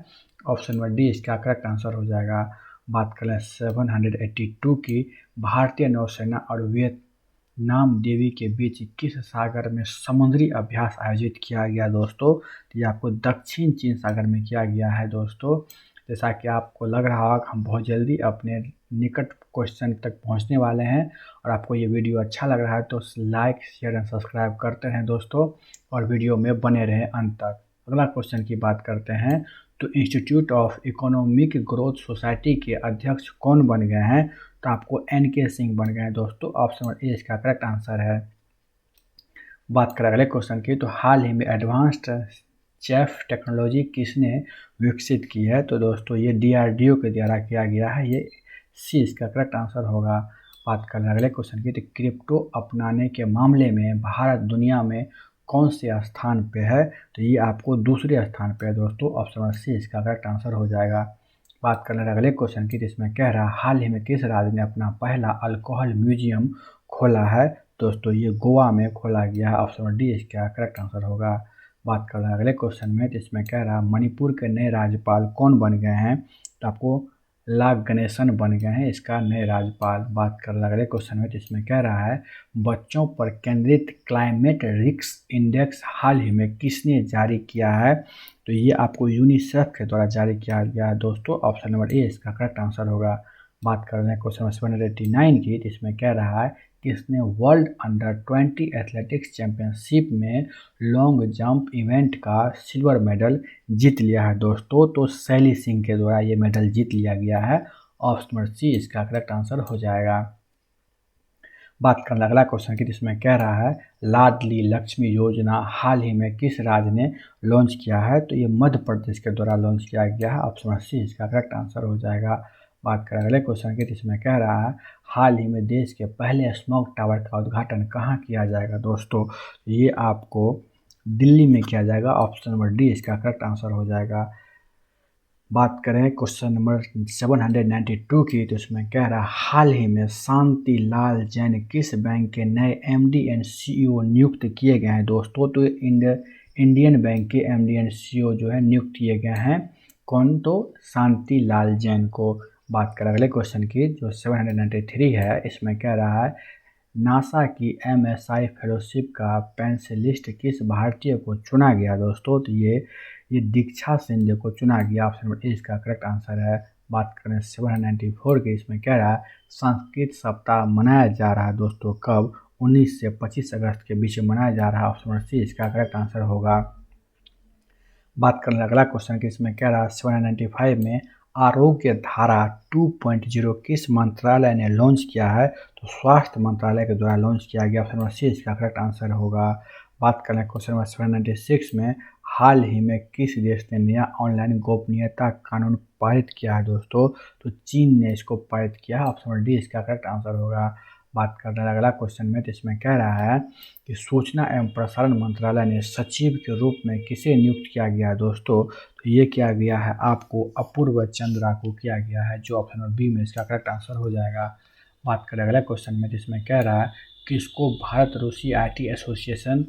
ऑप्शन नंबर डी इसका करेक्ट आंसर हो जाएगा। बात करें 782 की, भारतीय नौसेना और वियतनाम देवी के बीच किस सागर में समुद्री अभ्यास आयोजित किया गया दोस्तों? तो ये आपको दक्षिण चीन सागर में किया गया है दोस्तों। जैसा कि आपको लग रहा होगा, हम बहुत जल्दी अपने निकट क्वेश्चन तक पहुंचने वाले हैं, और आपको ये वीडियो अच्छा लग रहा है तो लाइक शेयर एंड सब्सक्राइब करते रहें दोस्तों, और वीडियो में बने रहें अंत तक। अगला क्वेश्चन की बात करते हैं, तो institute of economic growth society के अध्यक्ष कौन बन गए हैं? तो आपको NK सिंह बन गए हैं दोस्तों। ऑप्शन नंबर ए इसका करेक्ट आंसर है। बात करें अगले क्वेश्चन की, तो हाल ही में एडवांस्ड चेफ टेक्नोलॉजी किसने विकसित की है? तो दोस्तों ये DRDO के द्वारा किया गया है, ये सी इसका करेक्ट आंसर होगा। बात करें अगले क्वेश्चन की, तो क्रिप्टो अपनाने के मामले में भारत दुनिया में कौन से स्थान पे है? तो ये आपको दूसरे स्थान पे है दोस्तों। ऑप्शन नंबर सी इसका करेक्ट आंसर हो जाएगा। बात कर रहे हैं अगले क्वेश्चन की, जिसमें कह रहा है हाल ही में किस राज्य ने अपना पहला अल्कोहल म्यूजियम खोला है? दोस्तों ये गोवा में खोला गया है। ऑप्शन नंबर डी इसका करेक्ट आंसर होगा। बात कर रहे हैं अगले क्वेश्चन में, जिसमें कह रहा है मणिपुर के नए राज्यपाल कौन बन गए हैं? तो आपको ला गणेशन बन गए हैं इसका नए राज्यपाल। बात कर रहे हैं अगले क्वेश्चन में, जिसमें कह रहा है बच्चों पर केंद्रित क्लाइमेट रिस्क इंडेक्स हाल ही में किसने जारी किया है? तो ये आपको यूनिसेफ के द्वारा जारी किया गया है दोस्तों। ऑप्शन नंबर ए इसका करेक्ट आंसर होगा। बात कर रहे हैं क्वेश्चन नंबर 789 की, जिसमें कह रहा है किसने वर्ल्ड अंडर 20 एथलेटिक्स चैंपियनशिप में लॉन्ग जंप इवेंट का सिल्वर मेडल जीत लिया है दोस्तों? तो शैली सिंह के द्वारा ये मेडल जीत लिया गया है। ऑप्शन नंबर सी इसका करेक्ट आंसर हो जाएगा। बात करना अगला क्वेश्चन की, जिसमें कह रहा है लाडली लक्ष्मी योजना हाल ही में किस राज्य ने लॉन्च किया है? तो ये मध्य प्रदेश के द्वारा लॉन्च किया गया है। ऑप्शन नंबर सी इसका करेक्ट आंसर हो जाएगा। बात करें अगले क्वेश्चन की, जिसमें कह रहा है हाल ही में देश के पहले स्मोक टावर का उद्घाटन कहाँ किया जाएगा दोस्तों? ये आपको दिल्ली में किया जाएगा। ऑप्शन नंबर डी इसका करेक्ट आंसर हो जाएगा। बात करें क्वेश्चन नंबर 792 की, तो इसमें कह रहा है हाल ही में शांति लाल जैन किस बैंक के नए MD एंड CEO नियुक्त किए गए हैं दोस्तों? तो इंडियन बैंक के MD एंड CEO जो है नियुक्त किए गए हैं। कौन? तो शांति लाल जैन को। बात करें अगले क्वेश्चन की, जो 793 है, इसमें कह रहा है नासा की MSI फेलोशिप का पेंसिलिस्ट किस भारतीय को चुना गया दोस्तों? तो ये दीक्षा सिंह को चुना गया। ऑप्शन नंबर ए इसका करेक्ट आंसर है। बात करें 794 के, इसमें कह रहा है संस्कृत सप्ताह मनाया जा रहा है दोस्तों कब? 19 से 25 अगस्त के बीच में मनाया जा रहा है। ऑप्शन नंबर सी इसका करेक्ट आंसर होगा। बात करने अगला क्वेश्चन की, इसमें कह रहा है 795 में आरोग्य धारा 2.0 किस मंत्रालय ने लॉन्च किया है? तो स्वास्थ्य मंत्रालय के द्वारा लॉन्च किया गया। ऑप्शन नंबर सी इसका करेक्ट आंसर होगा। बात करें क्वेश्चन नंबर 796 में हाल ही में किस देश ने नया ऑनलाइन गोपनीयता कानून पारित किया है दोस्तों? तो चीन ने इसको पारित किया है। ऑप्शन नंबर डी इसका करेक्ट आंसर होगा। बात कर रहे हैं अगला क्वेश्चन में, तो इसमें कह रहा है कि सूचना एवं प्रसारण मंत्रालय ने सचिव के रूप में किसे नियुक्त किया गया है दोस्तों? तो ये किया गया है आपको अपूर्व चंद्रा को किया गया है, जो ऑप्शन नंबर बी में इसका करेक्ट आंसर हो जाएगा। बात करें अगला क्वेश्चन में, जिसमें कह रहा है किसको भारत रूसी IT एसोसिएशन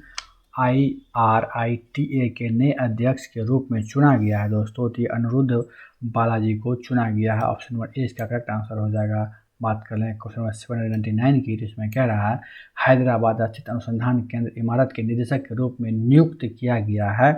IRITA के नए अध्यक्ष के रूप में चुना गया है दोस्तों? तो ये अनिरुद्ध बालाजी को चुना गया है। ऑप्शन नंबर ए इसका करेक्ट आंसर हो जाएगा। बात कर लें क्वेश्चन नंबर 799 की, जिसमें कह रहा है हैदराबाद स्थित अनुसंधान केंद्र इमारत के निदेशक के रूप में नियुक्त किया गया है।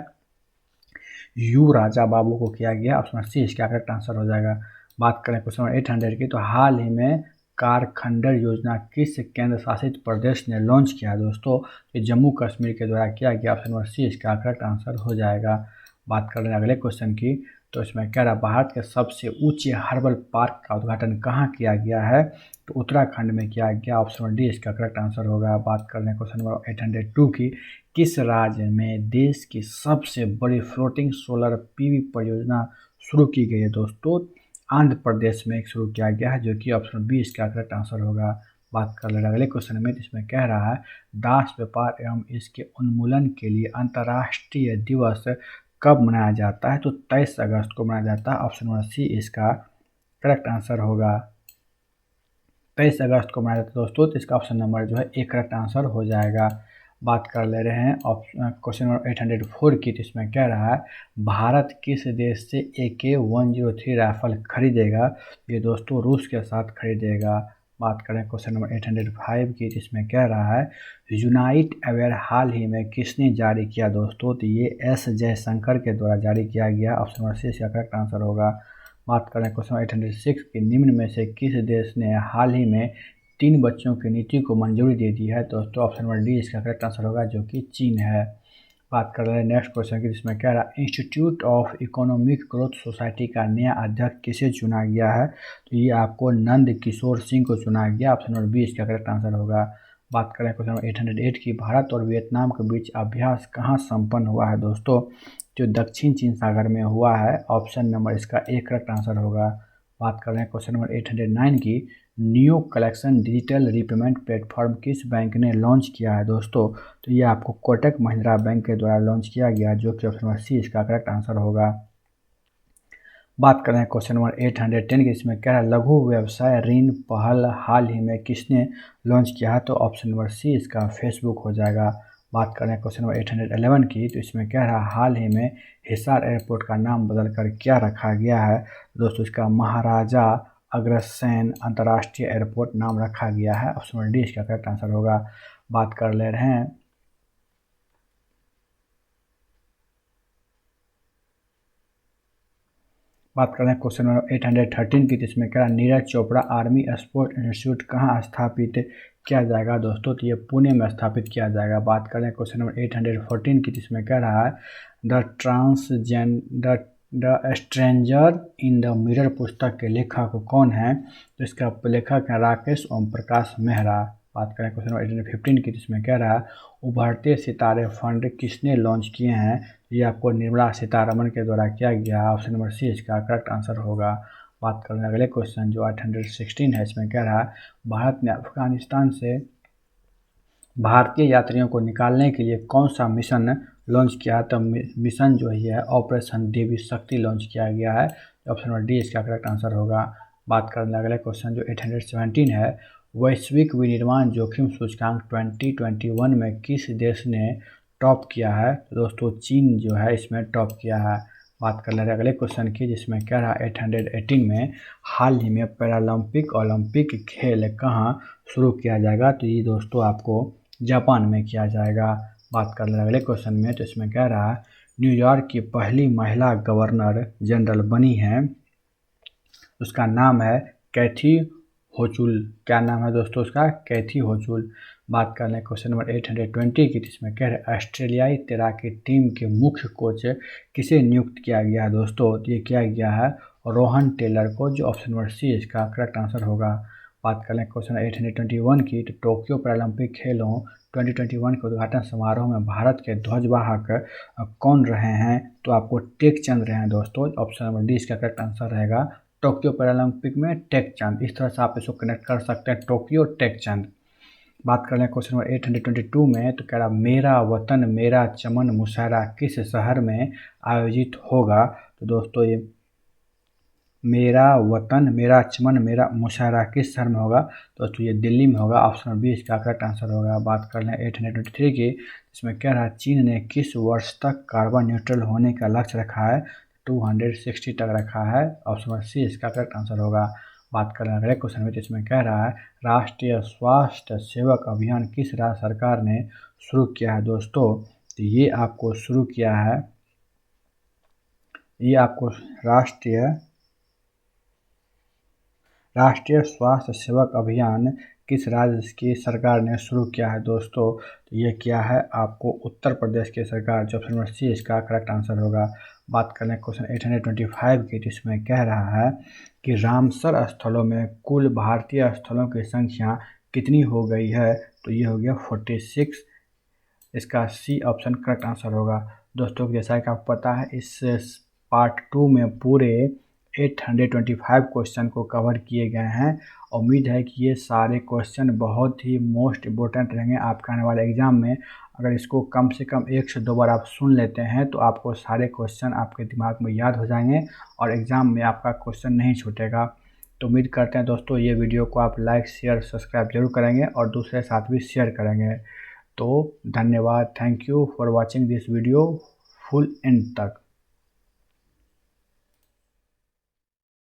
यू राजा बाबू को किया गया। ऑप्शन सी इसका करेक्ट आंसर हो जाएगा। बात करें क्वेश्चन नंबर 800 की, तो हाल ही में कारखंडर योजना किस केंद्र शासित प्रदेश ने लॉन्च किया दोस्तों? ये जम्मू कश्मीर के द्वारा किया गया। ऑप्शन नंबर सी इसका करेक्ट आंसर हो जाएगा। बात कर रहे हैं अगले क्वेश्चन की, तो इसमें कह रहा भारत के सबसे ऊंचे हर्बल पार्क का उद्घाटन कहाँ किया गया है? तो उत्तराखंड में किया गया। ऑप्शन नंबर डी इसका करेक्ट आंसर होगा। बात कर रहे हैं क्वेश्चन नंबर 802 की, किस राज्य में देश की सबसे बड़ी फ्लोटिंग सोलर PV परियोजना शुरू की गई है दोस्तों? आंध्र प्रदेश में शुरू किया गया है, जो कि ऑप्शन बी इसका करेक्ट आंसर होगा। बात कर ले अगले क्वेश्चन में, जिसमें कह रहा है दास व्यापार एवं इसके उन्मूलन के लिए अंतर्राष्ट्रीय दिवस कब मनाया जाता है? तो 23 अगस्त को मनाया जाता है। ऑप्शन नंबर सी इसका करेक्ट आंसर होगा। 23 अगस्त को मनाया जाता है दोस्तों, तो इसका ऑप्शन नंबर जो है एक करेक्ट आंसर हो जाएगा। बात कर ले रहे हैं क्वेश्चन नंबर 804 की। तो इसमें कह रहा है भारत किस देश से AK-103 राइफल खरीदेगा? ये दोस्तों रूस के साथ खरीदेगा। बात करें क्वेश्चन नंबर 805 की। तो इसमें कह रहा है यूनाइट अवेयर हाल ही में किसने जारी किया? दोस्तों तो ये एस जयशंकर के द्वारा जारी किया गया। ऑप्शन नंबर सी इसका करेक्ट आंसर होगा। बात करें क्वेश्चन 806 की। निम्न में से किस देश ने हाल ही में 3 बच्चों की नीति को मंजूरी दे दी है? दोस्तों ऑप्शन नंबर डी इसका करेक्ट आंसर होगा, जो कि चीन है। बात कर रहे हैं नेक्स्ट क्वेश्चन की, जिसमें कह रहा है institute of economic growth society का नया अध्यक्ष किसे चुना गया है? तो ये आपको नंद किशोर सिंह को चुना गया। ऑप्शन नंबर बी इसका करेक्ट आंसर होगा। बात करें क्वेश्चन नंबर 808 की। भारत और वियतनाम के बीच अभ्यास कहाँ संपन्न हुआ है? दोस्तों जो दक्षिण चीन सागर में हुआ है। ऑप्शन नंबर इसका ए करेक्ट आंसर होगा। बात कर रहे हैं क्वेश्चन नंबर 809 की। New collection digital repayment platform किस बैंक ने लॉन्च किया है? दोस्तों तो ये आपको कोटक महिंद्रा बैंक के द्वारा लॉन्च किया गया, जो कि ऑप्शन नंबर सी इसका करेक्ट आंसर होगा। बात कर रहे हैं क्वेश्चन नंबर 810 की। इसमें क्या है लघु व्यवसाय ऋण पहल हाल ही में किसने लॉन्च किया है? तो ऑप्शन नंबर सी इसका फेसबुक हो जाएगा। बात कर रहे हैं क्वेश्चन नंबर 811 की। तो इसमें क्या रहा हाल ही में हिसार एयरपोर्ट का नाम बदलकर क्या रखा गया है? दोस्तों इसका महाराजा अग्रसेन अंतर्राष्ट्रीय एयरपोर्ट नाम रखा गया है। ऑप्शन नंबर डी इसका करेक्ट आंसर होगा। बात कर ले रहे हैं बात कर रहे हैं क्वेश्चन नंबर 813 की। जिसमें क्या Neeraj Chopra army sport institute कहाँ स्थापित किया जाएगा? दोस्तों तो ये पुणे में स्थापित किया जाएगा। बात करें क्वेश्चन नंबर 814 की। जिसमें कह रहा है the stranger in the mirror पुस्तक के लेखक कौन है? तो इसका लेखक है राकेश ओम प्रकाश मेहरा। बात करें क्वेश्चन नंबर 815 की। जिसमें कह रहा है उभरते सितारे फंड किसने लॉन्च किए हैं? ये आपको निर्मला सीतारमण के द्वारा किया गया। ऑप्शन नंबर सी इसका करेक्ट आंसर होगा। बात करें अगले क्वेश्चन जो 816 है। इसमें कह रहा है भारत ने अफगानिस्तान से भारतीय यात्रियों को निकालने के लिए कौन सा मिशन लॉन्च किया? तो मिशन जो है ऑपरेशन देवी शक्ति लॉन्च किया गया है। ऑप्शन नंबर डी इसका करेक्ट आंसर होगा। बात करें अगले क्वेश्चन जो 817 है। वैश्विक विनिर्माण जोखिम सूचकांक 2021 में किस देश ने टॉप किया है? तो दोस्तों चीन जो है इसमें टॉप किया है। बात कर ले रहे अगले क्वेश्चन की। जिसमें क्या रहा 818 में हाल ही में पैरालंपिक ओलंपिक खेल कहाँ शुरू किया जाएगा? तो ये दोस्तों आपको जापान में किया जाएगा। बात कर ले अगले क्वेश्चन में। तो इसमें कह रहा है न्यूयॉर्क की पहली महिला गवर्नर जनरल बनी है, उसका नाम है कैथी होचुल। क्या नाम है दोस्तों उसका? कैथी होचुल। बात कर लें क्वेश्चन नंबर 820 की। जिसमें कह रहे ऑस्ट्रेलियाई तैराकी टीम के मुख्य कोच किसे नियुक्त किया गया है? दोस्तों तो ये किया गया है रोहन टेलर को, जो ऑप्शन नंबर सी इसका करेक्ट आंसर होगा। बात कर लें क्वेश्चन 821 की। तो टोक्यो पैरालंपिक खेलों 2021 के उद्घाटन समारोह में भारत के ध्वजवाहक कौन रहे हैं? तो आपको टेक चंद रहे हैं दोस्तों। ऑप्शन नंबर डी इसका करेक्ट आंसर रहेगा। टोक्यो पैरालंपिक में टेक चंद, इस तरह से आप इसको कनेक्ट कर सकते हैं, टोक्यो टेक चंद। बात कर लें क्वेश्चन नंबर 822 में। तो कह रहा मेरा वतन मेरा चमन मुशायरा किस शहर में आयोजित होगा? तो दोस्तों ये मेरा वतन मेरा चमन मेरा मुशायरा किस शहर में होगा? दोस्तों ये दिल्ली में होगा। ऑप्शन बी इसका करेक्ट आंसर होगा। बात कर लें 823 की। इसमें कह रहा चीन ने किस वर्ष तक कार्बन न्यूट्रल होने का लक्ष्य रखा है? 260 तक रखा है। ऑप्शन सी इसका करेक्ट आंसर होगा। बात कर रहे हैं अगले क्वेश्चन में। इसमें कह रहा है राष्ट्रीय स्वास्थ्य सेवक अभियान किस राज्य सरकार ने शुरू किया है? दोस्तों तो ये आपको शुरू किया है, ये आपको राष्ट्रीय स्वास्थ्य सेवक अभियान किस राज्य की सरकार ने शुरू किया है? दोस्तों तो ये किया है आपको उत्तर प्रदेश की सरकार, जो ऑप्शन नंबर सी इसका करेक्ट आंसर होगा। बात करें क्वेश्चन 825 की। जिसमें कह रहा है कि रामसर स्थलों में कुल भारतीय स्थलों की संख्या कितनी हो गई है? तो ये हो गया 46। इसका सी ऑप्शन करेक्ट आंसर होगा। दोस्तों जैसा कि आपको पता है इस पार्ट 2 में पूरे 825 क्वेश्चन को कवर किए गए हैं। उम्मीद है कि ये सारे क्वेश्चन बहुत ही मोस्ट इम्पोर्टेंट रहेंगे आपके आने वाले एग्ज़ाम में। अगर इसको कम से कम 1 से 2 बार आप सुन लेते हैं तो आपको सारे क्वेश्चन आपके दिमाग में याद हो जाएंगे और एग्ज़ाम में आपका क्वेश्चन नहीं छूटेगा। तो उम्मीद करते हैं दोस्तों ये वीडियो को आप लाइक शेयर सब्सक्राइब जरूर करेंगे और दूसरे साथ भी शेयर करेंगे। तो धन्यवाद, thank you for watching this video full and तक।